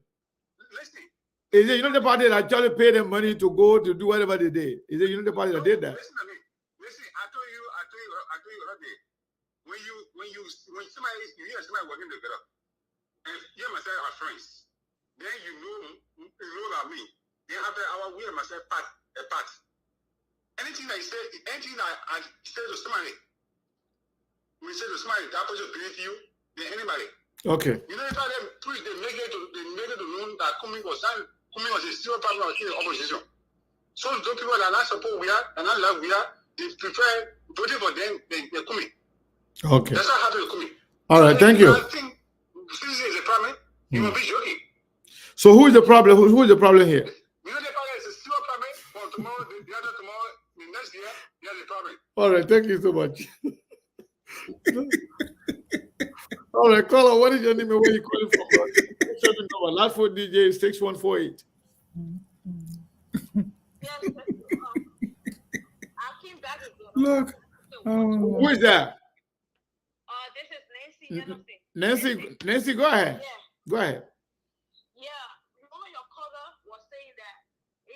Is the United Party that actually pay them money to go to do whatever they did? Is the United Party that did that? Listen, I told you that day. When somebody working together, and you and myself are friends, then you know about me. Then after we and myself part. Anything I say to somebody, we say to somebody that person believe you, then anybody. Okay. You know, if them preach, they make it to known that Kumi was a serious partner in the opposition. So those people that not support we are and not love we are, they prefer voting for them than Kumi. Okay. That's not happening to Kumi. All right, thank you. I think this is a problem. You will be joking. So who is the problem? Who is the problem here? You know, the problem is a serious problem. For tomorrow, the other tomorrow, the next year, you have a problem. All right, thank you so much. All right, caller, what is your name and where you calling from? Last 4 DJ 6148. Look. Who is that? This is Nancy, go ahead. Yeah. Go ahead. Yeah, remember your caller was saying that, we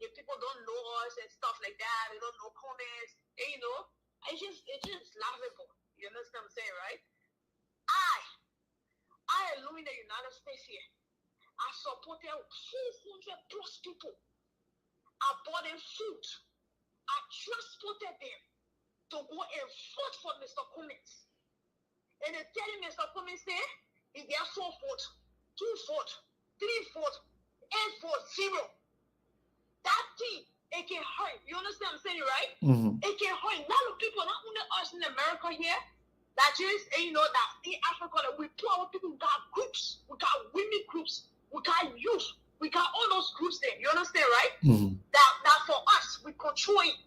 the people don't know us and stuff like that. They don't know comments. And, it's just laughable. You understand what I'm saying, right? I alone in the United States here, I supported 200 plus people. I bought them food. I transported them to go and vote for Mr. Cummings. And they tell him Mr. Cummings say, if they are 4 votes, 2 votes, 3 votes, 8 votes, 0. That thing, it can hurt. You understand what I'm saying, right? Mm-hmm. It can hurt. Not the people, not only us in America here, that is, that in Africa, that we poor people, we got groups, we got women groups, we got youth, we got all those groups there. You understand, right? Mm-hmm. That for us, we control it.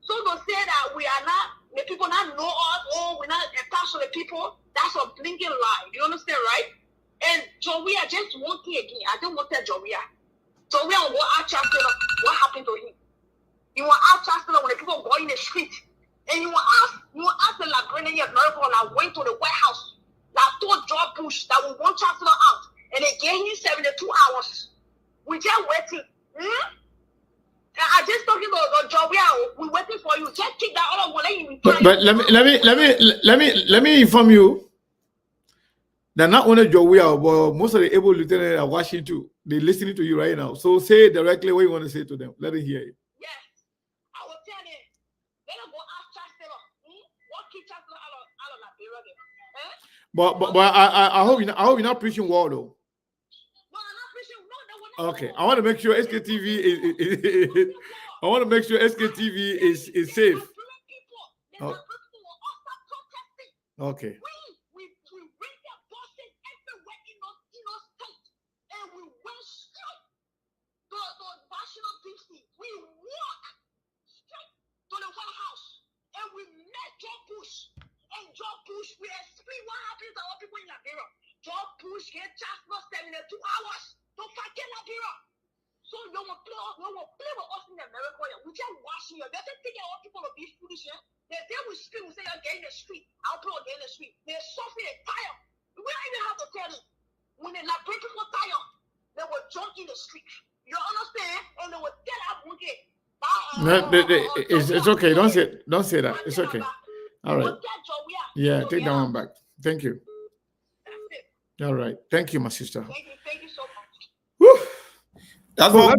So to say that we are not, the people not know us, or we're not attached to the people, that's a blinking lie. You understand, right? And Joria, just one thing again, I don't want to tell Joria. Joria, what happened to him? You want our chancellor when the people go in the street, and you want ask the librarian of America that went to the White House, that told George Bush that we want chancellor out, and they gave him 72 hours. We just waiting. I just talking about Joria. We waiting for you. Just keep that other one. But let me inform you. They're not only your way out, but most of the able lieutenants are watching too. They're listening to you right now. So say directly what you want to say to them. Let them hear you. Yes, I will tell them. Let them go ask Chancellor. What keep Chancellor out of Liberia there? But I hope you're not preaching war though. No, I'm not preaching. No, they will not. Okay, I want to make sure SKTV is I want to make sure SKTV is safe. Oh. Okay. We bring their bosses everywhere in those states, and we went straight to National DC. We walk straight to the White House, and we met George Bush. And George Bush, we explain what happened to our people in Liberia. George Bush gave Chancellor 72 hours to forget Liberia. So they will play with us in America. We just watching you. They don't think our people will be foolish. They will scream and say, "You're getting the street. I'll play again the street." They're suffering and tired. We don't even have to tell them. When they like people tired, they will jump in the street. You understand? And they will tell us, It's okay. Don't say that. It's okay. All right. Yeah, take that one back. Thank you. All right. Thank you, my sister. Thank you so much. Woo. That's why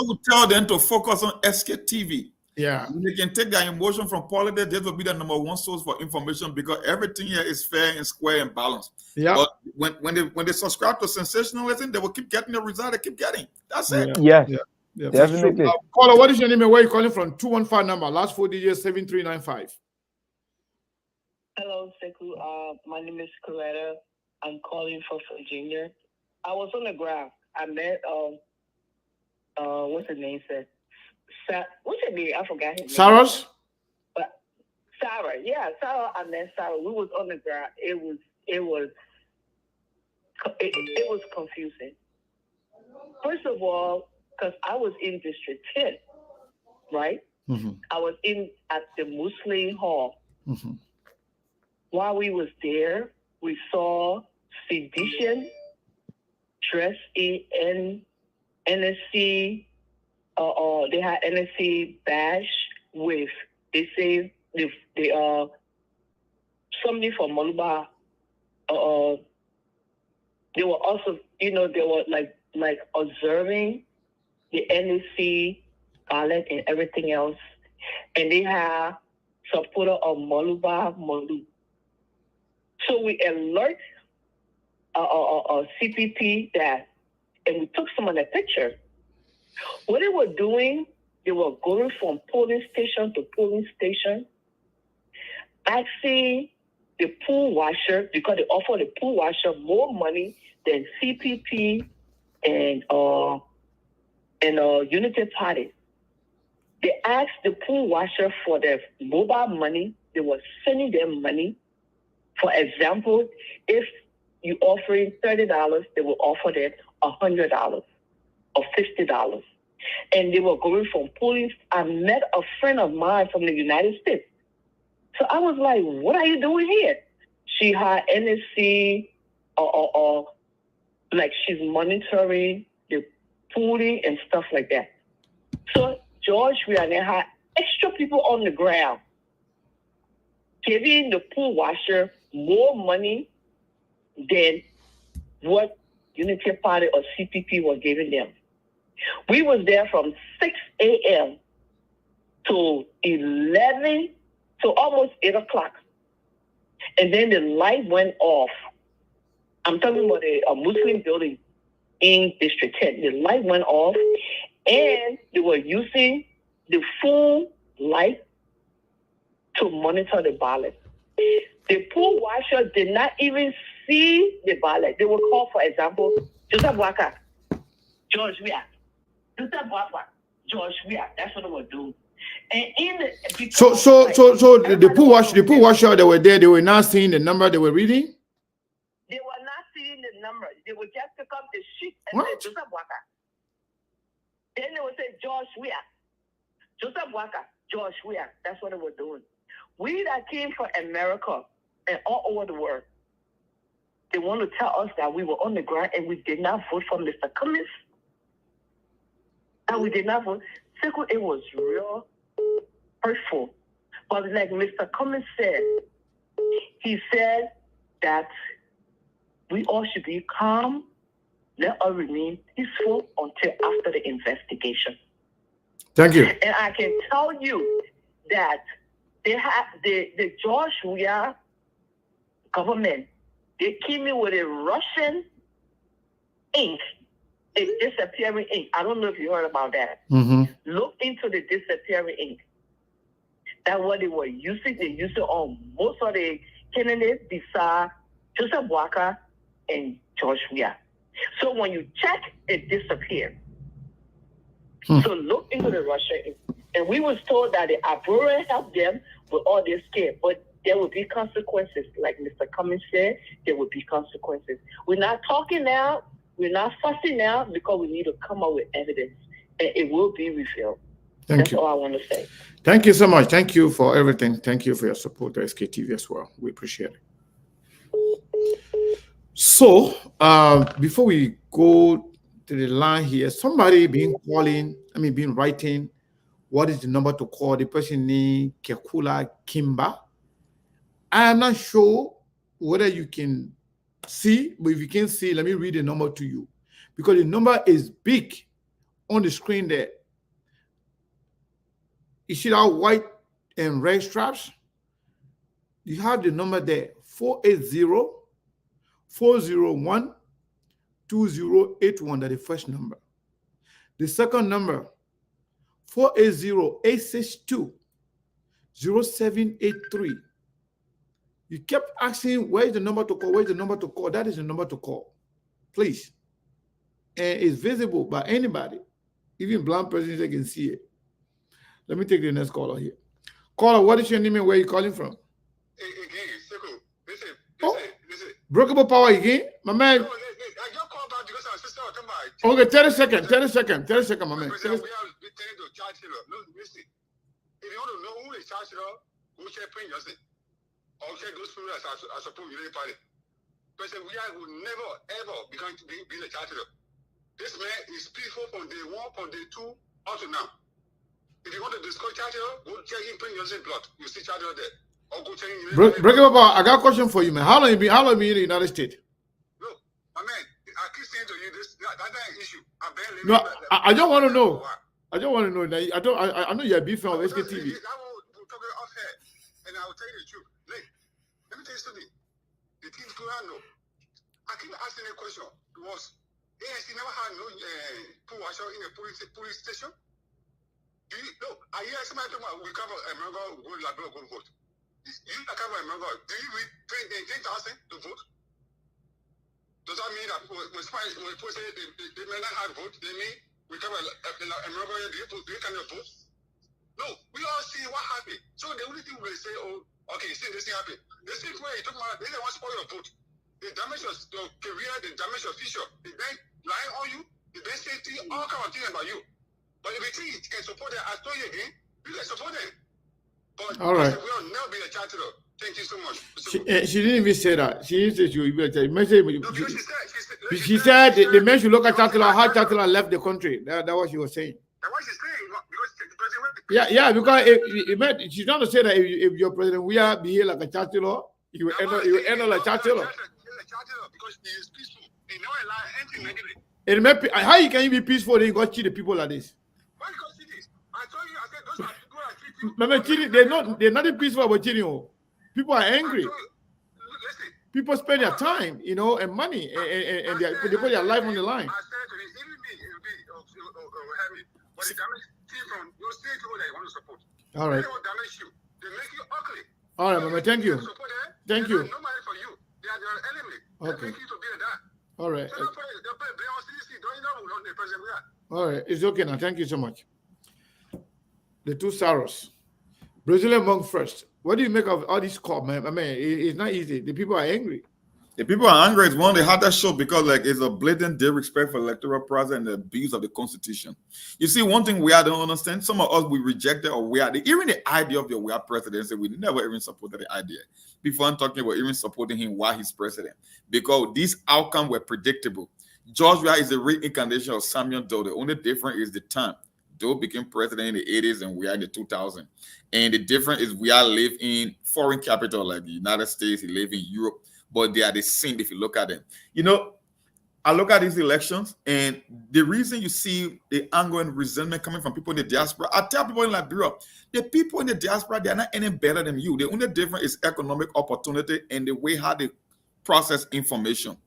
we tell them to focus on SKTV. Yeah. They can take their emotion from politics. This will be the #1 source for information because everything here is fair and square and balanced. Yeah. But when they subscribe to sensationalism, they will keep getting the result they keep getting. That's it. Yes. Yeah, Definitely. sure. Caller, what is your name and where are you calling from? 215 number, last 4 digits, 7395. Hello, Sekou. My name is Coretta. I'm calling from Virginia. I was on the ground. I met what's her name? What's her name? I forgot his Sarah? name. But Sarah, yeah, Sarah. I met Sarah. We was on the ground. It was confusing. First of all, because I was in District 10, right? Mm-hmm. I was at the Muslim Hall. Mm-hmm. While we was there, we saw sedition dressed in NSC. They had NSC badge with, they say the somebody from Moluba. They were also, they were like observing the NSC ballot and everything else, and they have supporter of Moluba Molu. So we alert CPP that, and we took some of the picture. What they were doing, they were going from polling station to polling station, asking the pool washer, because they offer the pool washer more money than CPP and Unity Party. They asked the pool washer for their mobile money. They were sending them money. For example, if you offering $30, they will offer them $100 or $50. And they were going from polling. I met a friend of mine from the United States. So I was like, what are you doing here? She had NSC or like she's monitoring the polling and stuff like that. So George, we are now had extra people on the ground giving the pool washer more money than what Unity Party or CPP were giving them. We was there from 6 a.m. to 11 to almost 8 o'clock. And then the light went off. I'm talking about a Muslim building in District 10. The light went off and they were using the full light to monitor the ballot. The poll watcher did not even see the ballot. They would call, for example, Joseph Waka, George Weah. Joseph Waka, George Weah. That's what they would do. And So the pool washer that were there, they were not seeing the number they were reading? They were not seeing the number. They would just pick up the sheet and say Joseph Waka. Then they would say George Weah. Joseph Waka, George Weah. That's what they were doing. We that came from America and all over the world, they want to tell us that we were on the ground and we did not vote for Mr. Cummins. And we did not vote. It was real hurtful. But like Mr. Cummins said, he said that we all should be calm. Let us remain peaceful until after the investigation. Thank you. And I can tell you that they have the George Weah government. They came in with a Russian ink, a disappearing ink. I don't know if you heard about that. Mm-hmm. Look into the disappearing ink. That's what they were using. They used it on most of the candidates besides Joseph Walker and George Weah. So when you check, it disappeared. So look into the Russian ink. And we was told that the Abura helped them with all this care, but there will be consequences. Like Mr. Cummings said, there will be consequences. We're not talking now. We're not fussing now because we need to come up with evidence, and it will be revealed. That's all I want to say. Thank you so much. Thank you for everything. Thank you for your support to SKTV as well. We appreciate it. So, before we go to the line here, somebody been writing, what is the number to call? The person named Kekula Kimba. I am not sure whether you can see, but if you can see, let me read the number to you, because the number is big on the screen there. You see that white and red straps? You have the number there, 480-401-2081. That's the first number. The second number, 480-862-0783. You kept asking, where's the number to call? Where's the number to call? That is the number to call, please. And it's visible by anybody, even blind persons, they can see it. Let me take the next caller here. Caller, what is your name and where are you calling from? Breakable Power again? My man. Okay, 30 seconds, my man. If you want to know who is chancellor, go check Prince Johnson. Or check those people as support Unity Party. President Weah will never, ever become to be the chancellor. This man is peaceful from day one, from day two, up to now. If you want to discuss chancellor, go check in Prince Johnson plot. You see chancellor there. Or go check in Breakable Power, I got a question for you, man. How long you been in the United States? No, my man, I keep saying to you this, that's not an issue. No, I don't want to know. I don't want to know. I know you're a big fan of SKTV. And I will tell you the truth. Let me tell you something. The things go on. I keep asking a question. It was ANC never had no pool washer in a police station. Do you know? I hear somebody talking about we cover a member go to go vote. You cover a member. Do you read 10,000 to vote? Does that mean that when people say they may not have vote, they mean we cover a member? Do you kind of vote? No, we all see what happened. So the only thing we say, oh, okay, see this thing happened. The same way you talk about, they don't want to spoil your vote. They damage your career, they damage your future. They then lie on you, they then say all kind of things about you. But if you think you can support them, I told you again, you can support them. But all right. We will never be a chancellor. Thank you so much. She didn't even say that. She didn't say she would be a chancellor. She said the man should look at chancellor, how chancellor left the country. That's what she was saying. That's what she's saying. Yeah, because she's trying to say that if your president Weah behave like a chancellor, you will end up like chancellor. Because he is peaceful. He never allow anything negative. How you can you be peaceful and you go cheat the people like this? Why you go see this? I told you, I said those are people that treat you. Remember, cheating, they're not peaceful about cheating. People are angry. People spend their time, and money, and they put their life on the line. I said to this, even me, but the damage from your state people that you want to support. All right. They will damage you. They make you ugly. All right, Mama. Thank you. Thank you. No money for you. They are your enemy. Okay. They make you to be that. All right. So don't play on CDC. Don't you know the president we are? All right. It's okay now. Thank you so much. The two Saros. Brazilian monk first. What do you make of all these calls, man? I mean, it's not easy. The people are angry. The people are angry. It's one they had that show because it's a blatant disrespect for electoral process and the abuse of the Constitution. You see, one thing we don't understand, some of us we rejected or even the idea of your presidency, we never even supported the idea. Before I'm talking about even supporting him while he's president, because these outcomes were predictable. George Weah is the reincarnation of Samuel Doe. The only difference is the time. Doe became president in the 80s and we are in the 2000s. And the difference is we are live in foreign capital like the United States, he live in Europe. but they are the same if you look at them. You know, I look at these elections, and the reason you see the anger and resentment coming from people in the diaspora, I tell people in Liberia, the people in the diaspora, they are not any better than you. The only difference is economic opportunity and the way how they process information.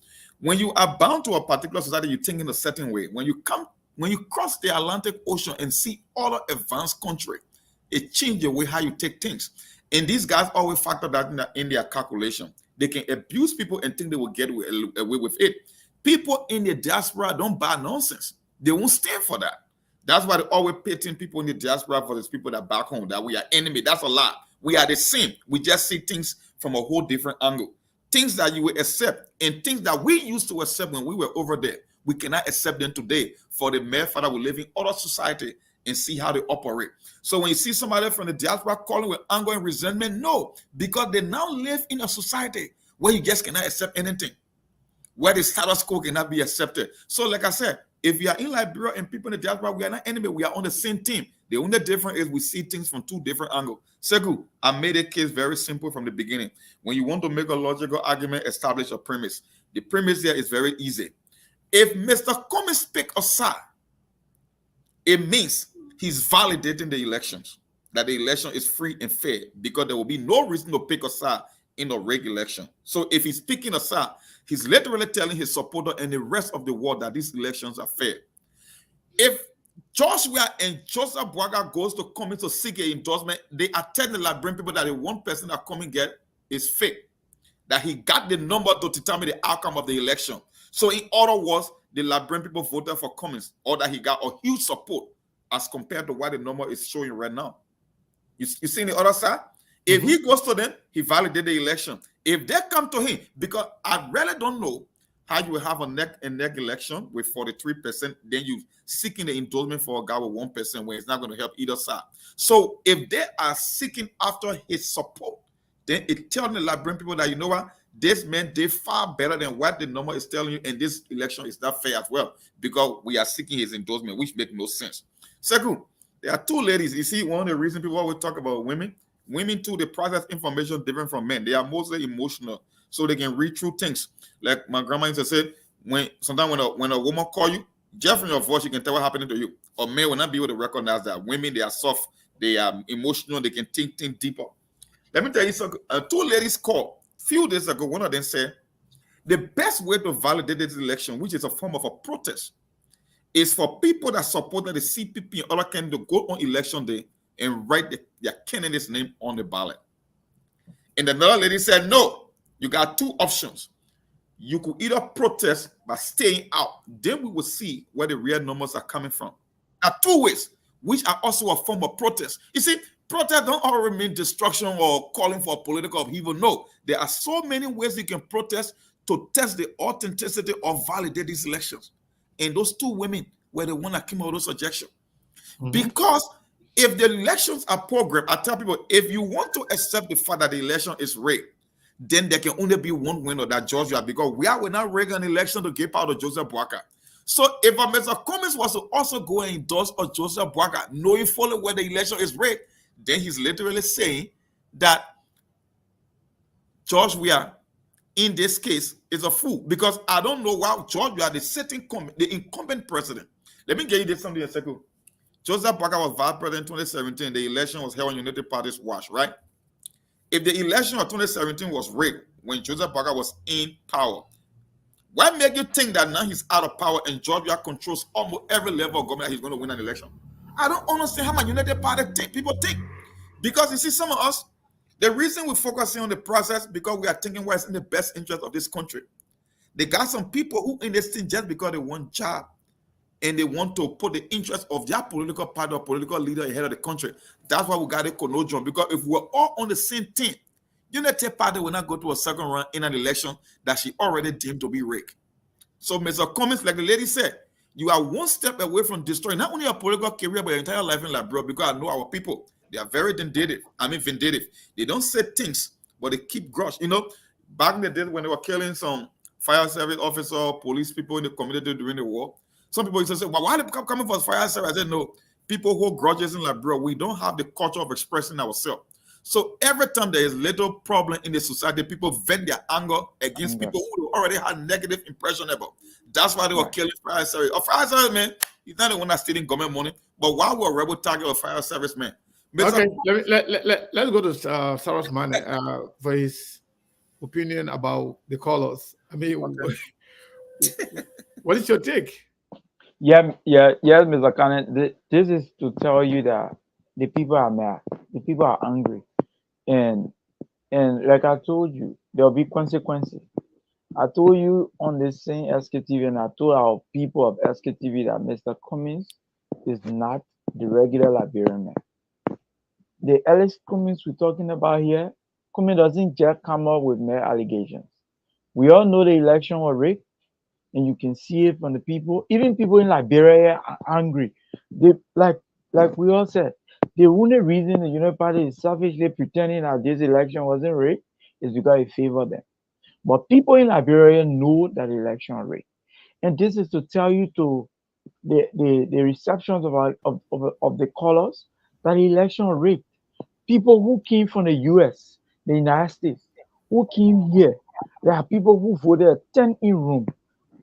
When you are bound to a particular society, you think in a certain way. When you cross the Atlantic Ocean and see other advanced country, it changes the way how you take things. And these guys always factor that in their calculation. They can abuse people and think they will get away with it. People in the diaspora don't buy nonsense. They won't stand for that. That's why they always pitting people in the diaspora for these people that back home, that we are enemy. That's a lie. We are the same. We just see things from a whole different angle. Things that you will accept and things that we used to accept when we were over there, we cannot accept them today for the mere fact that we live in other society and see how they operate. So when you see somebody from the diaspora calling with anger and resentment, no, because they now live in a society where you just cannot accept anything, where the status quo cannot be accepted. So like I said, if you are in Liberia and people in the diaspora, we are not enemy, we are on the same team. The only difference is we see things from two different angles. Sekou, I made a case very simple from the beginning. When you want to make a logical argument, establish a premise. The premise here is very easy. If Mr. Cummings pick a side, it means he's validating the elections, that the election is free and fair, because there will be no reason to pick a side in a rigged election. So if he's picking a side, he's literally telling his supporter and the rest of the world that these elections are fair. If Joshua and Joseph Boaga goes to come in to seek an endorsement, they are telling the Liberian people that the one person that come and get is fake, that he got the number to determine the outcome of the election. So in other words, the Liberian people voted for Cummings, or that he got a huge support as compared to what the number is showing right now. You see the other side? If he goes to them, he validated the election. If they come to him, because I really don't know how you will have a neck election with 43%, then you seeking the endorsement for a guy with 1% when it's not going to help either side. So if they are seeking after his support, then it tells the Liberian people that, you know what, this man did far better than what the number is telling you, and this election is not fair as well, because we are seeking his endorsement, which makes no sense. Second, there are two ladies. You see, one of the reasons people always talk about women too, they process information different from men. They are mostly emotional, so they can read through things. Like my grandma used to say, sometimes when a woman call you, just from your voice, you can tell what happening to you. Or men will not be able to recognize that. Women, they are soft, they are emotional, they can think deeper. Let me tell you something. Two ladies called a few days ago. One of them said, the best way to validate this election, which is a form of a protest, is for people that supported the CPP and other candidates to go on election day and write their candidate's name on the ballot. And another lady said, no, you got two options. You could either protest by staying out. Then we will see where the real numbers are coming from. There are two ways, which are also a form of protest. You see, protest don't always mean destruction or calling for political upheaval. No, there are so many ways you can protest to test the authenticity or validate these elections. And those two women were the one that came out with those suggestions. Because if the elections are programmed, I tell people, if you want to accept the fact that the election is rigged, then there can only be one winner, that Georgia, because we are not rigging an election to get out of Joseph Boaga. So if a Mr. Cummings was to also go and endorse a Joseph Boaga, knowing fully where the election is rigged, then he's literally saying that George Weah, in this case, is a fool, because I don't know why George Weah, the incumbent president. Let me get you this something in a second. Joseph Boaga was vice president in 2017. The election was held on United Party's watch, right? If the election of 2017 was rigged when Joseph Boaga was in power, what make you think that now he's out of power and George Weah controls almost every level of government that he's going to win an election? I don't understand how my United Party people think. Because you see, some of us, the reason we're focusing on the process, because we are thinking what's in the best interest of this country. They got some people who in this thing just because they want job and they want to put the interest of their political party or political leader ahead of the country. That's why we got a conundrum. Because if we're all on the same team, United Party will not go to a second round in an election that she already deemed to be rigged. So, Mr. Cummings, like the lady said, you are one step away from destroying not only your political career, but your entire life in Liberia, because I know our people. They are very vindictive. They don't say things, but they keep grudge. You know, back in the day when they were killing some fire service officer, police people in the community during the war, some people used to say, well, why are they coming for fire service? I said, no, people hold grudges in Liberia. We don't have the culture of expressing ourselves. So every time there is little problem in the society, people vent their anger against people who they already had negative impression about. That's why they were killing fire service. A fire service man, he's not the one that's stealing government money. But why were rebel target a fire service man? Okay, let's go to Cyrus Mane for his opinion about the colors. I mean, what is your take? Yeah, Mr. Kane. This is to tell you that the people are mad, the people are angry, and like I told you, there will be consequences. I told you on the same SKTV, and I told our people of SKTV that Mr. Cummings is not the regular Liberian man. The Ellis Cummings we're talking about here, Cummings doesn't just come up with mere allegations. We all know the election was rigged, and you can see it from the people. Even people in Liberia are angry. They like we all said, the only reason the United Party is selfishly pretending that this election wasn't rigged is because it favored them. But people in Liberia know that the election was rigged. And this is to tell you to the receptions of the colors that the election was rigged. People who came from the US, the United States, who came here, there are people who voted 10 in room.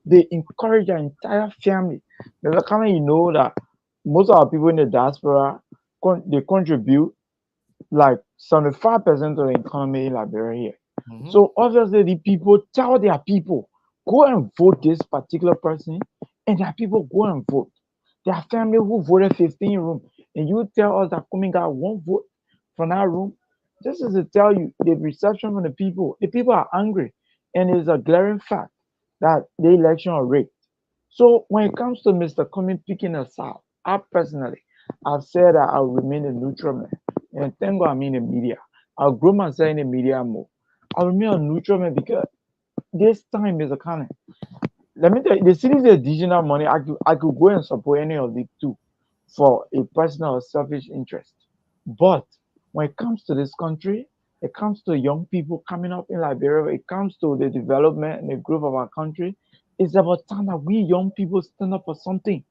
They encourage their entire family. There's a kind of, you know, that most of our people in the diaspora, they contribute like 75% of the economy in Liberia here. So obviously the people tell their people, go and vote this particular person, and their people go and vote. Their family who voted 15 room, and you tell us that Cummings got one vote from that room. This is to tell you the reception from the people. The people are angry, and it's a glaring fact that the election are rigged. So when it comes to Mr. Cummings picking a side, I personally, I've said that I'll remain a neutral man, and thank God I'm in the media. I'll grow myself in the media more. I'll remain a neutral man because this time is a kind of, let me tell you, the city's additional money, I could go and support any of the two for a personal or selfish interest. But when it comes to this country, it comes to young people coming up in Liberia, it comes to the development and the growth of our country, it's about time that we young people stand up for something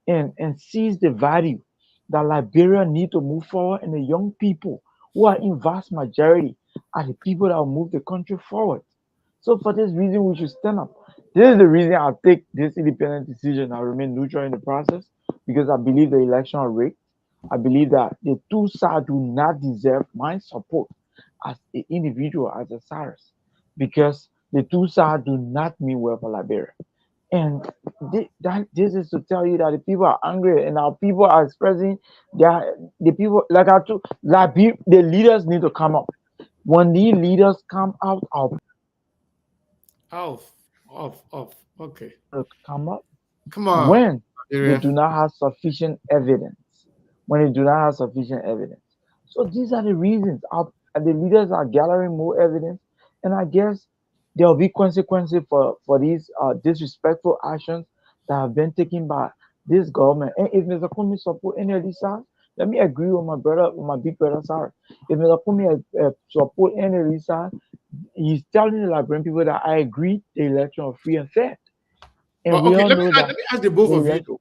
and seize the value that Liberia need to move forward, and the young people who are in vast majority are the people that will move the country forward. So for this reason, we should stand up. This is the reason I'll take this independent decision. I'll remain neutral in the process because I believe the election are rigged. I believe that the two sides do not deserve my support as an individual, as a Cyrus, because the two sides do not mean well for Liberia. And this is to tell you that the people are angry, and our people are expressing the people like the leaders need to come up. When the leaders come out, okay, come up. Come on. When Nigeria. they do not have sufficient evidence. When they do not have sufficient evidence. So these are the reasons. The leaders are gathering more evidence, and I guess there will be consequences for these disrespectful actions that have been taken by this government. And if Mr. Cummings support any of these sides, let me agree with my brother, with my big brother, sorry. If Mr. Cummings support any of these sides, he's telling the Liberian people that I agree the election was free and fair. And Well, we okay, all let know me that ask the both the of election. you.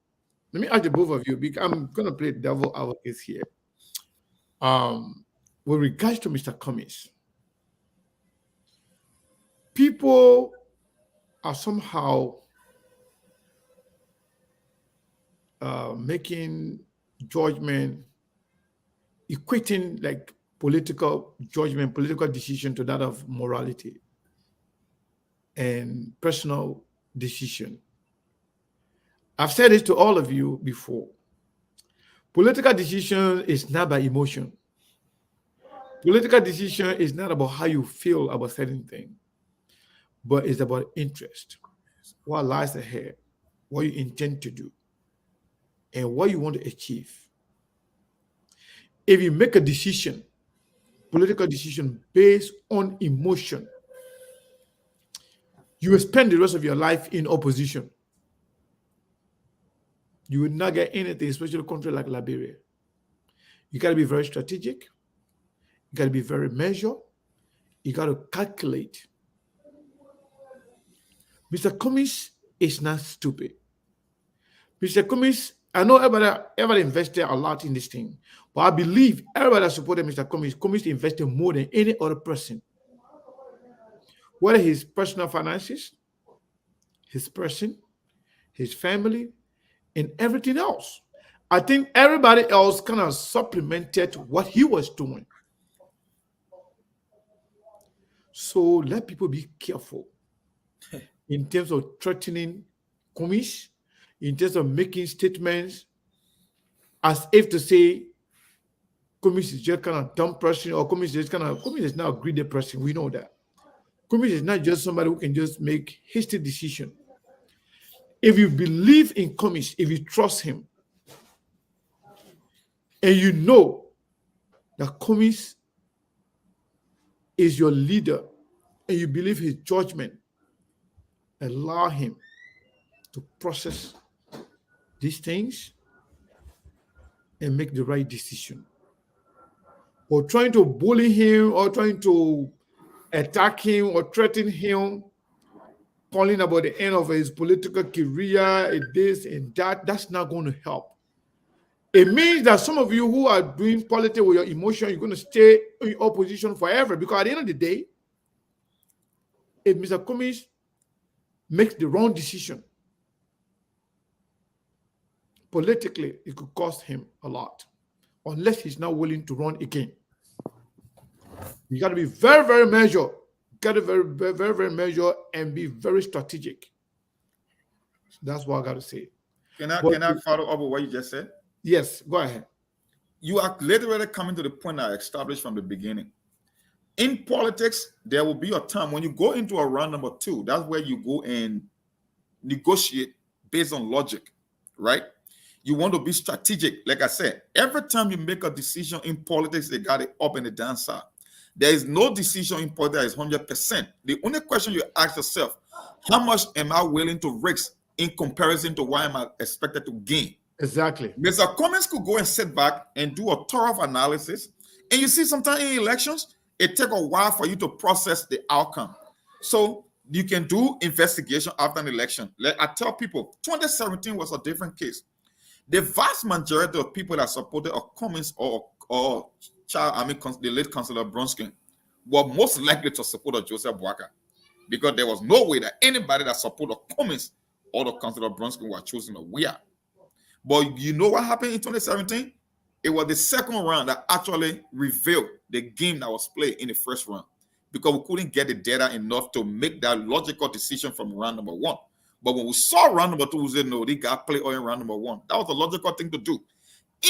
Let me ask the both of you because I'm gonna play devil advocate here. With regards to Mr. Cummings, people are somehow making judgment, equating like political judgment, political decision to that of morality and personal decision. I've said this to all of you before. Political decision is not by emotion. Political decision is not about how you feel about certain things, but it's about interest, what lies ahead, what you intend to do, and what you want to achieve. If you make a decision, political decision based on emotion, you will spend the rest of your life in opposition. You will not get anything, especially a country like Liberia. You got to be very strategic. You got to be very measured. You got to calculate. Mr. Cummings is not stupid. Mr. Cummings I know everybody invested a lot in this thing, but I believe everybody that supported Mr. Cummings invested more than any other person. Whether his personal finances, his person, his family, and everything else. I think everybody else kind of supplemented what he was doing. So let people be careful in terms of threatening Cummings, in terms of making statements as if to say Cummings is just kind of dumb person, or Cummings is not a greedy person. We know that. Cummings is not just somebody who can just make hasty decision. If you believe in Cummings, if you trust him, and you know that Cummings is your leader, and you believe his judgment, allow him to process these things and make the right decision. Or trying to bully him, or trying to attack him, or threaten him, calling about the end of his political career, and this and that, that's not going to help. It means that some of you who are doing politics with your emotion, you're going to stay in opposition forever, because at the end of the day, if Mr. Cummings makes the wrong decision, politically, it could cost him a lot, unless he's not willing to run again. You got to be very, very measured. Got to be very measured and be very strategic. That's what I got to say. Can I follow up with what you just said? Yes, go ahead. You are literally coming to the point I established from the beginning. In politics, there will be a time when you go into a round number 2. That's where you go and negotiate based on logic, right? You want to be strategic. Like I said, every time you make a decision in politics, they got it up and the downside. There is no decision in politics that is 100%. The only question you ask yourself, how much am I willing to risk in comparison to what am I expected to gain? Exactly. Mr. Cummings could go and sit back and do a thorough analysis. And you see, sometimes in elections, it takes a while for you to process the outcome. So you can do investigation after an election. Like I tell people, 2017 was a different case. The vast majority of people that supported a Cummings or the late Councillor Bronsky were most likely to support a Joseph Boakai, because there was no way that anybody that supported Cummings or the Councillor Bronsky were choosing a weir. But you know what happened in 2017? It was the second round that actually revealed the game that was played in the first round, because we couldn't get the data enough to make that logical decision from round number 1. But when we saw round number 2, we said, no, they got played in round number 1. That was a logical thing to do.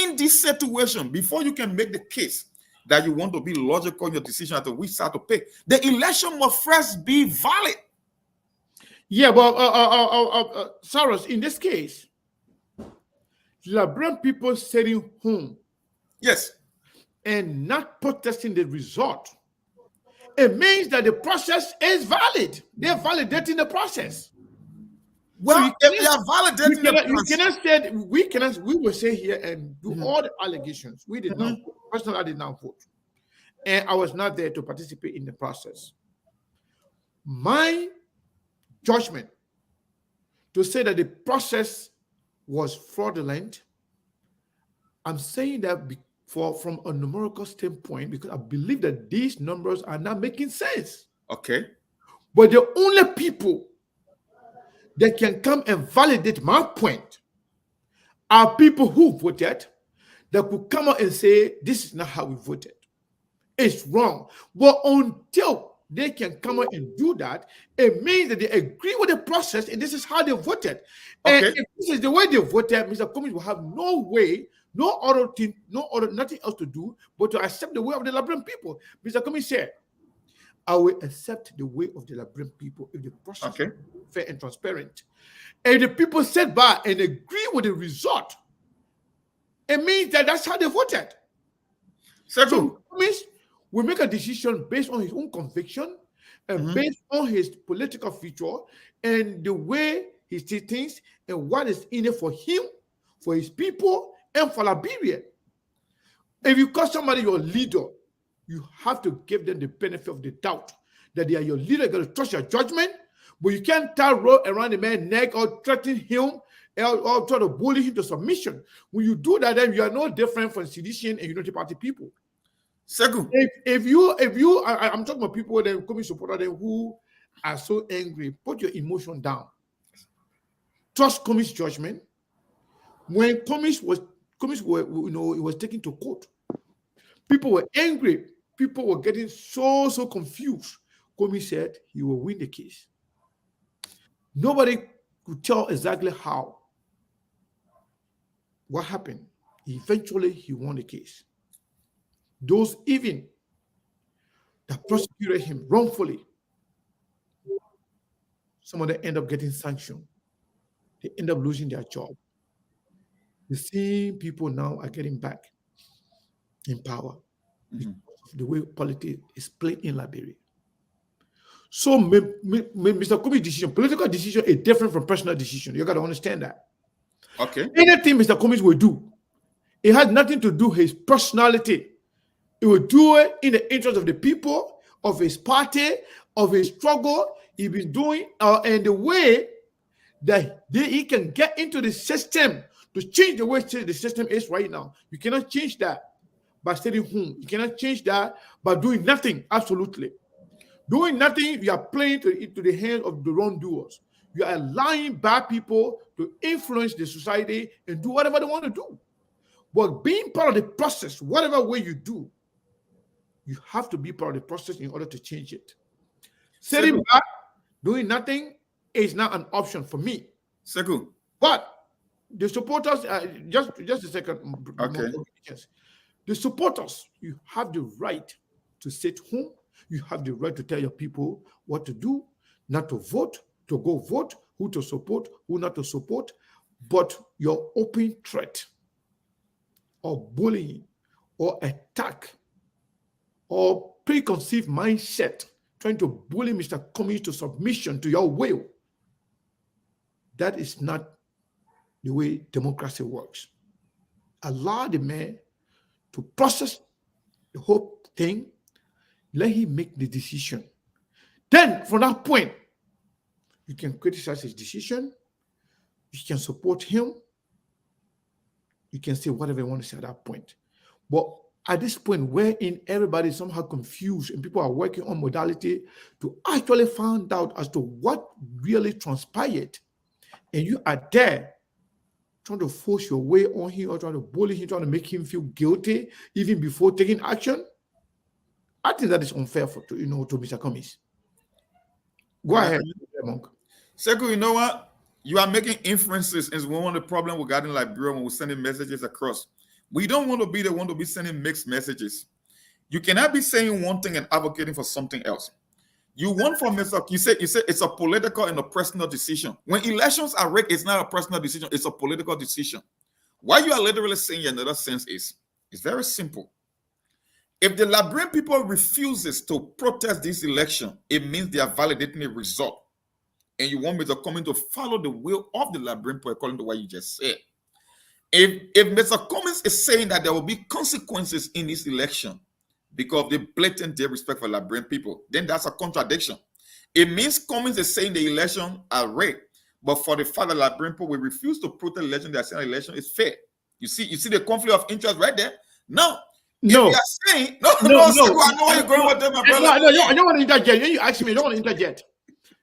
In this situation, before you can make the case that you want to be logical in your decision as to which side to pick, the election must first be valid. Yeah, but Cyrus, in this case, Liberian people sitting home, yes, and not protesting the result, it means that the process is valid. They're validating the process. Well, so if they are validating the process, we will say here and do all the allegations. We did not vote. Personally, I did not vote, and I was not there to participate in the process. My judgment to say that the process was fraudulent, I'm saying that from a numerical standpoint, because I believe that these numbers are not making sense. Okay. But the only people that can come and validate my point are people who voted, that could come out and say, this is not how we voted. It's wrong. But until they can come out and do that, it means that they agree with the process, and this is how they voted. Okay. And if this is the way they voted, Mr. Cummings will have no way, nothing else to do but to accept the way of the Liberian people. Mr. Cummings said, I will accept the way of the Liberian people if the process is fair and transparent. And the people sit by and agree with the result, it means that that's how they voted. So Cummings will make a decision based on his own conviction and based on his political future and the way he sees things and what is in it for him, for his people, and for Liberia. If you call somebody your leader, you have to give them the benefit of the doubt that they are your leader. You got to trust your judgment, but you can't tie rope around the man's neck or threaten him or try to bully him to submission. When you do that, then you are no different from sedition and Unity Party people. Second, I'm talking about people that coming supporter them who are so angry. Put your emotion down. Trust Comey's judgment. When Comey was it was taken to court, people were angry. People were getting so confused. Comey said he will win the case. Nobody could tell exactly how. What happened? Eventually, he won the case. Those even that prosecuted him wrongfully, some of them end up getting sanctioned. They end up losing their job. The same people now are getting back in power because of the way politics is played in Liberia. So, Mr. Comey's decision, political decision, is different from personal decision. You got to understand that. Okay. Anything Mr. Comey will do, it has nothing to do with his personality. He will do it in the interest of the people, of his party, of his struggle he's been doing, and the way that he can get into the system to change the way the system is right now. You cannot change that by staying home. You cannot change that by doing nothing, absolutely. Doing nothing, you are playing into the hands of the wrongdoers. You are allowing bad people to influence the society and do whatever they want to do. But being part of the process, whatever way you do, you have to be part of the process in order to change it. Sitting back, doing nothing is not an option for me. Second. But the supporters, just a second. Okay. The supporters, you have the right to sit home. You have the right to tell your people what to do, not to vote, to go vote, who to support, who not to support. But your open threat or bullying or attack or preconceived mindset trying to bully Mr. Comey to submission to your will, that is not the way democracy works. Allow the man to process the whole thing. Let him make the decision. Then, from that point, you can criticize his decision. You can support him. You can say whatever you want to say at that point. But at this point, wherein everybody is somehow confused and people are working on modality to actually find out as to what really transpired, and you are there trying to force your way on him or trying to bully him, trying to make him feel guilty even before taking action, I think that is unfair to Mr. Comey. Go ahead, Monk. Sekou, you know what? You are making inferences, and one of the problems regarding Liberia when we're sending messages across. We don't want to be the one to be sending mixed messages. You cannot be saying one thing and advocating for something else. You want from Mr. You say it's a political and a personal decision. When elections are rigged, it's not a personal decision, it's a political decision. What you are literally saying in another sense is, it's very simple. If the Liberian people refuses to protest this election, it means they are validating a result. And you want Mr. Comey to follow the will of the Liberian people according to what you just said. If Mr. Comey is saying that there will be consequences in this election because of the blatant disrespect for Liberian people, then that's a contradiction. It means Comey is saying the election are rigged, but for the fact that Liberian people will refuse to protest the election, they are saying the election is fair. You see the conflict of interest right there? No. No. If you are saying, no, I know where you're going with them, my brother. I don't want to interject. When you ask me, I don't want to interject.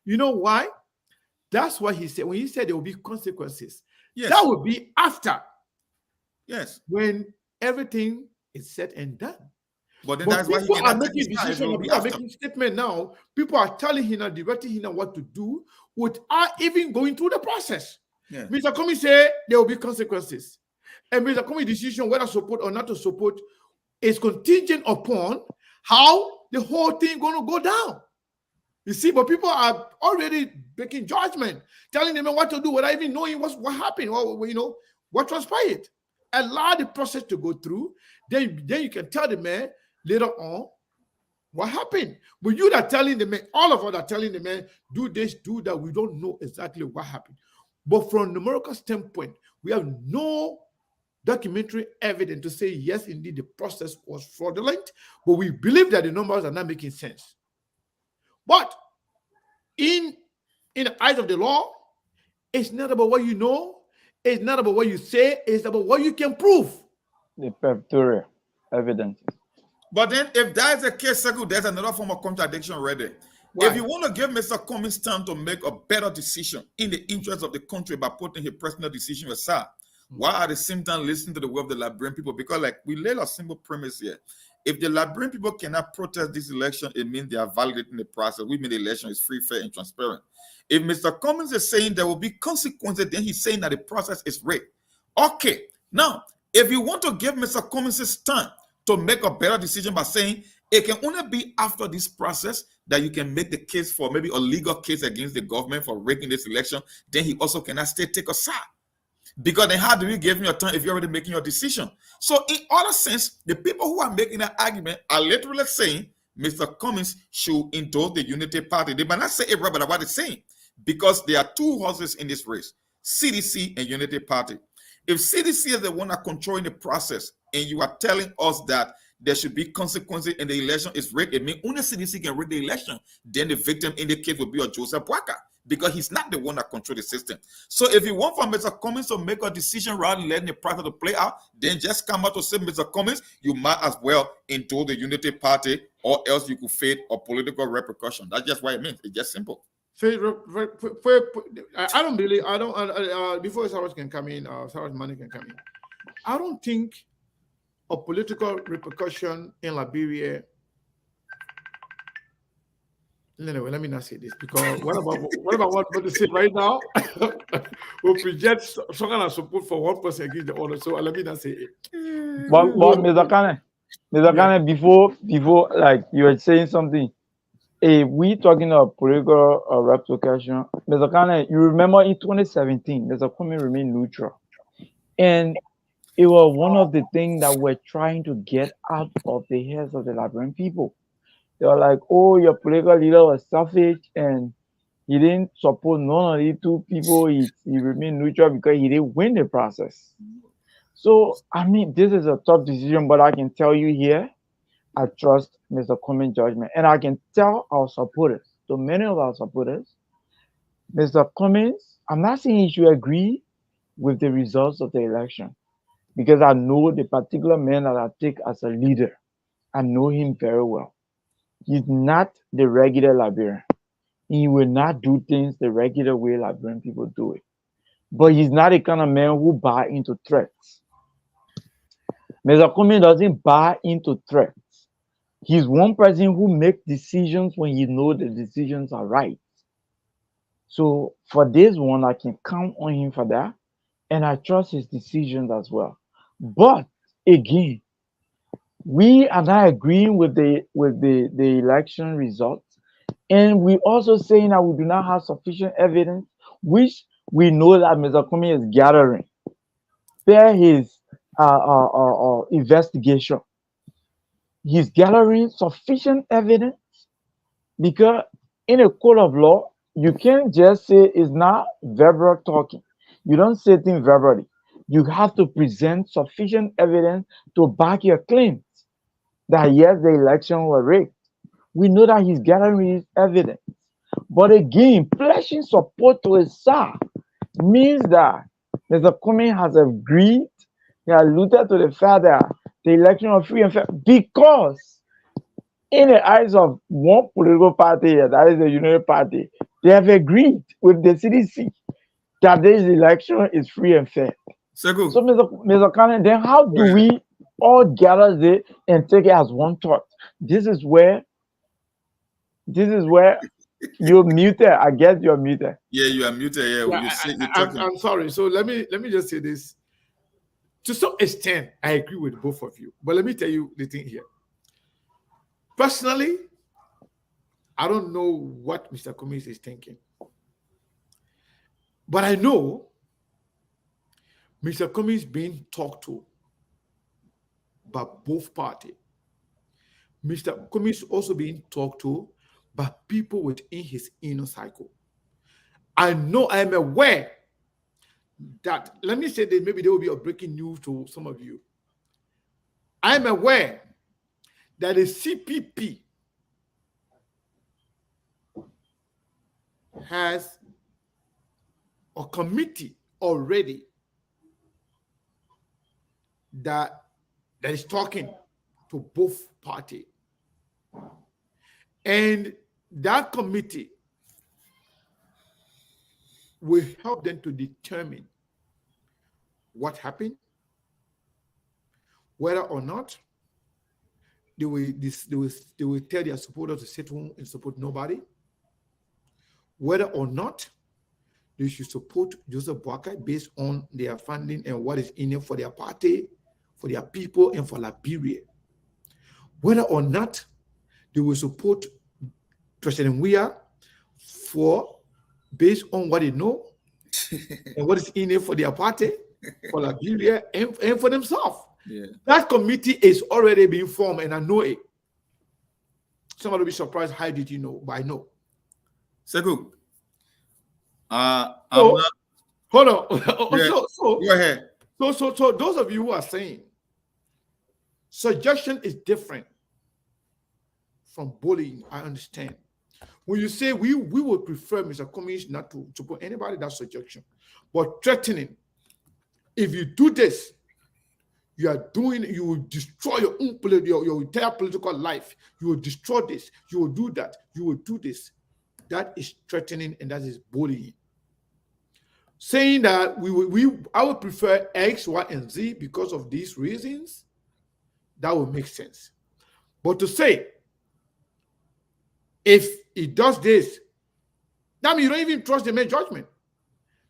You know why? That's what he said. When he said there will be consequences, yes, that will be after. Yes. When everything is said and done. But then that's why people are making decisions. People are making statements now. People are telling him and directing him what to do without even going through the process. Yeah. Mr. Comey said there will be consequences. And Mr. Comey's decision whether to support or not to support is contingent upon how the whole thing going to go down. You see, but people are already making judgment, telling them what to do without even knowing what happened or what transpired. Allow the process to go through. Then you can tell the man later on what happened. But you are telling the man, all of us are telling the man, do this, do that. We don't know exactly what happened. But from a numerical standpoint, we have no documentary evidence to say, yes, indeed, the process was fraudulent, but we believe that the numbers are not making sense. But in the eyes of the law, it's not about what you know, It's not about what you say, it's about what you can prove. The pictorial evidence. But then, if that is the case, Sekou, there's another form of contradiction already. If you want to give Mr. Cummings time to make a better decision in the interest of the country by putting his personal decision aside, while at the same time listening to the word of the Liberian people, because like we laid a simple premise here. If the Liberian people cannot protest this election, it means they are validating the process. We mean the election is free, fair, and transparent. If Mr. Cummings is saying there will be consequences, then he's saying that the process is rigged. Okay, now, if you want to give Mr. Cummings time to make a better decision by saying it can only be after this process that you can make the case for maybe a legal case against the government for rigging this election, then he also cannot take a side. Because then how do you give me your time if you're already making your decision? So in other sense, the people who are making that argument are literally saying Mr. Cummings should endorse the Unity Party. They might not say it right, but what they're saying, because there are two horses in this race, CDC and Unity Party. If CDC is the one that controlling the process and you are telling us that there should be consequences and the election is rigged, it means only CDC can rig the election, then the victim in the case will be a Joseph Boakai, because he's not the one that controls the system. So if you want for Mr. Cummings to make a decision rather than letting the process to play out, then just come out to say, Mr. Cummings, you might as well endorse the Unity Party, or else you could face a political repercussion. That's just what it means. It's just simple. I don't believe, before Sarah can come in, Sarah's money can come in. I don't think a political repercussion in Liberia. Anyway, let me not say this, because what about what I'm about to say right now will project some kind of support for one person against the other. So let me not say it. But Mr. Kane, before like you were saying something, if we talking about political replication, Mr. Kane, you remember in 2017, Mr. Cummings remained neutral, and it was one of the things that we're trying to get out of the heads of the Liberian people. They were like, oh, your political leader was selfish and he didn't support none of these two people. He remained neutral because he didn't win the process. So, I mean, this is a tough decision, but I can tell you here, I trust Mr. Cummings' judgment. And I can tell our supporters, so many of our supporters, Mr. Cummings, I'm not saying he should agree with the results of the election, because I know the particular man that I take as a leader. I know him very well. He's not the regular Liberian. He will not do things the regular way Liberian people do it. But he's not the kind of man who buy into threats. Mr. Cummings doesn't buy into threats. He's one person who makes decisions when he knows the decisions are right. So for this one, I can count on him for that. And I trust his decisions as well. But again, we are not agreeing with the election results, and we also saying that we do not have sufficient evidence, which we know that Mr. Cummings is gathering per his investigation. He's gathering sufficient evidence, because in a court of law, you can't just say it's not verbal talking. You don't say things verbally. You have to present sufficient evidence to back your claims that yes, the election was rigged. We know that he's gathering his evidence. But again, pledging support to his side means that Mr. Cummings has agreed, he alluded to the fact that the election was free and fair, because in the eyes of one political party, that is the Unity Party, they have agreed with the CDC that this election is free and fair. So Mr. Kane, then how do we all gather this and take it as one thought? This is where you're muted. I guess you're muted. Yeah, you are muted. Yeah, I'm sorry. So let me just say this. To some extent, I agree with both of you. But let me tell you the thing here. Personally, I don't know what Mr. Cummings is thinking. But I know Mr. Cummings being talked to by both parties. Mr. Cummings also being talked to by people within his inner cycle. I know, I am aware that, let me say that maybe there will be a breaking news to some of you. I am aware that the CPP has a committee already that is talking to both parties. And that committee will help them to determine what happened, whether or not they will tell their supporters to sit home and support nobody, whether or not they should support Joseph Boakai based on their funding and what is in it for their party, for their people, and for Liberia, whether or not they will support President Weah based on what they know and what is in it for their party, for Liberia, and for themselves. Yeah. That committee is already being formed, and I know it. Somebody will be surprised, how did you know? But I know. Sekou, hold on. Yeah. Go ahead. So those of you who are saying suggestion is different from bullying, I understand. When you say we would prefer Mr. Cummings not to support anybody, that's suggestion. But threatening, if you do this, you will destroy your own your entire political life. You will destroy this, you will do that, you will do this. That is threatening, and that is bullying. Saying that I would prefer X, Y, and Z because of these reasons, that would make sense. But to say, if he does this, that means you don't even trust the man's judgment.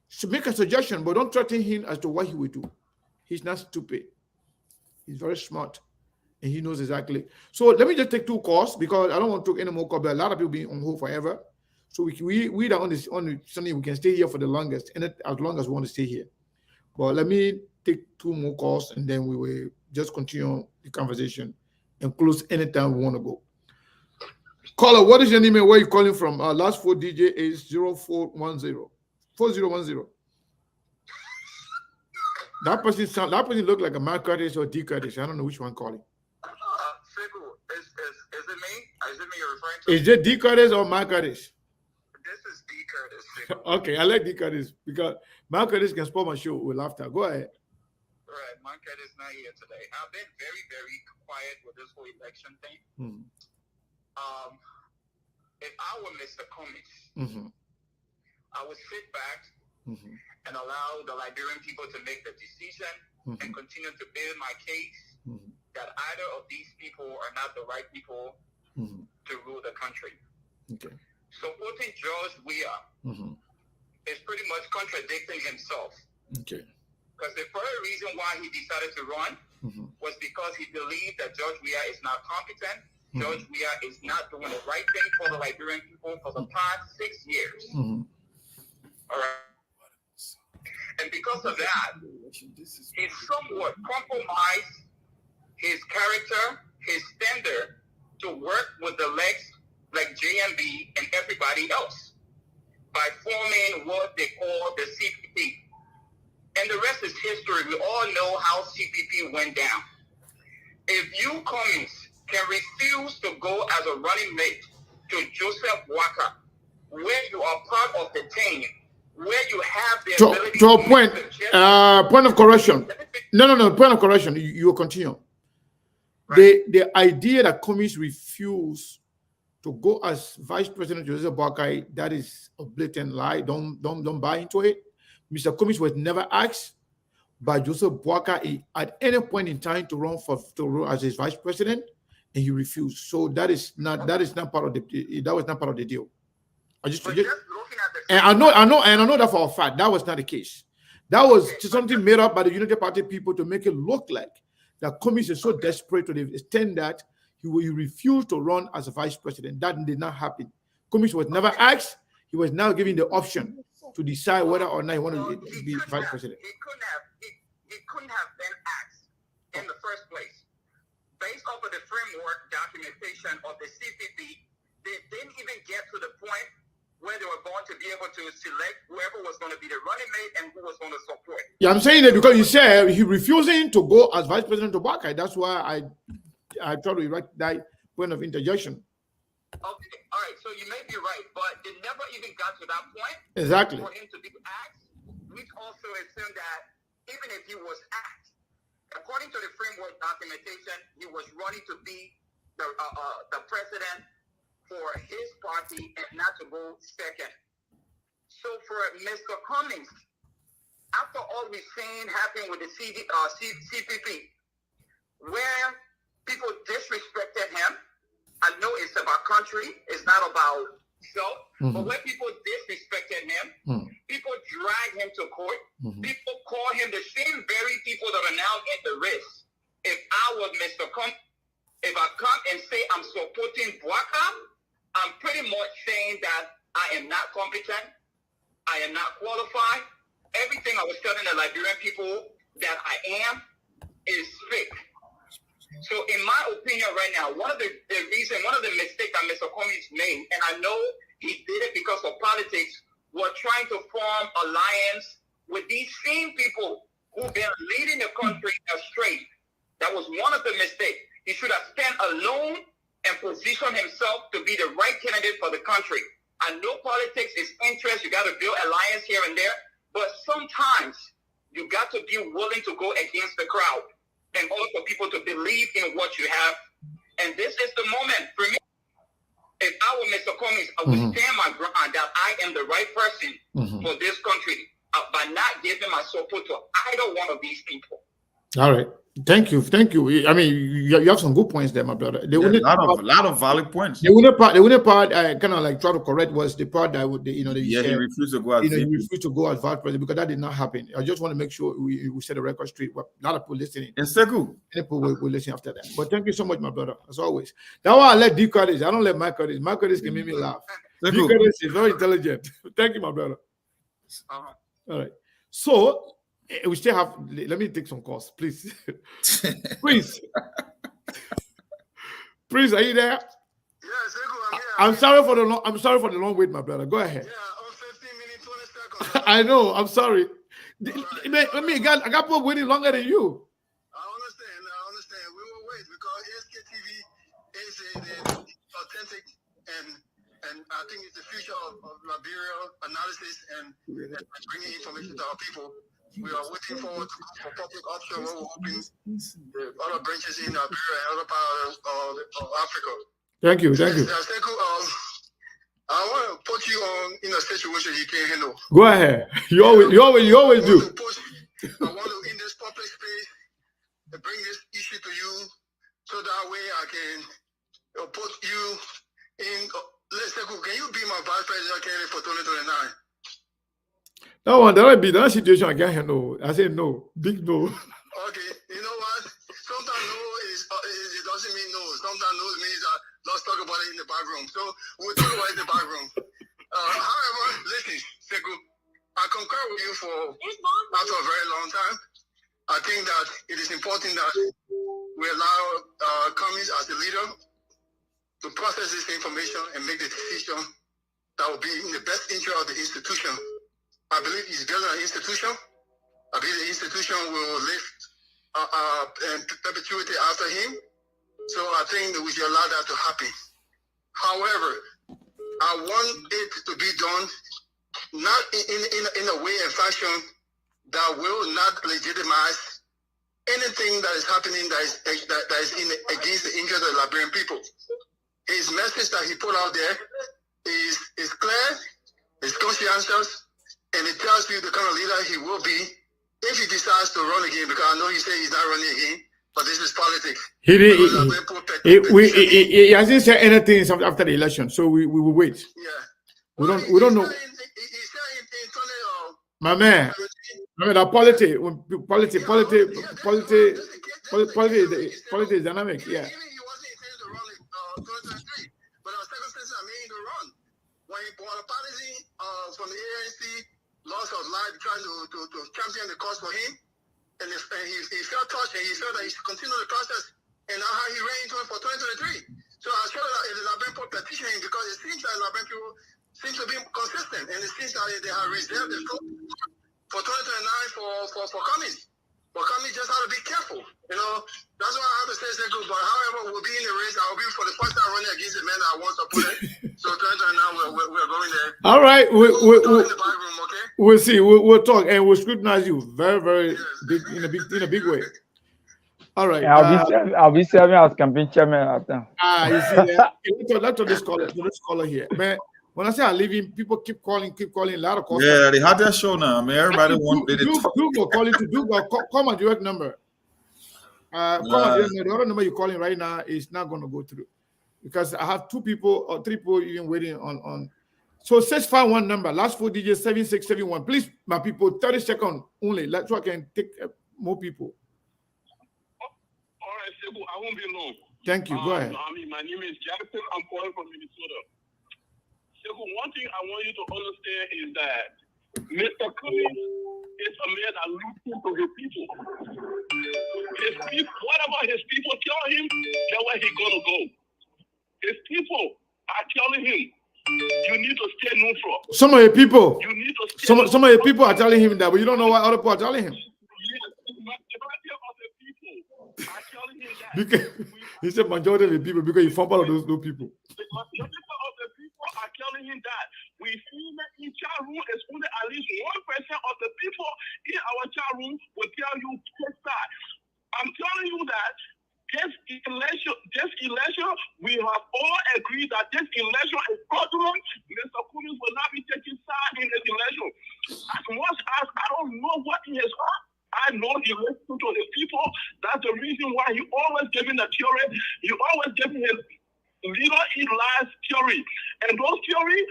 So make a suggestion, but don't threaten him as to what he will do. He's not stupid. He's very smart, and he knows exactly. So let me just take 2 calls because I don't want to take any more calls. But a lot of people being on hold forever. So we that on Sunday we can stay here for the longest, and as long as we want to stay here. But let me take 2 more calls, and then we will just continue the conversation and close anytime we want to go. Caller, what is your name and where are you calling from? Last 4 DJ is 0410 4010. That person looked like a Mark Curtis or D Curtis. I don't know which one calling. Sekou, is it me? Is it me you're referring to? Is it D Curtis or Mark Curtis? This is D Curtis. Sekou. Okay, I like D Curtis because Mark Curtis can spoil my show with laughter. Go ahead. Right, Mark Curtis not here today. I've been very, very quiet with this whole election thing. If I were Mr. Cummings, I would sit back and allow the Liberian people to make the decision and continue to build my case that either of these people are not the right people to rule the country. Okay. Supporting George Weah is pretty much contradicting himself. Okay. Because the first reason why he decided to run was because he believed that George Weah is not competent. George Weah is not doing the right thing for the Liberian people for the past 6 years. All right. And because of that, he somewhat compromised his character, his standard to work with the legs like JMB and everybody else by forming what they call the CPP. And the rest is history. We all know how CPP went down. If you, Cummings, can refuse to go as a running mate to Joseph Boakai, where you are part of the team, where you have the ability to a point, point of correction. No, point of correction. You will continue. Right. The idea that Cummings refused to go as Vice President Joseph Boakai, that is a blatant lie. Don't buy into it. Mr. Cummings was never asked by Joseph Boakai at any point in time to run as his vice president, and he refused. So that was not part of the deal. And I know that for a fact that was not the case. That was something made up by the Unity Party people to make it look like that Cummings is so desperate to the extent that he refused to run as a vice president. That did not happen. Cummings was never asked. He was now given the option to decide whether or not he wanted to be vice president. He couldn't have been asked in the first place. Based off of the framework documentation of the CPP, they didn't even get to the point where they were going to be able to select whoever was going to be the running mate and who was going to support. Yeah, I'm saying that because you said he refusing to go as vice president to Boakai. That's why I tried to erect that point of interjection. Okay, all right. So you may be right, but it never even got to that point. Exactly. For him to be asked, which also assumed that even if he was asked, According to the framework documentation, he was running to be the president for his party and not to go second. So for Mr. Cummings, after all we've seen happen with the CPP, where people disrespected him, I know it's about country, it's not about self, but when people disrespected him, people drag him to court, people call him the same very people that are now in the race. If I was Mr. Cummings, if I come and say I'm supporting Bouaka, I'm pretty much saying that I am not competent, I am not qualified. Everything I was telling the Liberian people that I am is fake. So in my opinion right now, one of the mistakes that Mr. Cummings made, and I know he did it because of politics, was trying to form alliance with these same people who've been leading the country astray. That was one of the mistakes. He should have stand alone and positioned himself to be the right candidate for the country. I know politics is interest. You got to build alliance here and there. But sometimes you got to be willing to go against the crowd and also people to believe in what you have. And this is the moment for me. If I were Mr. Cummings, I would stand my ground that I am the right person for this country by not giving my support to either one of these people. All right. Thank you. I mean, you have some good points there, my brother. A lot of valid points. The only part I kind of like try to correct was the part that would, he refused to go as he refused to go as vice president because that did not happen. I just want to make sure we set the record straight. A lot of people listening. And Sekou, people will listen after that. But thank you so much, my brother, as always. That's why I let D Curtis. I don't let Mike Curtis. Mike Curtis can make me laugh. D Curtis is very intelligent. Thank you, my brother. All right. So we still have. Let me take some calls, please. Please, are you there? Yes, I'm sorry for the long wait, my brother. Go ahead. Yeah, 15 minutes, 20 seconds. I know. I'm sorry. I got people waiting longer than you. I understand. We will wait because SKTV is an authentic and I think it's the future of Liberia analysis and bringing information to our people. We are waiting forward for public option where we're hoping the other branches in Liberia and other parts of Africa. Thank you. Sekou, I want to put you in a situation you can't handle. Go ahead. You always do. I want to in this public space bring this issue to you so that way I can put you in. Sekou, can you be my vice president candidate for 2029? That situation I can't handle. I said no. Big no. Okay, you know what? Sometimes no it doesn't mean no. Sometimes no means let's talk about it in the back room. So we'll talk about it in the back room. However, listen, Sekou, I concur with you for after a very long time. I think that it is important that we allow Cummings as a leader to process this information and make the decision that will be in the best interest of the institution. I believe he's building an institution. I believe the institution will live in perpetuity after him. So I think that we should allow that to happen. However, I want it to be done not in a way and fashion that will not legitimize anything that is happening that is against the interest of the Liberian people. His message that he put out there is clear, is conscientious, and it tells you the kind of leader he will be if he decides to run again, because I know he said he's not running again, but this is politics. He hasn't said anything after the election, so we will wait. Yeah. We don't know. My man, the politics is dynamic, yeah. When a party from the ANC lost his life trying to champion the cause for him, and he felt touched and he felt that he should continue the process, and now how he ran into it for 2023. So I feel that the Liberian people petition him because it seems that Liberian people seem to be consistent, and it seems that they have reserved the scope for 2029 for Cummings. But Cummings just have to be careful. You know, that's why I have to say Sekou. But however, we'll be in the race. I will be for the first time running against the man that I want to put it. So 2029, we're going there. All right, we'll see. We'll talk and we'll scrutinize you very, very big in a big way. All right. I'll be serving as campaign chairman after. You see, let's to this caller here, man. When I say I'm leaving, people keep calling. A lot of calls. Yeah, they had their show now. I mean, everybody wants to Google calling to Google. Call my direct number. Call my direct number. The other number you're calling right now is not going to go through because I have 2 people or 3 people even waiting on. So 651 number, last 4 digits 7671. Please, my people, 30 seconds only. So I can take more people. All right, Sekou, I won't be long. Thank you. Go ahead. My name is Jackson. I'm calling from Minnesota. Sekou, one thing I want you to understand is that Mr. Cummings is a man that looks to his people. Whatever his people tell him, that's where he's going to go. His people are telling him, you need to stay neutral. Some of your people, you need to stay some of your people are telling him that, but you don't know what other people are telling him. Because he said majority of the people because he found part of those people. The majority of the people are telling him that we feel that in chat room is only at least 1% of the people in our chat room will tell you take that. I'm telling you that this election, we have all agreed that this election is fraudulent. Mr. Cummings will not be taking side in this election. As much as I don't know what he has heard, I know he listens to the people. That's the reason why he always giving the theory. He always giving his leader in lies theory. And those theory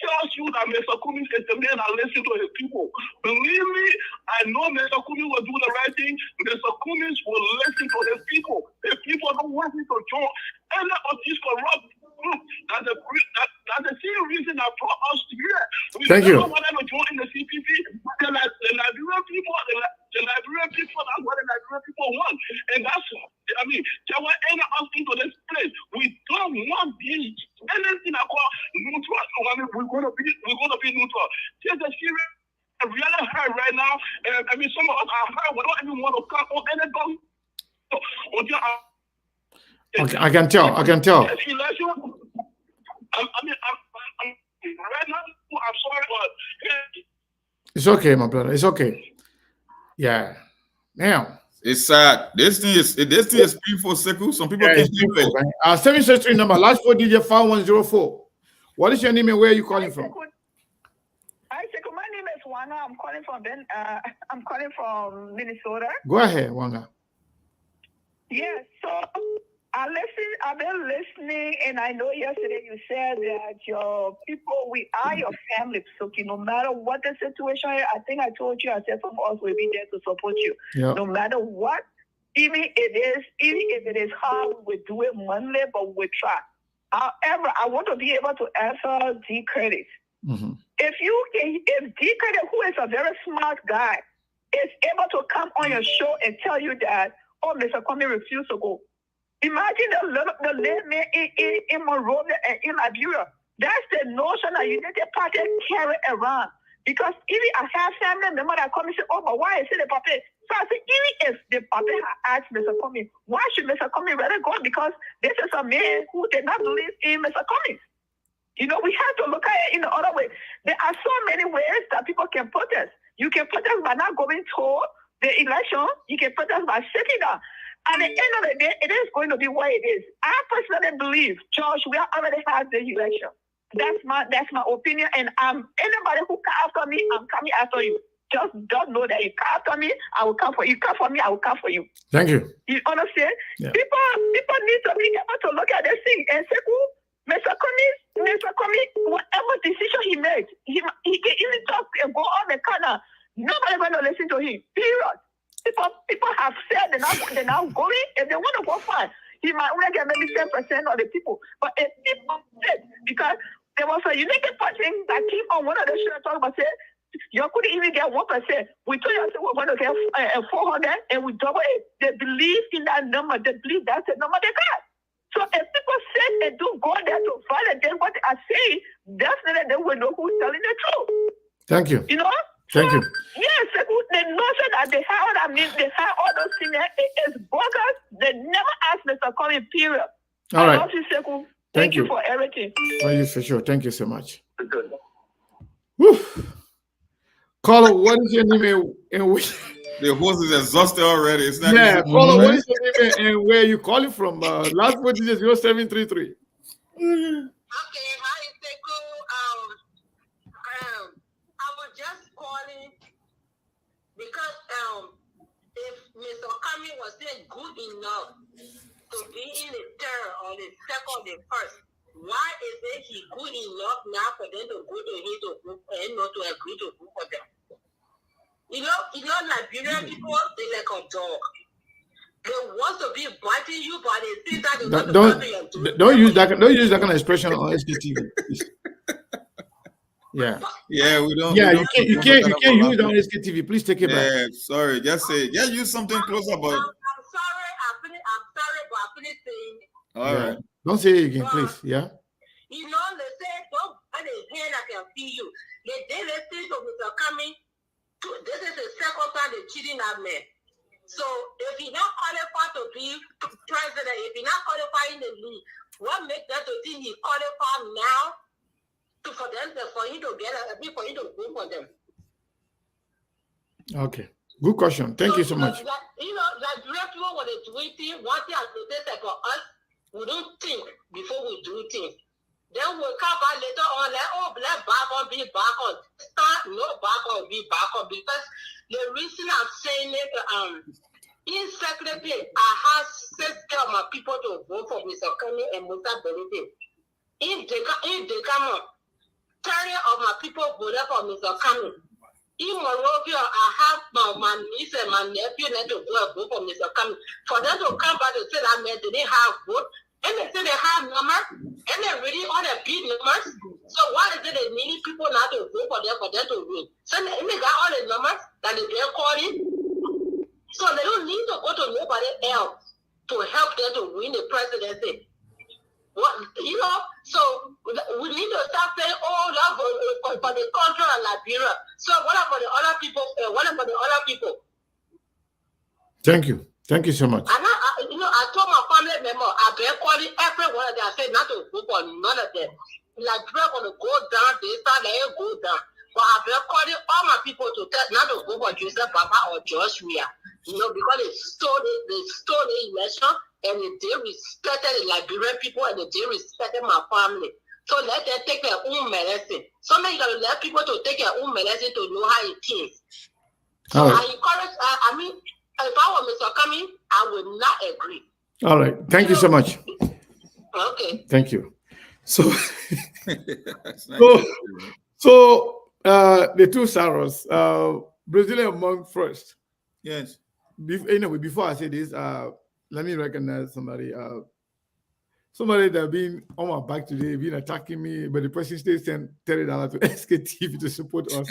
tells you that Mr. Cummings is the man that listens to his people. Believe me, I know Mr. Cummings will do the right thing. Mr. Cummings will listen to his people. If people don't want him to join any of these corrupt groups, that's the same reason that brought us here. We never wanted to join the CPP. The Nigerian people, that's what the Nigerian people want. And that's, they were ending us into this place. We don't want this. Anything I call neutral, we're going to be neutral. There's a serious really hurt right now. Some of us are hurt. We don't even want to come on anything. Okay, I can tell. Right now, I'm sorry, but it's okay, my brother. It's okay. Yeah. Now it's sad. This thing is painful, Sekou. Some people can't do it. 763 number, last 4 digit 5104. What is your name and where are you calling from? Hi, Sekou. My name is Wanga. I'm calling from Minnesota. Go ahead, Wanga. Yes. So I've been listening, and I know yesterday you said that your people, we are your family. So no matter what the situation is, I think I told you, I said some of us will be there to support you. Yeah. No matter what, even if it is hard, we will do it monthly, but we try. However, I want to be able to answer D Credit. Mm-hmm. If D Credit, who is a very smart guy, is able to come on your show and tell you that, oh, Mr. Cummings refused to go. Imagine the little man in Monrovia and in Liberia. That's the notion that you need to party carry around. Because even I have family members that come and say, oh, but why is it the puppy? So I said, even if the puppy had asked Mr. Cummings, why should Mr. Cummings rather go? Because this is a man who did not believe in Mr. Cummings. We have to look at it in the other way. There are so many ways that people can protest. You can protest by not going to the election. You can protest by sitting down. At the end of the day, it is going to be what it is. I personally believe, George, we already had the election. That's my opinion. And anybody who come after me, I'm coming after you. Just don't know that you come after me, I will come for you. You come for me, I will come for you. Thank you. You understand? Yeah. People need to be able to look at this thing and say, Mr. Cummings, whatever decision he makes, he can even talk and go on the corner. Nobody going to listen to him. Period. People have said they're not going. If they want to go, fine. He might only get maybe 10% of the people. But if people said, because there was a unique person that came on one of the shows talking about, said, you couldn't even get 1%. We told you we're going to get 400 and we double it. They believe in that number. They believe that's the number they got. So if people say they do go there to validate what they are saying, definitely they will know who's telling the truth. Thank you. Thank you. Yes, the notion that they have, they have all those things, it is bogus. They never asked Mr. Cummings, period. All right. I love you, Sekou. Thank Thank you you for everything. Thank you for sure. Thank you so much. Woo. Caller, what is your name and The host is exhausted already. It's not Yeah, easy. caller, what is your name and where are you calling from? Last word is 0733. I was just calling because if Mr. Okami was still good enough to be in the third or the second or the first, why isn't he good enough now for them to go to him to vote and not to agree to vote for them? You know, Liberian people, they like a dog. They want to be biting you, but they see that they want to bite your dog. Don't use that kind of expression on SKTV. Yeah. Yeah, we don't. Yeah, we you don't can't talk use about it on SKTV. Please take it back. Yeah, sorry. Just say, use something closer, but. I'm sorry, but I finished saying it. All right. Don't say it again, please. Yeah. You know, they say, don't bite his hand, I can feel you. They listen to Mr. Okami. This is the second time they're cheating that man. So if he not qualified to be president, if he not qualified in the league, what makes them to think he qualified now for him to get for him to vote for them? Okay. Good question. Thank you so much. You know, like people when they do things, one thing I noticed that for us, we don't think before we do things. Then we'll come back later on, like, let back on, be back on. Start, no back on, be back on. Because the reason I'm saying it, in secretly, I have 6 of my people to vote for Mr. Okami and Mr. Benedict. If they come up, 30 of my people voted for Mr. Okami. In Monrovia, I have my niece and my nephew to vote for Mr. Okami. For them to come back and say that man didn't have vote, and they say they have numbers, and they really all the big numbers. So why is it they need people now to vote for them to win? So they got all the numbers that they're calling. So they don't need to go to nobody else to help them to win the presidency. What, you know, so we need to start saying, that for the country of Liberia. So what about the other people? Thank you. Thank you so much. And I told my family member, I've been calling everyone that I said not to vote for none of them. Liberia going to go down, they start letting go down. But I've been calling all my people to tell not to vote for Joseph Baba or Josh Weah. You know, because they stole the election and they respected the Liberian people and they respected my family. So let them take their own medicine. Sometimes you got to let people to take their own medicine to know how it is. So I encourage, if I were Mr. Okami, I would not agree. All right. Thank you so much. Okay. Thank you. So, nice. so the two Saros, Brazilian monk first. Yes. Before I say this, let me recognize somebody. Somebody that been on my back today, been attacking me, but the person still sent $30 to SKTV to support us.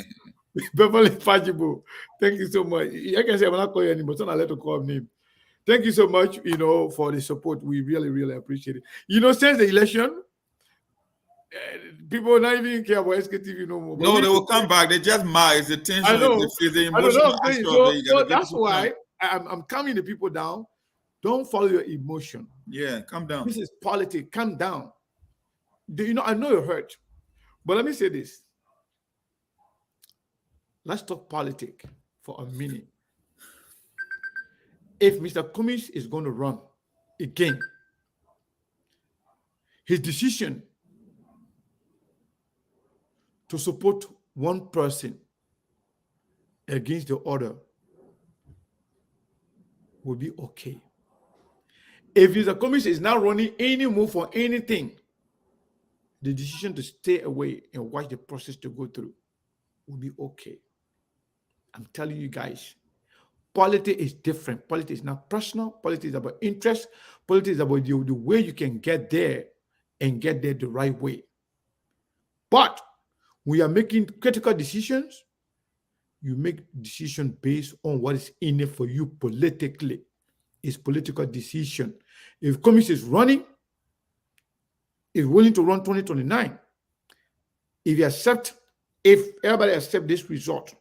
Beverly Fajibo, thank you so much. I can say I'm not calling you anymore, so I let her call name. Thank you so much, for the support. We really, really appreciate it. Since the election, people not even care about SKTV no more. No, they will come back. They just mad. It's the tension. I know. The emotional aspect of it. So that's why I'm calming the people down. Don't follow your emotion. Yeah, calm down. This is politics. Calm down. I know you're hurt, but let me say this. Let's talk politics for a minute. If Mr. Cummings is going to run again, his decision to support one person against the other will be okay. If Mr. Cummings is not running any move for anything, the decision to stay away and watch the process to go through will be okay. I'm telling you guys, politics is different. Politics is not personal. Politics is about interest. Politics is about the way you can get there and get there the right way. But we are making critical decisions. You make decisions based on what is in it for you politically. It's political decision. If Cummings is running, is willing to run 2029, if everybody accept this result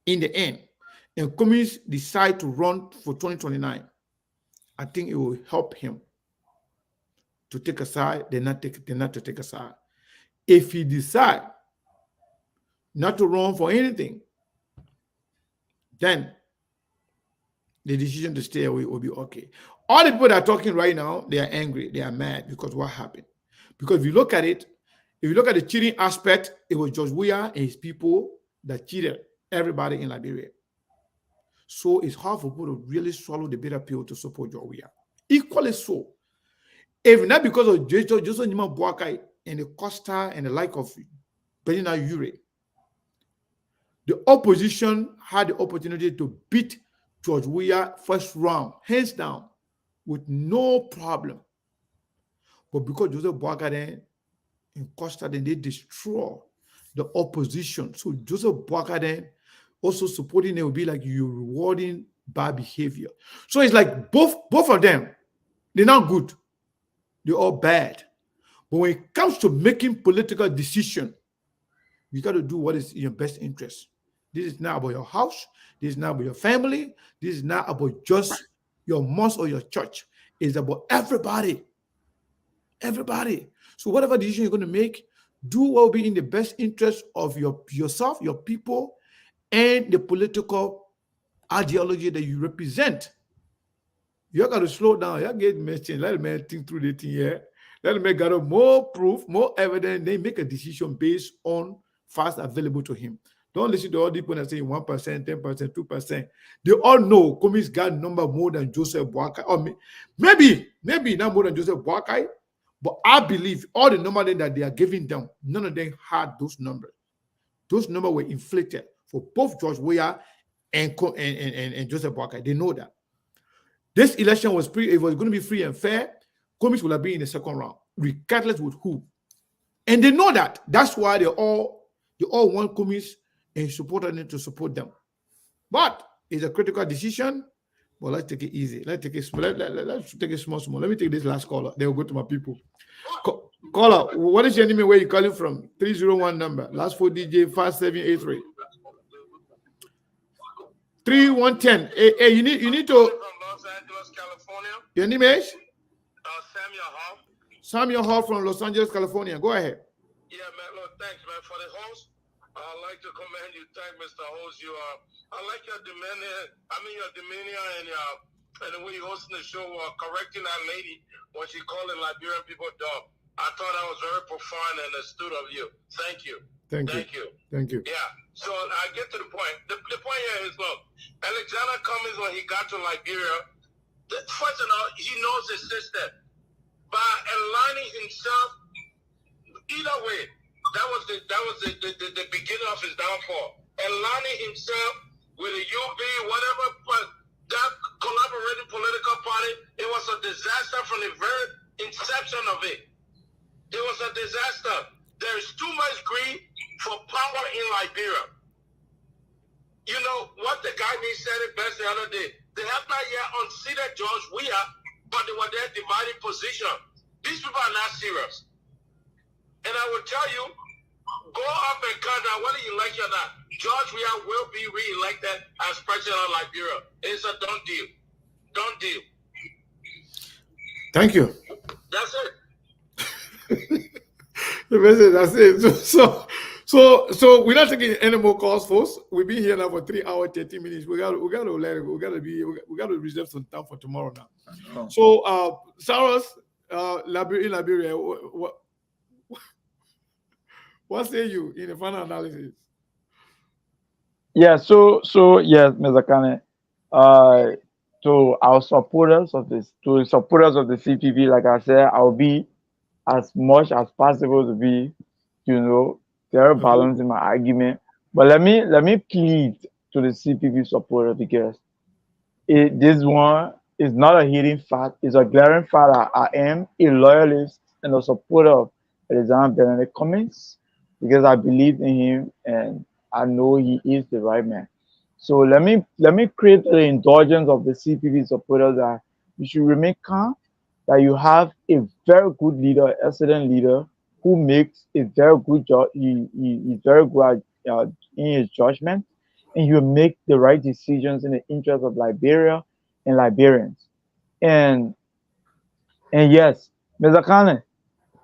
in the end, and Cummings decide to run for 2029, I think it will help him to take a side, not to take a side. If he decide not to run for anything, then the decision to stay away will be okay. All the people that are talking right now, they are angry, they are mad because what happened. Because if you look at it, if you look at the cheating aspect, it was George Weah and his people that cheated everybody in Liberia. So it's hard for people to really swallow the bitter pill to support George Weah. Equally so, if not because of Joseph Nima Boakai and the Costa and the like of Benina Ure, the opposition had the opportunity to beat George Weah first round, hands down, with no problem. But because Joseph Boakai and Costa, then they destroy the opposition. So Joseph Boakai then also supporting it will be like you're rewarding bad behavior. So it's like both of them, they're not good. They're all bad. But when it comes to making political decision, you got to do what is in your best interest. This is not about your house. This is not about your family. This is not about just your mosque or your church. It's about everybody. Everybody. So whatever decision you're going to make, do what will be in the best interest of yourself, your people, and the political ideology that you represent. You got to slow down. You get mentioned. Let the man think through the thing here. Let the man gather more proof, more evidence. They make a decision based on facts available to him. Don't listen to all the people that say 1%, 10%, 2%. They all know Kumi's got number more than Joseph Boakai. Or maybe not more than Joseph Boakai, but I believe all the numbers that they are giving them, none of them had those numbers. Those numbers were inflated for both George Weah and Joseph Boakai. They know that. This election was if it was going to be free and fair, Komis will have been in the second round, regardless with who. And they know that. That's why they all want Komis and supported them to support them. But it's a critical decision. But let's take it easy. Let's take it small. Let me take this last caller. They will go to my people. Caller, what is your name and where you calling from? 301 number. Last 4 DJ 5783. 3110. Hey, you need to. Your name is? Samuel Hall. Samuel Hall from Los Angeles, California. Go ahead. Yeah, man. Look, thanks, man, for the host. I'd like to commend you. Thank Mr. Host. I like your demeanor. Your demeanor and the way you're hosting the show, correcting that lady when she called Liberian people dumb. I thought that was very profound and astute of you. Thank you. Thank you. Yeah. So I get to the point. The point here is, look, Alexander Cummings, when he got to Liberia, first of all, he knows his system. By aligning himself, either way, that was the beginning of his downfall. Aligning himself with the UB, whatever, but that collaborating political party, it was a disaster from the very inception of it. It was a disaster. There is too much greed for power in Liberia. You know what the guy said it best the other day. They have not yet unseated George Weah, but they were there dividing position. These people are not serious. And I will tell you, go up and cut down, whether you like it or not. George Weah will be re-elected as president of Liberia. It's a done deal. Done deal. Thank you. That's it. That's it. So we're not taking any more calls, folks. We've been here now for 3 hours, 30 minutes. We got to let it go. We got to reserve some time for tomorrow now. So Saros, in Liberia, what say you in the final analysis? Yeah, so yes, Mr. Kane, to our supporters of the CPP, like I said, I'll be as much as possible to be, very balanced in my argument. But let me plead to the CPP supporter, because this one is not a hidden fact. It's a glaring fact that I am a loyalist and a supporter of Alexander Benedict Cummings, because I believe in him and I know he is the right man. So let me create the indulgence of the CPP supporters that you should remain calm, that you have a very good leader, excellent leader, who makes a very good job. He's very good in his judgment, and you make the right decisions in the interest of Liberia and Liberians. And yes, Mr. Kane,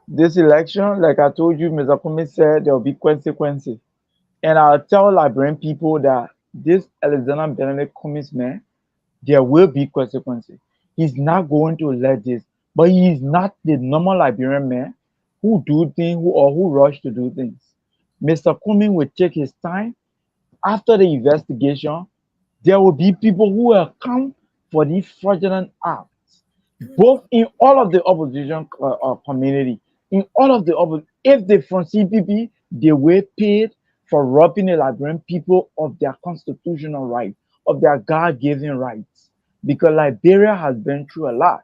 this election, like I told you, Mr. Cummings said, there will be consequences. And I'll tell Liberian people that this Alexander Benedict Cummings man, there will be consequences. He's not going to let this, but he is not the normal Liberian man who do things who rush to do things. Mr. Cummings will take his time. After the investigation, there will be people who will come for these fraudulent acts, both in all of the opposition community, in all of the if they from CPP, they were paid for robbing the Liberian people of their constitutional rights, of their God-given rights, because Liberia has been through a lot,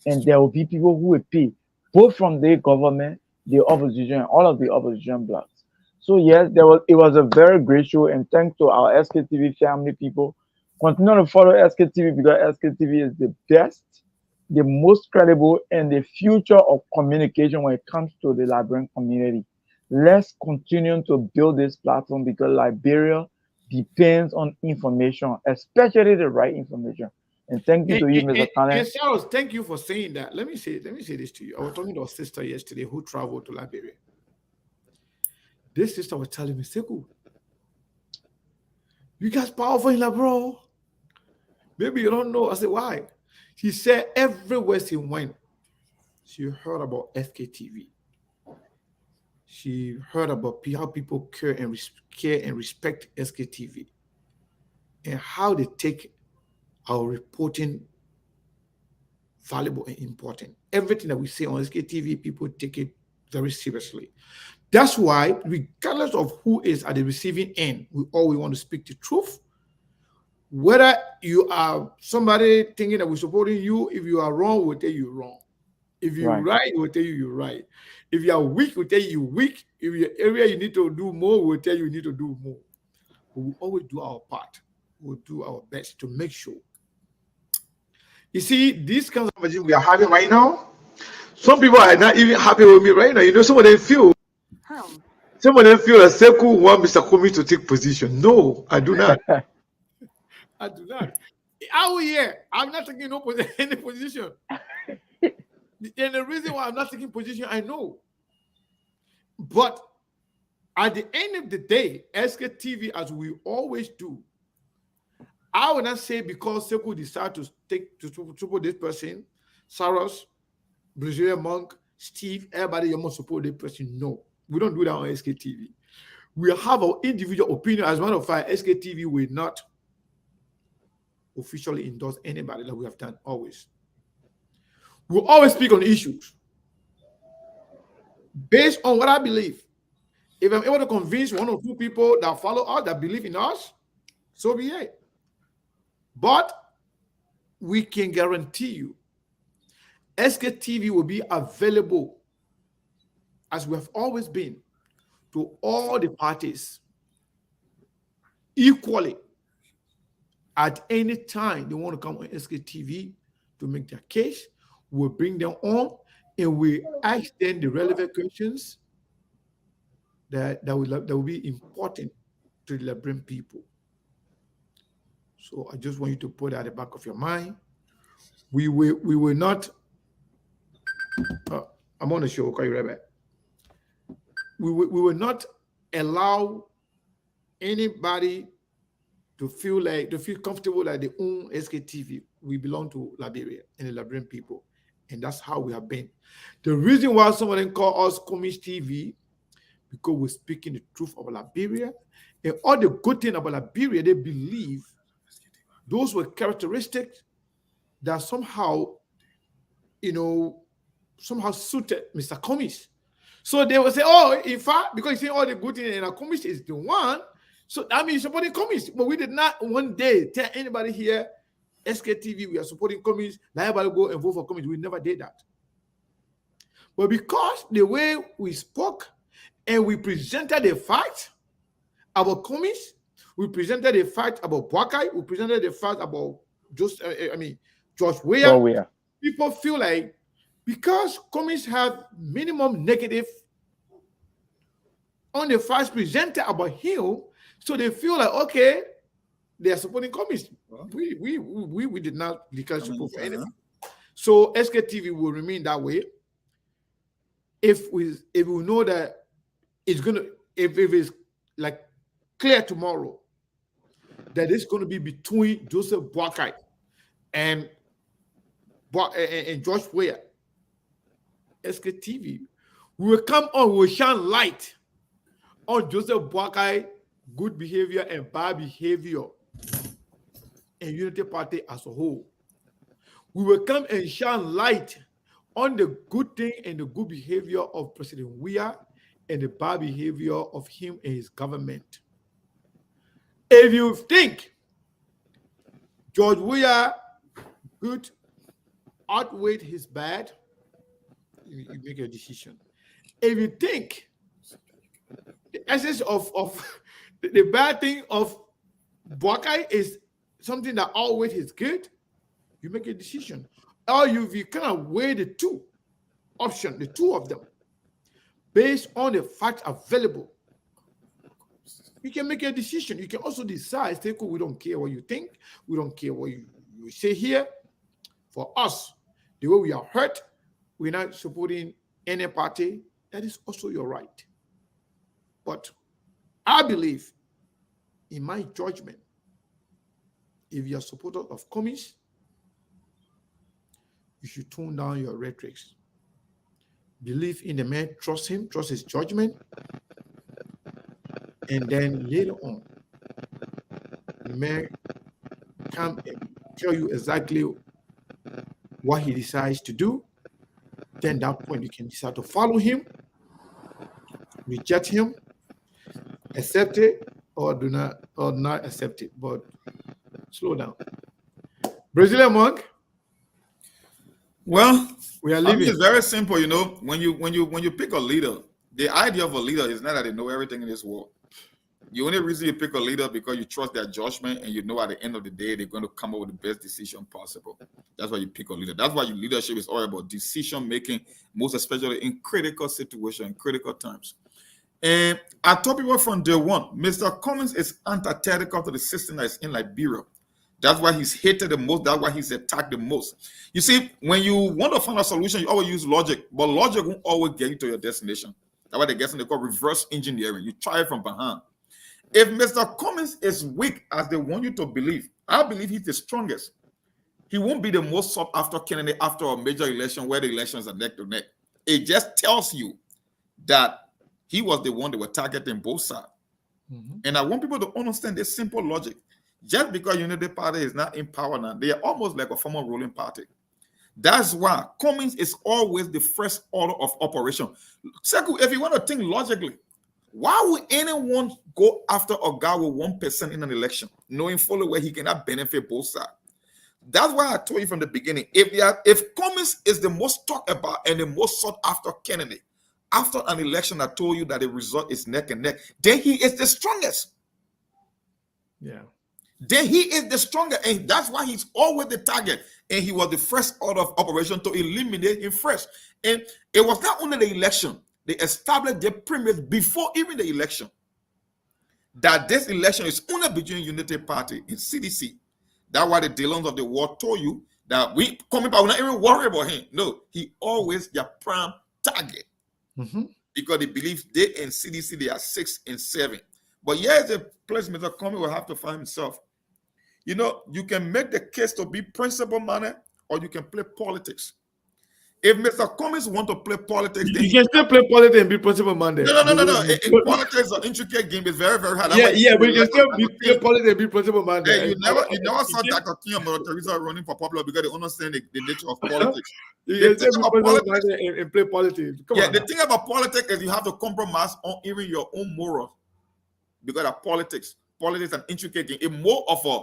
and there will be people who will pay, both from the government, the opposition, and all of the opposition blocks. So yes, it was a very great show, and thanks to our SKTV family people. Continue to follow SKTV because SKTV is the best, the most credible, and the future of communication when it comes to the Liberian community. Let's continue to build this platform because Liberia depends on information, especially the right information. And thank you to you, Mr. Kane. Yes, Charles, thank you for saying that. Let me say this to you. I was talking to a sister yesterday who traveled to Liberia. This sister was telling me, Sekou, you guys powerful in Liberia. Maybe you don't know. I said, why? She said everywhere she went, she heard about FKTV. She heard about how people care and respect SKTV and how they take our reporting valuable and important. Everything that we say on SKTV, people take it very seriously. That's why, regardless of who is at the receiving end, we always want to speak the truth. Whether you are somebody thinking that we're supporting you, if you are wrong, we'll tell you you're wrong. If you're right, we'll tell you you're right. If you are weak, we'll tell you you're weak. If your area you need to do more, we'll tell you need to do more. But we'll always do our part. We'll do our best to make sure. You see, these kinds of conversations we are having right now, some people are not even happy with me right now. You know, some of them feel that Sekou want Mr. Cummings to take position. No, I do not. I do not. Out here, I'm not taking any position. And the reason why I'm not taking position, I know. But at the end of the day, SKTV, as we always do, I would not say because Sekou decided to support this person, Saros, Brazilian Monk, Steve, everybody, you must support this person. No, we don't do that on SKTV. We have our individual opinion. As a matter of fact, SKTV will not officially endorse anybody that we have done always. We'll always speak on issues based on what I believe. If I'm able to convince one or two people that follow us, that believe in us, so be it. But we can guarantee you SKTV will be available, as we have always been, to all the parties equally at any time they want to come on SKTV to make their case. We'll bring them on and we ask them the relevant questions that will be important to the Liberian people. So I just want you to put that at the back of your mind. We will not. I'm on the show. Call you right back. We will not allow anybody to feel comfortable that they own SKTV. We belong to Liberia and the Liberian people. And that's how we have been. The reason why some of them call us Cummings TV, because we're speaking the truth about Liberia. And all the good thing about Liberia, they believe those were characteristics that somehow, somehow suited Mr. Cummings. So they will say, oh, in fact, because you say all the good things and Cummings is the one, so that means supporting Cummings. But we did not one day tell anybody here, SKTV, we are supporting Cummings, let everybody go and vote for Cummings. We never did that. But because the way we spoke and we presented the fact about Cummings, we presented the fact about Boakai, we presented the fact about George Weah. People feel like because Cummings have minimum negative on the facts presented about him, so they feel like, okay, they are supporting Cummings. We did not declare support for anything. So SKTV will remain that way. If we know that it's gonna, if it's like clear tomorrow that is going to be between Joseph Boakai and George Weah, SKTV, we will come on, we will shine light on Joseph Boakai good behavior and bad behavior in Unity Party as a whole. We will come and shine light on the good thing and the good behavior of President Weah and the bad behavior of him and his government. If you think George Weah good outweighed his bad, you make a decision. If you think the essence of the bad thing of Boakai is something that outweighs his good, you make a decision. Or you kind of weigh the two options, the two of them, based on the facts available. You can make a decision. You can also decide, say, cool, we don't care what you think. We don't care what you say here. For us, the way we are hurt, we're not supporting any party. That is also your right. But I believe, in my judgment, if you're a supporter of Cummings, you should tone down your rhetoric. Believe in the man, trust him, trust his judgment, and then later on, the man come and tell you exactly what he decides to do. Then at that point, you can decide to follow him, reject him, accept it, or not accept it. But slow down. Brazilian Monk. Well, we are I mean, leaving. it's very simple, you know. When you pick a leader, the idea of a leader is not that they know everything in this world. The only reason you pick a leader because you trust their judgment and you know at the end of the day they're going to come up with the best decision possible. That's why you pick a leader. That's why your leadership is all about decision making, most especially in critical situations, critical times. And I told people from day one, Mr. Cummings is antithetical to the system that is in Liberia. That's why he's hated the most. That's why he's attacked the most. You see, when you want to find a solution, you always use logic, but logic won't always get you to your destination. That's why they get something called reverse engineering. You try it from behind. If Mr. Cummings is weak as they want you to believe, I believe he's the strongest. He won't be the most sought after candidate after a major election where the elections are neck to neck. It just tells you that he was the one that were targeting both sides. And I want people to understand this simple logic. Just because Unity Party is not in power now, they are almost like a former ruling party. That's why Cummings is always the first order of operation. Sekou, if you want to think logically, why would anyone go after a guy with 1% in an election, knowing fully well he cannot benefit both sides? That's why I told you from the beginning, if Cummings is the most talked about and the most sought after candidate, after an election I told you that the result is neck and neck, then he is the strongest. Yeah. Then he is the stronger, and that's why he's always the target. And he was the first order of operation to eliminate him first. And it was not only the election, they established their premise before even the election. That this election is only between Unity Party and CDC. That's why the Dillons of the world told you that we coming back, we're not even worried about him. No, he always their prime target. Because they believe they and CDC, they are 6 and 7. But here's a place Mr. Cummings will have to find himself. You know, you can make the case to be principle-minded or you can play politics. If Mr. Cummings want to play politics, then you can still play politics and be principle-minded. No. In politics, an intricate game is very, very hard. But you can still play politics and be principle-minded. Yeah, you never saw Dr. King or Mother Teresa running for popular because they understand the nature of politics. You can still be principle-minded and play politics. The thing about politics is you have to compromise on even your own morals because of politics. Politics is an intricate game. It's more of a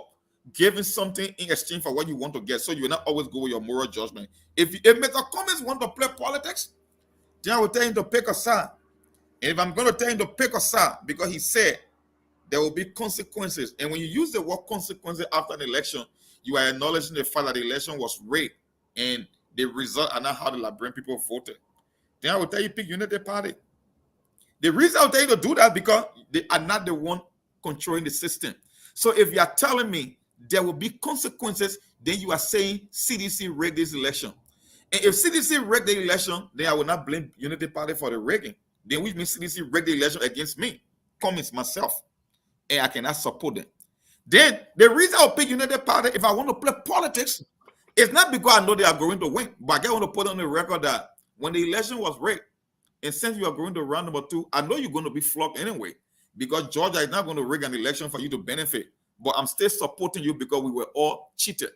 giving something in exchange for what you want to get, so you will not always go with your moral judgment. If Mr. Cummings want to play politics, then I will tell him to pick a side. And if I'm going to tell him to pick a side, because he said there will be consequences, and when you use the word consequences after an election, you are acknowledging the fact that the election was rigged, and the result are not how the Liberian people voted. Then I will tell you pick Unity Party. The reason I will tell you to do that because they are not the one controlling the system. So if you are telling me there will be consequences, then you are saying CDC rigged this election. And if CDC rigged the election, then I will not blame Unity Party for the rigging. Then which means CDC rigged the election against me, Cummings, myself, and I cannot support them. Then the reason I'll pick United Party if I want to play politics, it's not because I know they are going to win, but I want to put on the record that when the election was rigged, and since you are going to round number 2, I know you're going to be flogged anyway, because Georgia is not going to rig an election for you to benefit. But I'm still supporting you because we were all cheated.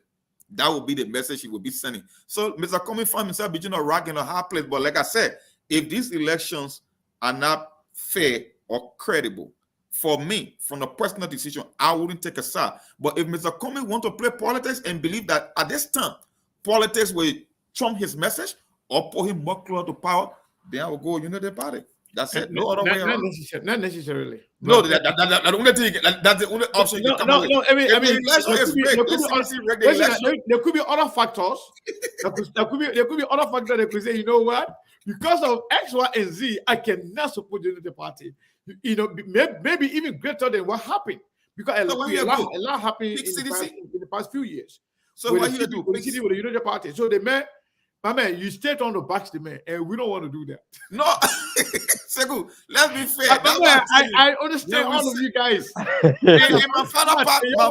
That will be the message he will be sending. So Mr. Comey found himself between a rock and a hard place. But like I said, if these elections are not fair or credible, for me, from a personal decision, I wouldn't take a side. But if Mr. Comey want to play politics and believe that at this time, politics will trump his message or put him more close to power, then I will go United Party. That's it. No other way around. Not necessarily. No, that's the only thing. That's the only option. No, I mean, there could be other factors. There could be other factors that could say, you know what? Because of X, Y, and Z, I cannot support the Unity Party. You know, maybe even greater than what happened, because a lot happened in the past few years. So what you do? With the Unity Party. So they may. My man, you stayed on the backs the man, and we don't want to do that. No, Sekou, let's be fair. I understand all of you guys. My final part, I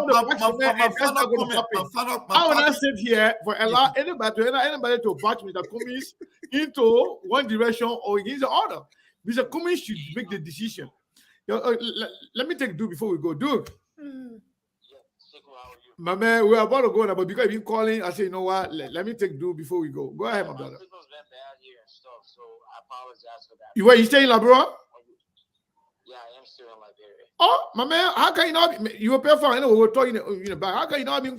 will not sit here for allow anybody to back Mr. Cummings into one direction or against the other. Mr. Cummings should make the decision. Let me take Duke before we go. Duke. My man, we're about to go now, but because you've been calling, I say, you know what? Let me take Duke before we go. Go ahead, my brother. You stay in Labrador? Yeah, I am still in Liberia. Oh, my man, how can you not be? You were perfect. I know we were talking in the back. How can you not be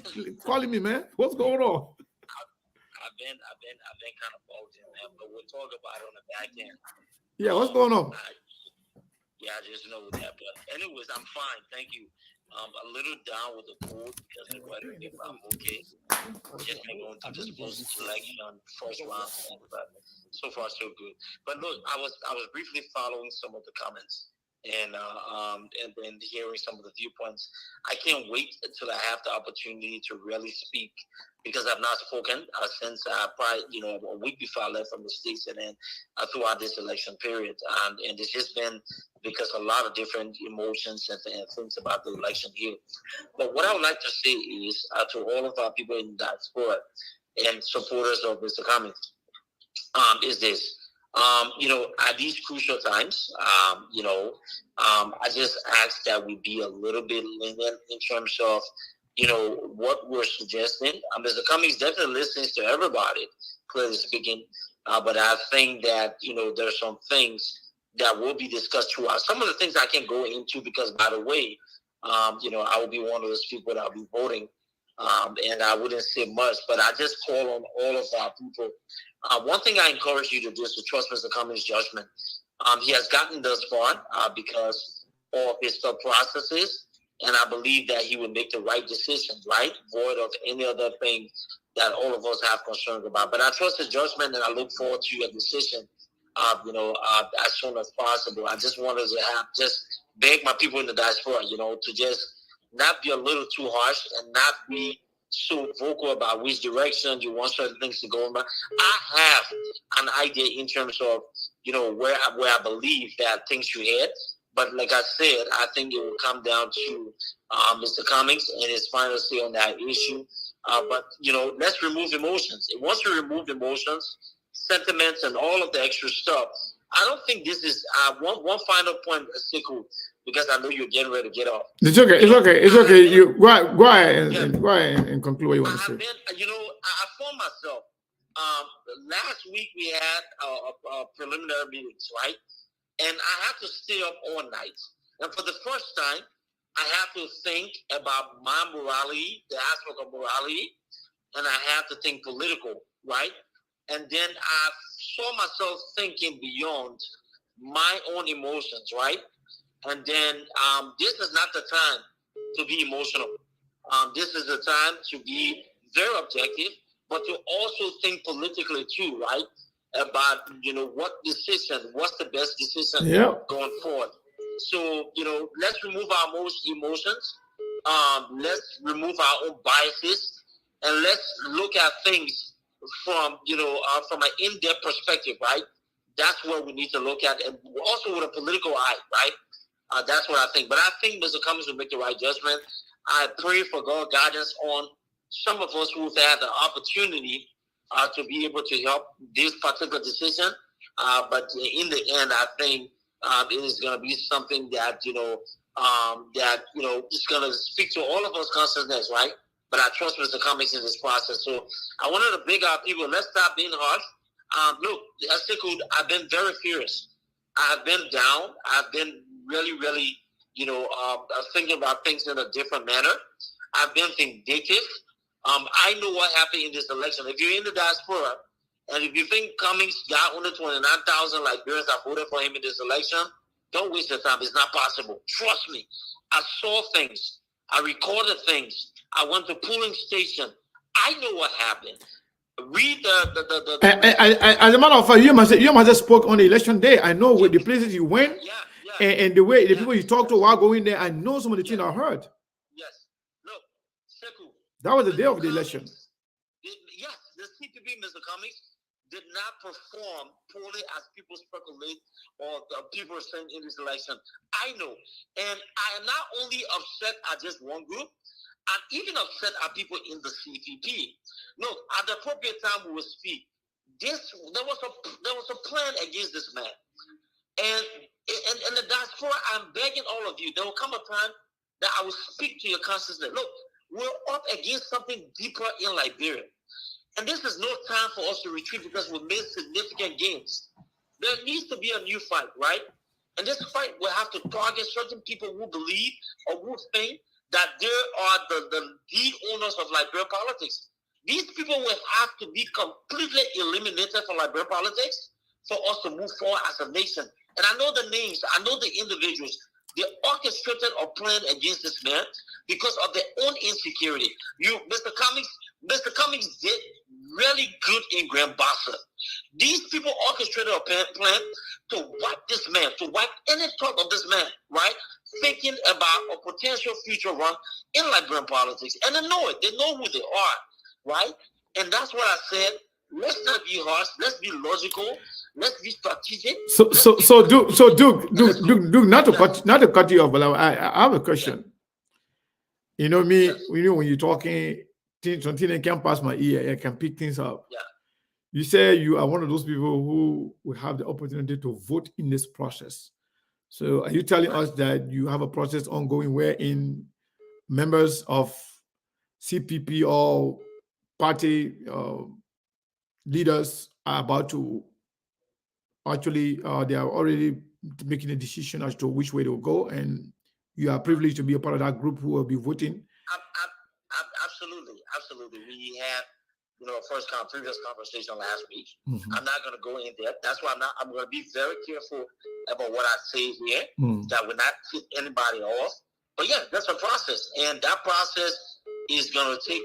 calling me, man? What's going on? I've been kind of bulging, man, but we'll talk about it on the back end. Yeah, what's going on? I just know that. But anyways, I'm fine. Thank you. A little down with the cold because of weather, but I'm okay. Just been going through this post-election first round, but so far so good. But look, I was briefly following some of the comments and then hearing some of the viewpoints. I can't wait until I have the opportunity to really speak, because I've not spoken since probably a week before I left from the States, and then throughout this election period, and it's just been because a lot of different emotions and things about the election here. But what I would like to say is to all of our people in diaspora and supporters of Mr. Cummings, is this. At these crucial times, I just ask that we be a little bit lenient in terms of, what we're suggesting. Mr. Cummings definitely listens to everybody, clearly speaking, but I think that, there's some things that will be discussed throughout. Some of the things I can't go into because, by the way, I will be one of those people that will be voting, and I wouldn't say much, but I just call on all of our people. One thing I encourage you to do is to trust Mr. Cummings' judgment. He has gotten thus far because of his thought processes, and I believe that he will make the right decision, right? Void of any other thing that all of us have concerns about. But I trust his judgment, and I look forward to your decision, as soon as possible. I just wanted to beg my people in the diaspora, to just not be a little too harsh and not be so vocal about which direction you want certain things to go in. I have an idea in terms of, where I believe that things should head. But like I said, I think it will come down to Mr. Cummings and his final say on that issue. But let's remove emotions. And once you remove emotions, sentiments, and all of the extra stuff, I don't think this is one final point, Sekou, because I know you're getting ready to get off. It's okay. You go ahead and conclude what you want to say. I found myself. Last week we had a preliminary meetings, right? And I have to stay up all night. And for the first time, I have to think about my morality, the aspect of morality, and I have to think political, right? And then I saw myself thinking beyond my own emotions, right? And then this is not the time to be emotional. This is the time to be very objective, but to also think politically too, right? About, what's the best decision going forward. So, let's remove our emotions. Let's remove our own biases, and let's look at things from an in-depth perspective, right? That's what we need to look at, and also with a political eye, right? That's what I think. But I think Mr. Cummings will make the right judgment. I pray for God guidance on some of us who've had the opportunity to be able to help this particular decision. But in the end, I think it is going to be something that, it's going to speak to all of us consciousness, right? But I trust Mr. Cummings in this process. So I wanted to big our people. Let's stop being harsh. Look, I've been very furious. I've been down. I've been really, really, thinking about things in a different manner. I've been vindictive. I know what happened in this election. If you're in the diaspora, and if you think Cummings got only 29,000 Liberians that voted for him in this election, don't waste your time. It's not possible. Trust me. I saw things. I recorded things. I went to polling station. I know what happened. Read the as a matter of fact, you must have spoke on the election day. I know with the places you went and the way the people you talked to while going there. I know some of the things I heard. Yes. Look, Sekou. That was the day of the election. Yes, the CPP, Mr. Cummings, did not perform poorly as people speculate or people are saying in this election. I know. And I am not only upset at just one group, I'm even upset at people in the CPP. Look, at the appropriate time we will speak. There was a plan against this man. And the diaspora, I'm begging all of you, there will come a time that I will speak to your consciousness. Look, we're up against something deeper in Liberia. And this is no time for us to retreat because we've made significant gains. There needs to be a new fight, right? And this fight will have to target certain people who believe or who think that they are the lead owners of Liberian politics. These people will have to be completely eliminated from Liberian politics for us to move forward as a nation. And I know the names, I know the individuals. They orchestrated or planned against this man because of their own insecurity. Mr. Cummings did really good in Grand Bassa. These people orchestrated a plan to wipe this man, to wipe any thought of this man, right? Thinking about a potential future run in Liberian politics. And they know it. They know who they are, right? And that's what I said. Let's not be harsh. Let's be logical. Let's be strategic. Duke, not to cut you off, but I have a question. You know me, when you're talking, something can pass my ear, I can pick things up. Yeah. You say you are one of those people who will have the opportunity to vote in this process. So are you telling us that you have a process ongoing wherein members of CPP or party leaders are about to actually, they are already making a decision as to which way they will go, and you are privileged to be a part of that group who will be voting? Absolutely. We had, previous conversation last week. Mm-hmm. I'm not going to go in there. That's why I'm going to be very careful about what I say here, that will not tip anybody off. But yeah, that's a process, and that process is going to take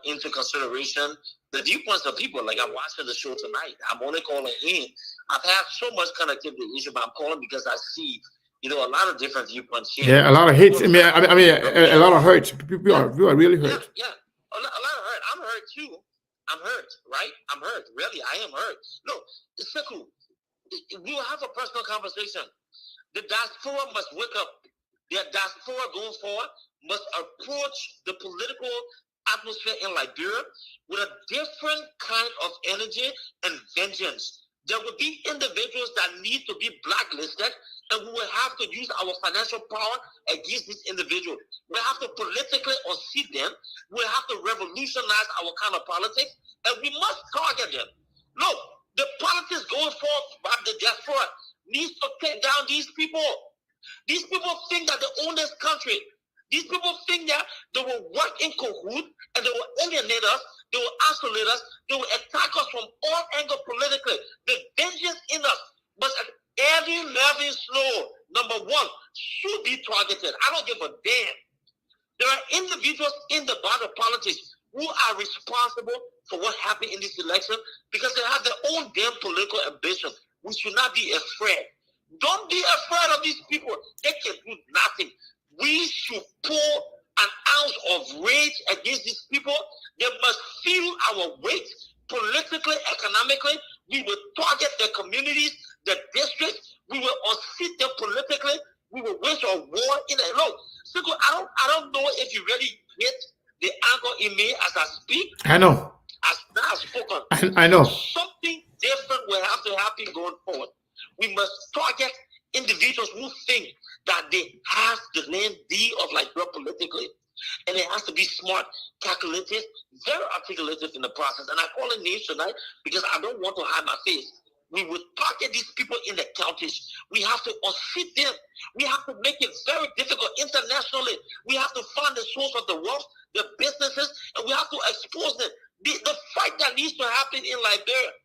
into consideration the viewpoints of people. Like I'm watching the show tonight. I'm only calling in. I've had so much connectivity issue, but I'm calling because I see, a lot of different viewpoints here. Yeah, a lot of hate. I mean, a lot of hurt. People are really hurt. Yeah, a lot of hurt. I'm hurt too. I'm hurt, right? I'm hurt. Really, I am hurt. Look, it's so cool. We will have a personal conversation. The diaspora must wake up. The diaspora going forward must approach the political atmosphere in Liberia with a different kind of energy and vengeance. There will be individuals that need to be blacklisted, and we will have to use our financial power against these individuals. We have to politically unseat them. We have to revolutionize our kind of politics, and we must target them. Look, the politics going forward by the diaspora needs to take down these people. These people think that they own this country. These people think that they will work in cahoot and they will alienate us, they will isolate us, they will attack us from all angles politically. The vengeance in us must every level slow, number one, should be targeted. I don't give a damn. There are individuals in the body of politics who are responsible for what happened in this election because they have their own damn political ambition. We should not be afraid. Don't be afraid of these people. They can do nothing. We should pour an ounce of rage against these people. They must feel our weight politically, economically. We will target their communities, their districts. We will unseat them politically. We will wage a war in a look. I don't know if you really I know. As now spoken, I know. something different will have to happen going forward. We must target individuals who think that they have the land deal of Liberia politically. And it has to be smart, calculative, very articulative in the process. And I call it names tonight because I don't want to hide my face. We will target these people in the counties. We have to unseat them. We have to make it very difficult internationally. We have to find the source of the wealth, the businesses, and we have to expose them. The fight that needs to happen in Liberia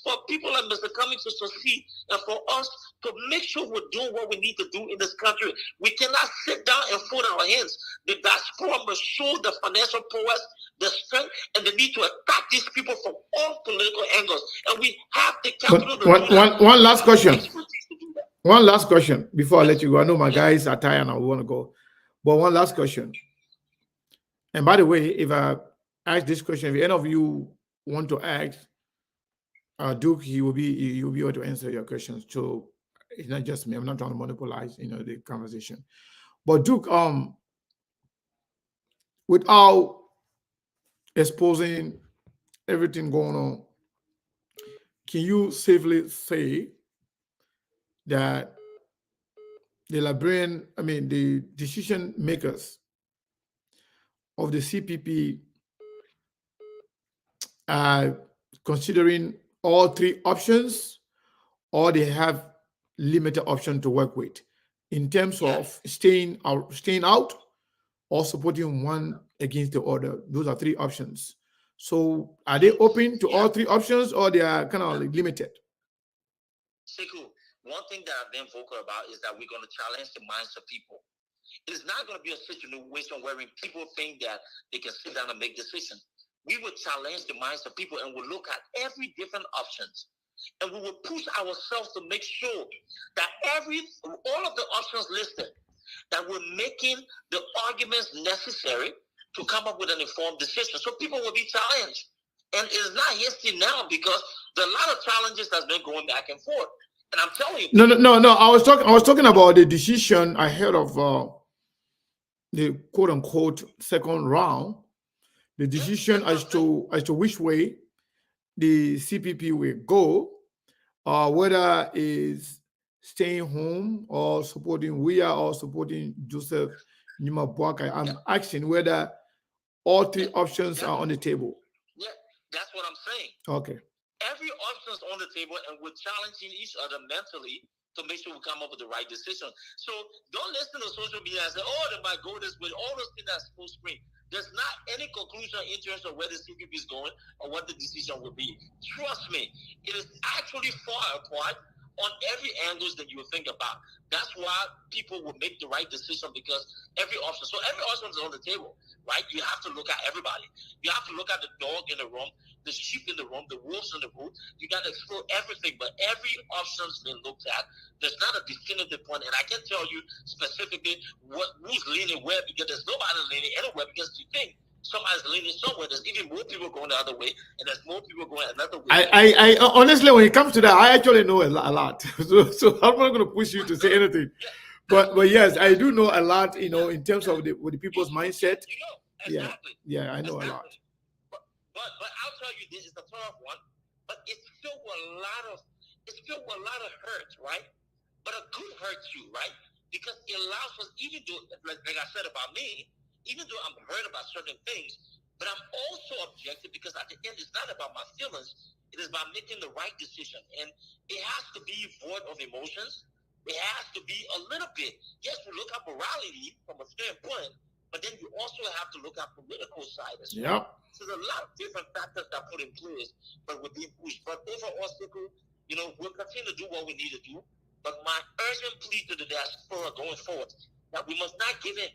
for people like Mr. Cummings to succeed and for us to make sure we're doing what we need to do in this country. We cannot sit down and fold our hands. The diaspora must show the financial prowess, the strength, and the need to attack these people from all political angles. And we have the capital to do that. One last question. One last question before I let you go. I know my guys are tired and I want to go. But one last question. And by the way, if I ask this question, if any of you want to ask, Duke, he will be able to answer your questions. So it's not just me. I'm not trying to monopolize, the conversation. But Duke, without exposing everything going on, can you safely say that the decision makers of the CPP are considering all three options, or they have limited option to work with in terms of staying out or supporting one against the other? Those are three options. So are they open to all three options, or they are kind of limited? Sekou, one thing that I've been vocal about is that we're going to challenge the minds of people. It is not going to be a situation wherein people think that they can sit down and make decisions. We will challenge the minds of people and we'll look at every different options. And we will push ourselves to make sure that all of the options listed, that we're making the arguments necessary to come up with an informed decision. So people will be challenged. And it's not hasty now because there are a lot of challenges that's been going back and forth. And I'm telling you. No. I was talking about the decision ahead of the quote unquote second round. The decision as to which way the CPP will go, whether is staying home or supporting Weah or supporting Joseph Nima Boakai. I'm asking whether all three options are on the table. Yeah, that's what I'm saying. Okay. Every option is on the table, and we're challenging each other mentally to make sure we come up with the right decision. So don't listen to social media and say, "Oh, they might go this way." All those things that's full screen. There's not any conclusion in terms of where the CPP is going or what the decision will be. Trust me, it is actually far apart on every angle that you will think about. That's why people will make the right decision, because every option is on the table, right? You have to look at everybody. You have to look at the dog in the room, the sheep in the room, the wolves in the room. You got to explore everything, but every option's been looked at. There's not a definitive point, and I can tell you specifically who's leaning where, because there's nobody leaning anywhere, because you think somebody's leaning somewhere. There's even more people going the other way, and there's more people going another way. I honestly, when it comes to that, I actually know a lot. So I'm not going to push you to say anything. But yes, I do know a lot, in terms of the people's mindset. Exactly. Yeah, I know a lot. But I'll tell you, this is the tough one. But it's filled with a lot of hurt, right? But a good hurt too, right? Because it allows us, even though, like I said about me, even though I'm hurt about certain things, but I'm also objective, because at the end, it's not about my feelings. It is about making the right decision. And it has to be void of emotions. It has to be a little bit. Yes, we look at morality from a standpoint, but then you also have to look at political side as well. Yep. So there's a lot of different factors that put in place, but we're being pushed. But overall, we'll continue to do what we need to do. But my urgent plea to the diaspora going forward, that we must not give in.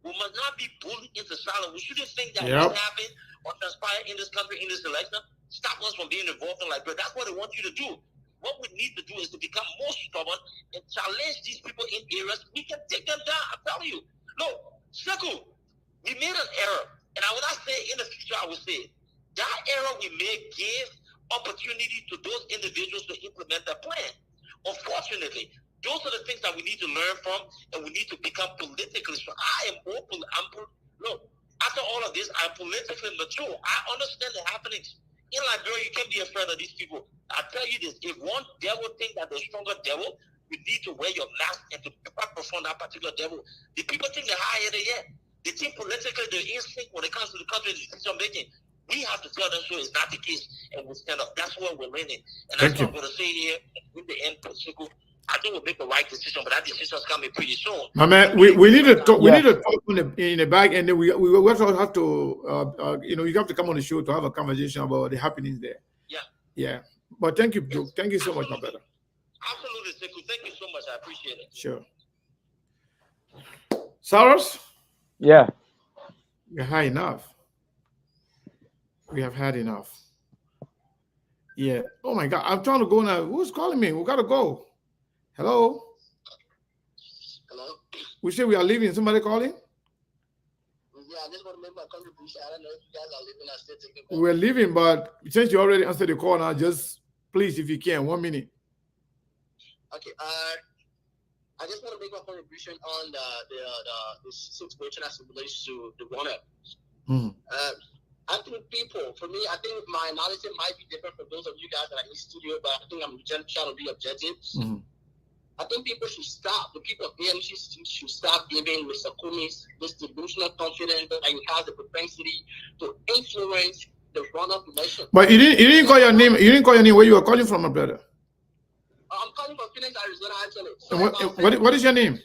We must not be bullied into silence. We shouldn't think that what happened or transpired in this country, in this election, stop us from being involved in Liberia. That's what they want you to do. What we need to do is to become more stubborn and challenge these people in areas. We can take them down. I'm telling you. No, Sekou, we made an error. And I will not say in the future, I will say that error we may give opportunity to those individuals to implement their plan. Unfortunately, those are the things that we need to learn from, and we need to become politically strong. Look, after all all of this, I'm politically mature. I understand the happenings. In Liberia, you can't be afraid of these people. I tell you this, if one devil think that the stronger devil, you need to wear your mask and to perform that particular devil. The people think they're higher than yet. They think politically they're instinct when it comes to the country's decision making. We have to tell them so it's not the case, and we'll stand up. That's what we're learning. And that's what I'm going to say here. In the end, I think we'll make the right decision, but that decision is coming pretty soon. My man, we need to talk. We need to talk in the back, and then we also have to, you have to come on the show to have a conversation about the happenings there. Yeah. But thank you, Joe. Thank you so much, my brother. Absolutely, Sekou. Thank you so much. I appreciate it. Sure. Saros? Yeah. We're high enough. We have had enough. Yeah. Oh my God. I'm trying to go now. Who's calling me? We gotta go. Hello? Hello? We say we are leaving. Somebody calling? Yeah, I just want to make my contribution. I don't know if you guys are leaving or still taking. We're leaving, but since you already answered the call now, just please, if you can, 1 minute. Okay. I just want to make my contribution on the situation as it relates to the run-up. I think people, for me, I think my analysis might be different from those of you guys that are in the studio, but I think I'm trying to be objective. I think people should stop. The people of ANC should stop giving Mr. Kumis this delusional confidence that he has the propensity to influence the run-up election. But you didn't call your name. You didn't call your name. Where you are calling from, my brother? I'm calling from Phoenix, Arizona, actually. So what is your name?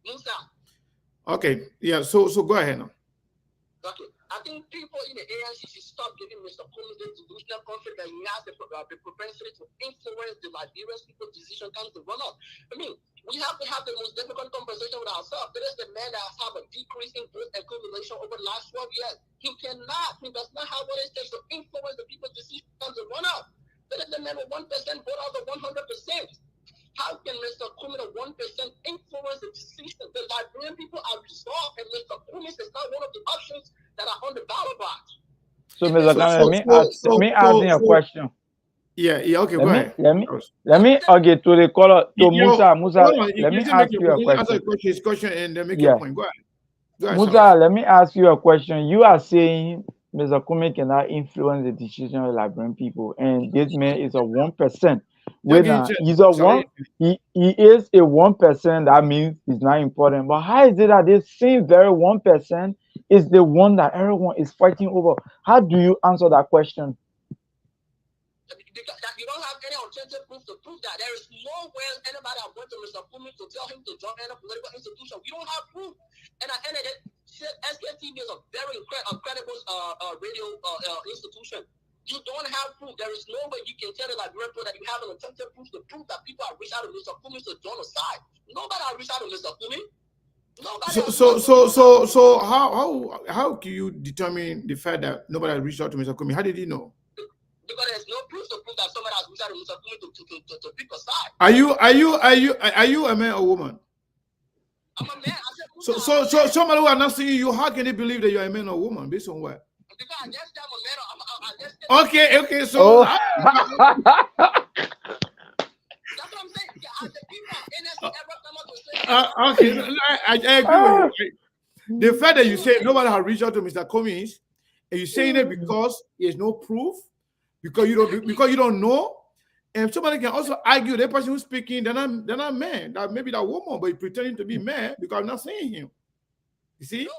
Musa. Okay. Yeah. So go ahead now. Okay. I think people in the ANC should stop giving Mr. Kumis this delusional confidence that he has the propensity to influence the Liberian people's decision comes to run up. I mean, we have to have the most difficult conversation with ourselves. There is the man that has had a decrease in vote accumulation over the last 12 years. He does not have what it takes to influence the people's decision comes to run up. There is the man with 1% vote out of 100%. How can Mr. Kumis, the 1%, influence the decision? The Liberian people are resolved, and Mr. Kumis is not one of the options that are on the ballot box. So, Mr. Khan, let me ask you a question. Yeah. Okay. Go ahead. Let me okay to the caller to Musa. Let me ask you a question. His question and then make your point. Go ahead. Musa, let me ask you a question. You are saying Mr. Kumis cannot influence the decision of the Liberian people, and this man is a 1%. He's a one. He is a 1%. That means he's not important. But how is it that this same very 1% is the one that everyone is fighting over? How do you answer that question? Because you don't have any alternative proof to prove that. There is no way anybody that went to Mr. Kumis to tell him to join any political institution. We don't have proof. And at the end of it, SKTV is a very credible radio institution. You don't have proof. There is no way you can tell the Liberian people that you have an alternative proof to prove that people have reached out to Mr. Kumis to join the side. Nobody has reached out to Mr. Kumis. So how can you determine the fact that nobody has reached out to Mr. Kumis? How did you know? Because there's no proof to prove that somebody has reached out to Mr. Kumis to pick a side. Are you a man or woman? I'm a man. So somebody who are not seeing you, how can they believe that you are a man or woman? Based on what? Because I guess I'm a man. Okay. So that's what I'm saying. As the people of NS ever come up to say. Okay, I agree with you. The fact that you say nobody has reached out to Mr. Kumis, and you're saying it because there's no proof, because you don't know, and somebody can also argue the person who's speaking, they're not man, that maybe that woman, but pretending to be man because I'm not saying him. You see? No,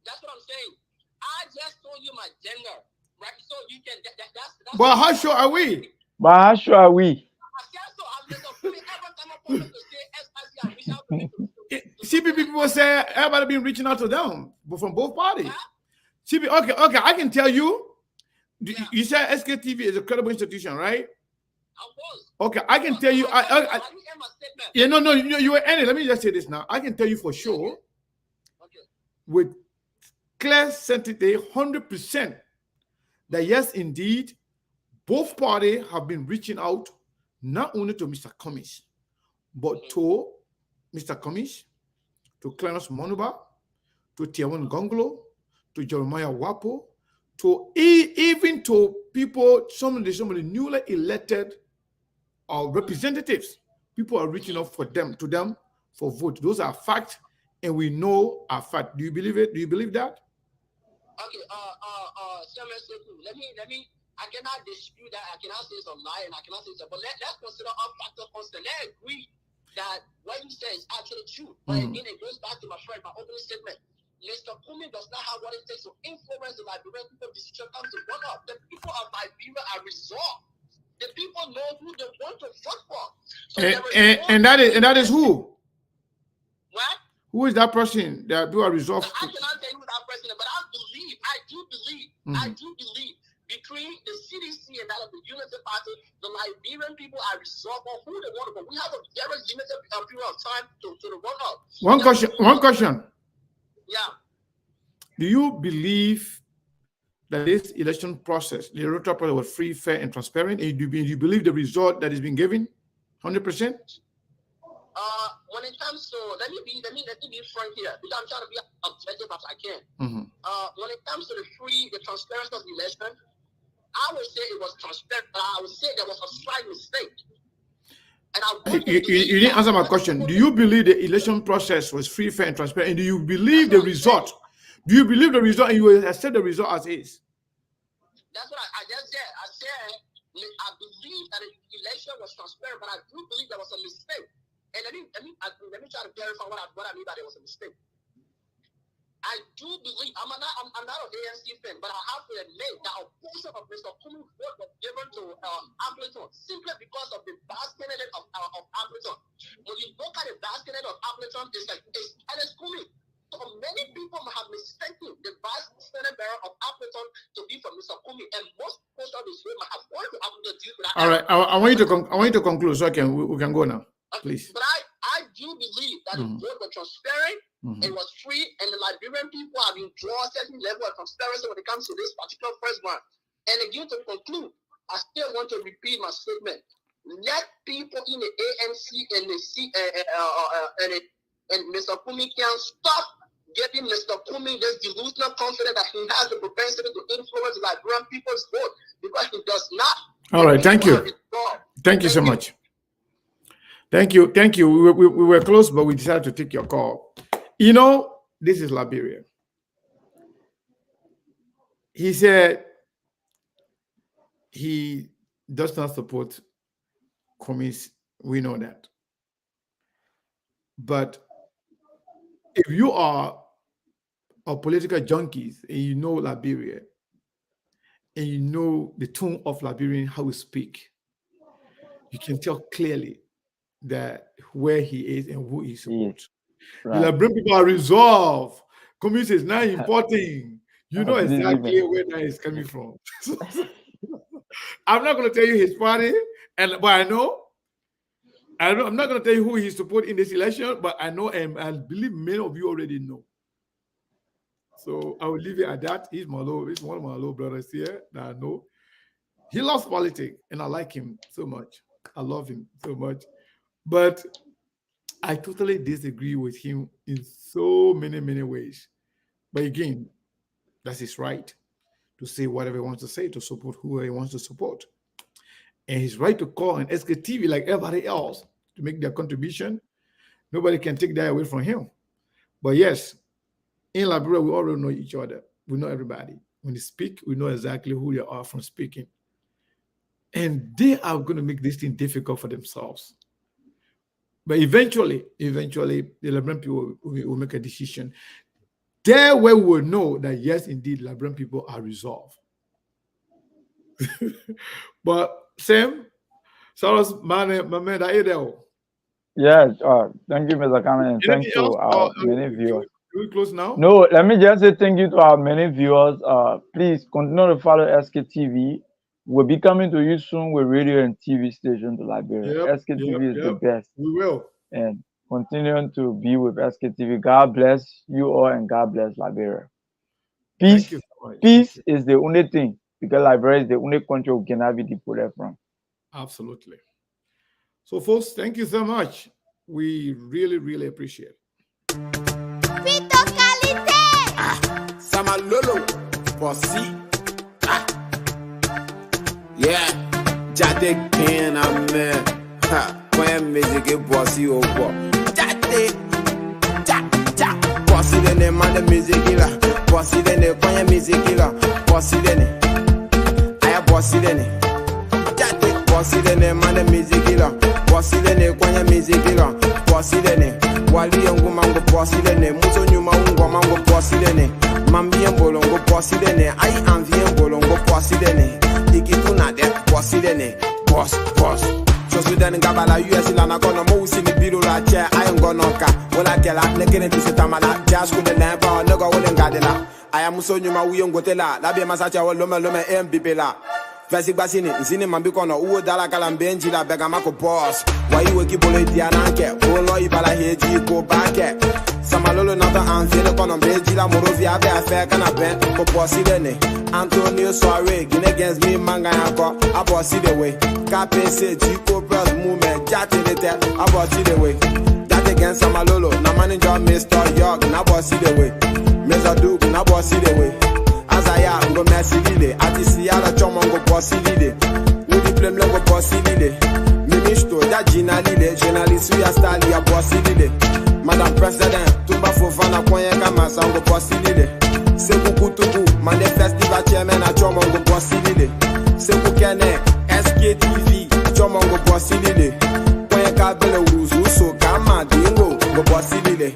that's what I'm saying. I just told you my gender, right? So you can. That's but how sure are we? CPP people say everybody been reaching out to them, but from both parties. CPP, okay, I can tell you. You said SKTV is a credible institution, right? Okay, I can tell you. No, you were ending. Let me just say this now. I can tell you for sure, with clear certainty, 100%, that yes, indeed, both parties have been reaching out not only to Mr. Kumis, but to Mr. Kumis, to Clarence Monuba, to Tiawan Gonglo, to Jeremiah Wapo, to even to people, some of the newly elected representatives. People are reaching out to them for vote. Those are facts, and we know are fact. Do you believe it? Do you believe that? Okay, let me, I cannot dispute that. I cannot say it's a lie, and I cannot say it's a, but let's consider all factors constant. Let's agree that what you say is actually true. But again, it goes back to my opening statement. Mr. Kumi does not have what it takes to influence the Liberian people. Decision comes to one up. The people of Liberia are resolved. The people know who they want to vote for. So and that is who? What? Who is that person that you are resolved? I cannot tell you who that person is, but I do believe between the CDC and that of the Unity Party, the Liberian people are resolved on who they want to vote. We have a very limited period of time to the run up. One question. Yeah. Do you believe that this election process, the electoral process, was free, fair, and transparent? And do you believe the result that is being given, 100%? When it comes to, let me be frank here, because I'm trying to be objective as I can. When it comes to the transparency of the election, I would say it was transparent, but I would say there was a slight mistake. And you didn't answer my question. Do you believe the election process was free, fair, and transparent? And do you believe the result? Do you believe the result and you will accept the result as is? That's what I just said. I said I believe that the election was transparent, but I do believe there was a mistake. And let me try to clarify what I mean by there was a mistake. I do believe I'm not an ANC fan, but I have to admit that a portion of Mr. Kumi's vote was given to Appleton simply because of the vice candidate of Appleton. When you look at the vice candidate of Appleton, it's Alice Kumi. So many people have mistaken the vice senate bearer of Appleton to be from Mr. Kumi, and most portion of his vote have gone to Appleton to deal with that. All right, I want you to conclude so we can go now, please. But I do believe that the vote was transparent. It was free, and the Liberian people have enjoyed a certain level of transparency when it comes to this particular first one. And again, to conclude, I still want to repeat my statement. Let people in the ANC and and Mr. Kumi can stop giving Mr. Kumi this delusional confidence that he has the propensity to influence the Liberian people's vote, because he does not. All right, thank you. Thank you so much. Thank you. We were close, but we decided to take your call. You know, this is Liberia. He said he does not support Kumi's. We know that. But if you are a political junkies and you know Liberia, and you know the tone of Liberian, how we speak, you can tell clearly that where he is and who he supports. Right. The Liberian people are resolved. Community is not important. You know exactly where that is coming from. I'm not going to tell you his party, but I know. I'm not going to tell you who he supports in this election, but I know, and I believe many of you already know. So I will leave it at that. He's one of my little brothers here that I know. He loves politics, and I like him so much. I love him so much. But I totally disagree with him in so many ways. But again, that's his right to say whatever he wants to say, to support who he wants to support. And his right to call on SKTV like everybody else to make their contribution. Nobody can take that away from him. But yes, in Liberia, we already know each other. We know everybody. When they speak, we know exactly who they are from speaking. And they are going to make this thing difficult for themselves. But eventually, the Liberian people will make a decision. There where we will know that, yes, indeed, Liberian people are resolved. But Sam, Saros, my man, are you there? Yes, thank you, Mr. Kane, and thanks to our many viewers. Are we close now? No, let me just say thank you to our many viewers. Please continue to follow SKTV. We'll be coming to you soon with radio and TV station to Liberia. SKTV is the best. We will. And continuing to be with SKTV. God bless you all and God bless Liberia. Peace, peace is the only thing, because Liberia is the only country we cannot be deported from. Absolutely. So, folks, thank you so much. We really appreciate it. Samalolo, Bossy. Yeah, Jade Ken, I'm when music Bossy over. Jade, Bossy. dene mande music la. Bossy dene kwenye music la. Bossy dene. Aya bossy dene. Jate bossy dene mande music la. Bossy dene kwenye music la. Bossy dene. Wali yangu mango bossy dene. Muso nyuma ungo mango bossy dene. Mambi bolongo bossy dene. Ai envie bolongo bossy dene. Ikituna de bossy dene. Boss. So then gabala US la na kono mo usi ni biro la che I am gonna ka wala kela ne kene ti setamala just with the lamp on no go wolen gadela I am so nyuma uyo ngotela la be masacha wo lome MBP la Vesi basini nsini mambi kono uwo dala kala mbenji la bega mako boss wa iwe kibolo dia nanke wolo ibala heji ko bake Samalolo nata anfele kono mbenji la morovia abe afe kana ben ko bossy dene Antonio Soare gine against me manga yako a bossy the way KPC Chico Bros movement jate the tell a bossy the way that against Samalolo na manager Mr. York na bossy the way Mr. Duke na bossy the way Azaya ngo Messi lile atisi ala chomo ngo bossy lile Udi plem ngo bossy lile Ministro da Gina lile journalist ya star ya bossy lile Madam President tumba fofana kwenye kama sango bossy lile Seku kutubu mande festival chairman a chomo ngo bossy lile Seku kene SKTV chomo ngo bossy lile kwenye kabele uruzu so kama dingo ngo bossy lile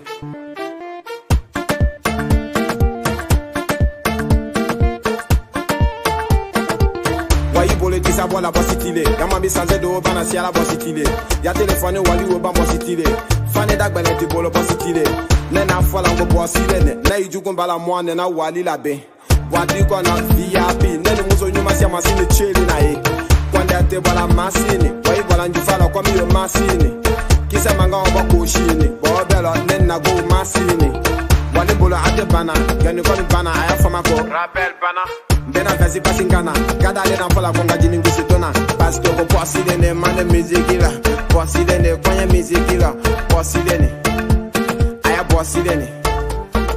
Sa bola bossitile yama bi sanze do bana si ala bossitile ya telefone wali wo ba bossitile fane dagbele ti bolo bossitile nena fola ngo bossile ne na ijugun bala mo ne na wali la be wadi ko na VIP nene muso nyuma si amasini cheli na e kwande te bola masini wai bola njufala kwa mi yo masini kisa manga oba ko shini bo belo nena go masini wali bolo ate bana gani ko bana aya fama ko rappel bana Bena vesi pasingana, gada le nan fola konga jini ngusitona. Pasto ko posi dene mande music la, posi dene kwenye music la, posi dene, aya posi dene.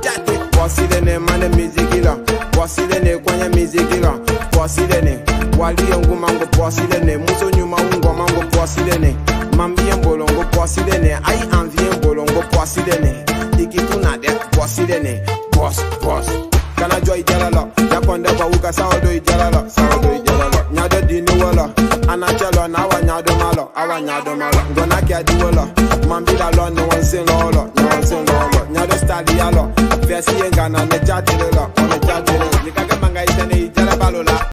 Jate posi dene mande music la, posi dene kwenye music la, posi dene. Wali yangu mango posi dene, muso nyuma ungo mango posi dene. Mambi bolongo posi dene, ai envie bolongo posi dene. Ikituna de posi dene, boss. Kana joy jalala yakonde ba uka saodo jalala nyado dini wala anachelo na awanyado malo ngona kia di wala mambila lo no one sing lolo nyado style yalo vesi engana ne chatile lo nikaka manga itene ijala balola